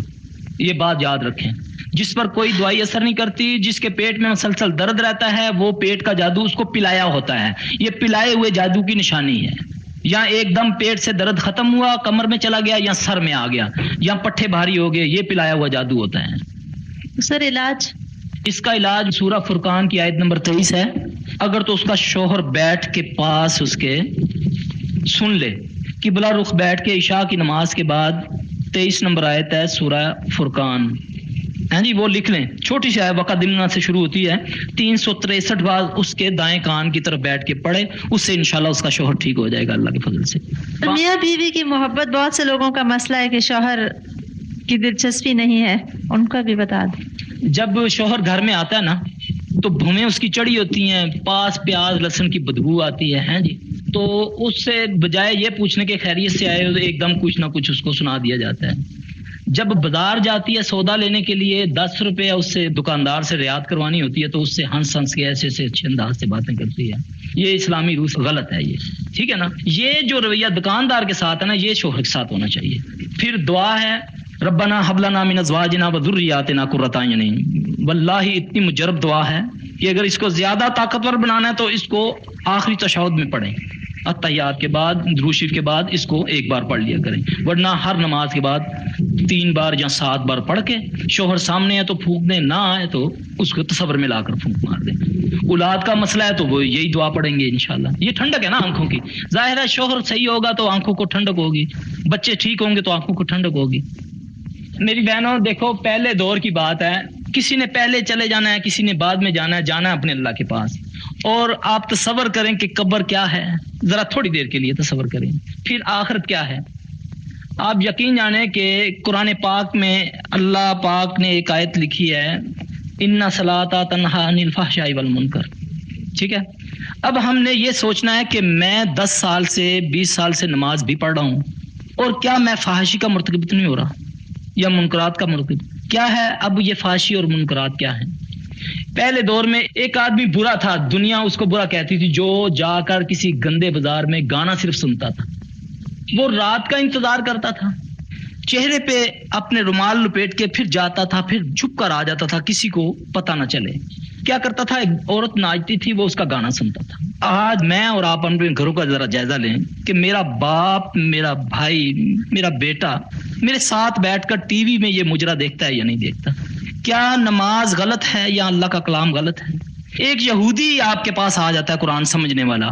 یہ بات یاد رکھیں. جس پر کوئی دوائی اثر نہیں کرتی، جس کے پیٹ میں مسلسل درد رہتا ہے، وہ پیٹ کا جادو اس کو پلایا ہوتا ہے. یہ پلائے ہوئے جادو کی نشانی ہے. یا ایک دم پیٹ سے درد ختم ہوا، کمر میں چلا گیا یا سر میں آ گیا یا پٹھے بھاری ہو گئے، یہ پلایا ہوا جادو ہوتا ہے. سر علاج؟ اس کا علاج سورہ فرقان کی آیت نمبر 23 ہے. اگر تو اس کا شوہر بیٹھ کے پاس اس کے سن لے، قبلہ رخ بیٹھ کے عشاء کی نماز کے بعد 23 نمبر آیت ہے سورہ فرقان، ہاں جی وہ لکھ لیں. چھوٹی سی آیت وقدمنا سے شروع ہوتی ہے، 363 بار اس کے دائیں کان کی طرف بیٹھ کے پڑھے، اس سے انشاءاللہ اس کا شوہر ٹھیک ہو جائے گا اللہ کے فضل سے. میاں بیوی کی محبت بہت سے لوگوں کا مسئلہ ہے کہ شوہر کی دلچسپی نہیں ہے، ان کا بھی بتا دیں. جب شوہر گھر میں آتا ہے نا تو بھومیں اس کی چڑھی ہوتی ہیں، پاس پیاز لہسن کی بدبو آتی ہے جی. تو اس سے بجائے یہ پوچھنے کے خیریت سے آئے تو ایک دم کچھ نہ کچھ اس کو سنا دیا جاتا ہے. جب بازار جاتی ہے سودا لینے کے لیے 10 روپے اس سے دکاندار سے رعایت کروانی ہوتی ہے تو اس سے ہنس ہنس کے ایسے اچھے انداز سے باتیں کرتی ہے. یہ اسلامی روح غلط ہے یہ، ٹھیک ہے نا. یہ جو رویہ دکاندار کے ساتھ ہے نا یہ شوہر کے ساتھ ہونا چاہیے. پھر دعا ہے ربنا حب لنا من ازواجنا وذریاتنا قرۃ اعین. واللہ اتنی مجرب دعا ہے کہ اگر اس کو زیادہ طاقتور بنانا ہے تو اس کو آخری تشہد میں پڑھیں. اتحیات کے بعد درود شریف کے بعد اس کو ایک بار پڑھ لیا کریں، ورنہ ہر نماز کے بعد 3 بار یا 7 بار پڑھ کے شوہر سامنے ہے تو پھونک دیں، نہ آئے تو اس کو تصور میں لا کر پھونک مار دیں۔ اولاد کا مسئلہ ہے تو وہ یہی دعا پڑھیں گے انشاءاللہ۔ یہ ٹھنڈک ہے نا آنکھوں کی، ظاہر ہے شوہر صحیح ہوگا تو آنکھوں کو ٹھنڈک ہوگی، بچے ٹھیک ہوں گے تو آنکھوں کو ٹھنڈک ہوگی۔ میری بہنوں دیکھو، پہلے دور کی بات ہے، کسی نے پہلے چلے جانا ہے، کسی نے بعد میں جانا ہے اپنے اللہ کے پاس۔ اور آپ تصور کریں کہ قبر کیا ہے، ذرا تھوڑی دیر کے لیے تصور کریں، پھر آخرت کیا ہے۔ آپ یقین جانیں کہ قرآن پاک میں اللہ پاک نے ایک آیت لکھی ہے، ان صلاۃ تنہی عن الفحشاء والمنکر، ٹھیک ہے۔ اب ہم نے یہ سوچنا ہے کہ میں 10 سال سے 20 سال سے نماز بھی پڑھ رہا ہوں، اور کیا میں فحاشی کا مرتکب تو نہیں ہو رہا، یا منکرات کا مرتکب کیا ہے۔ اب یہ فحاشی اور منکرات کیا ہیں؟ پہلے دور میں ایک آدمی برا تھا، دنیا اس کو برا کہتی تھی، جو جا کر کسی گندے بازار میں گانا صرف سنتا تھا، وہ رات کا انتظار کرتا تھا، چہرے پہ اپنے رومال لپیٹ کے پھر جاتا تھا، پھر چھپ کر آ جاتا تھا، کسی کو پتہ نہ چلے۔ کیا کرتا تھا، ایک عورت ناچتی تھی، وہ اس کا گانا سنتا تھا۔ آج میں اور آپ اپنے گھروں کا ذرا جائزہ لیں کہ میرا باپ، میرا بھائی، میرا بیٹا میرے ساتھ بیٹھ کر ٹی وی میں یہ مجرا دیکھتا ہے یا نہیں دیکھتا؟ کیا نماز غلط ہے یا اللہ کا کلام غلط ہے؟ ایک یہودی آپ کے پاس آ جاتا ہے قرآن سمجھنے والا،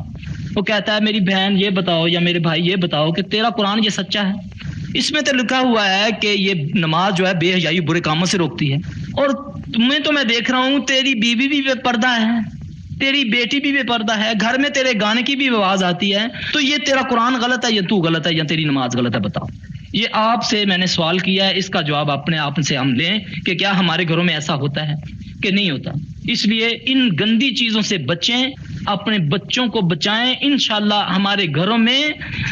وہ کہتا ہے میری بہن یہ بتاؤ یا میرے بھائی یہ بتاؤ کہ تیرا قرآن یہ سچا ہے؟ اس میں تو لکھا ہوا ہے کہ یہ نماز جو ہے بے حیائی برے کاموں سے روکتی ہے، اور تمہیں تو میں دیکھ رہا ہوں تیری بیوی بھی بے پردہ ہے، تیری بیٹی بھی بے پردہ ہے، گھر میں تیرے گانے کی بھی آواز آتی ہے، تو یہ تیرا قرآن غلط ہے یا تو غلط ہے یا تیری نماز غلط ہے؟ بتاؤ۔ یہ آپ سے میں نے سوال کیا ہے، اس کا جواب اپنے آپ سے ہم لیں کہ کیا ہمارے گھروں میں ایسا ہوتا ہے کہ نہیں ہوتا۔ اس لیے ان گندی چیزوں سے بچیں، اپنے بچوں کو بچائیں، انشاءاللہ ہمارے گھروں میں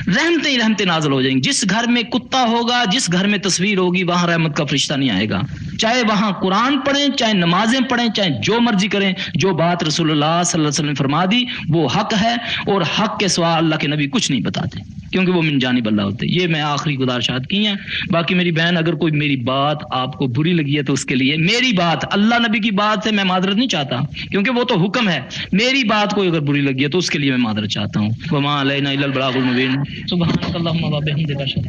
رحمتیں ہی رحمتیں نازل ہو جائیں گی۔ جس گھر میں کتا ہوگا، جس گھر میں تصویر ہوگی، وہاں رحمت کا فرشتہ نہیں آئے گا، چاہے وہاں قرآن پڑھیں، چاہے نمازیں پڑھیں، چاہے جو مرضی کریں۔ جو بات رسول اللہ صلی اللہ علیہ وسلم نے فرما دی وہ حق ہے، اور حق کے سوا اللہ کے نبی کچھ نہیں بتاتے، کیونکہ وہ من جانب اللہ ہوتے۔ یہ میں آخری گزارشات کی ہیں۔ باقی میری بہن، اگر کوئی میری بات آپ کو بری لگی ہے تو اس کے لیے، میری بات اللہ نبی کی بات سے میں معذرت نہیں چاہتا، کیونکہ وہ تو حکم ہے، میری بات کوئی اگر بری لگی ہے تو اس کے لیے میں معذرت چاہتا ہوں۔ وما علینا الا البلاغ المبین۔ سبحانک اللہم و بحمدک اشہد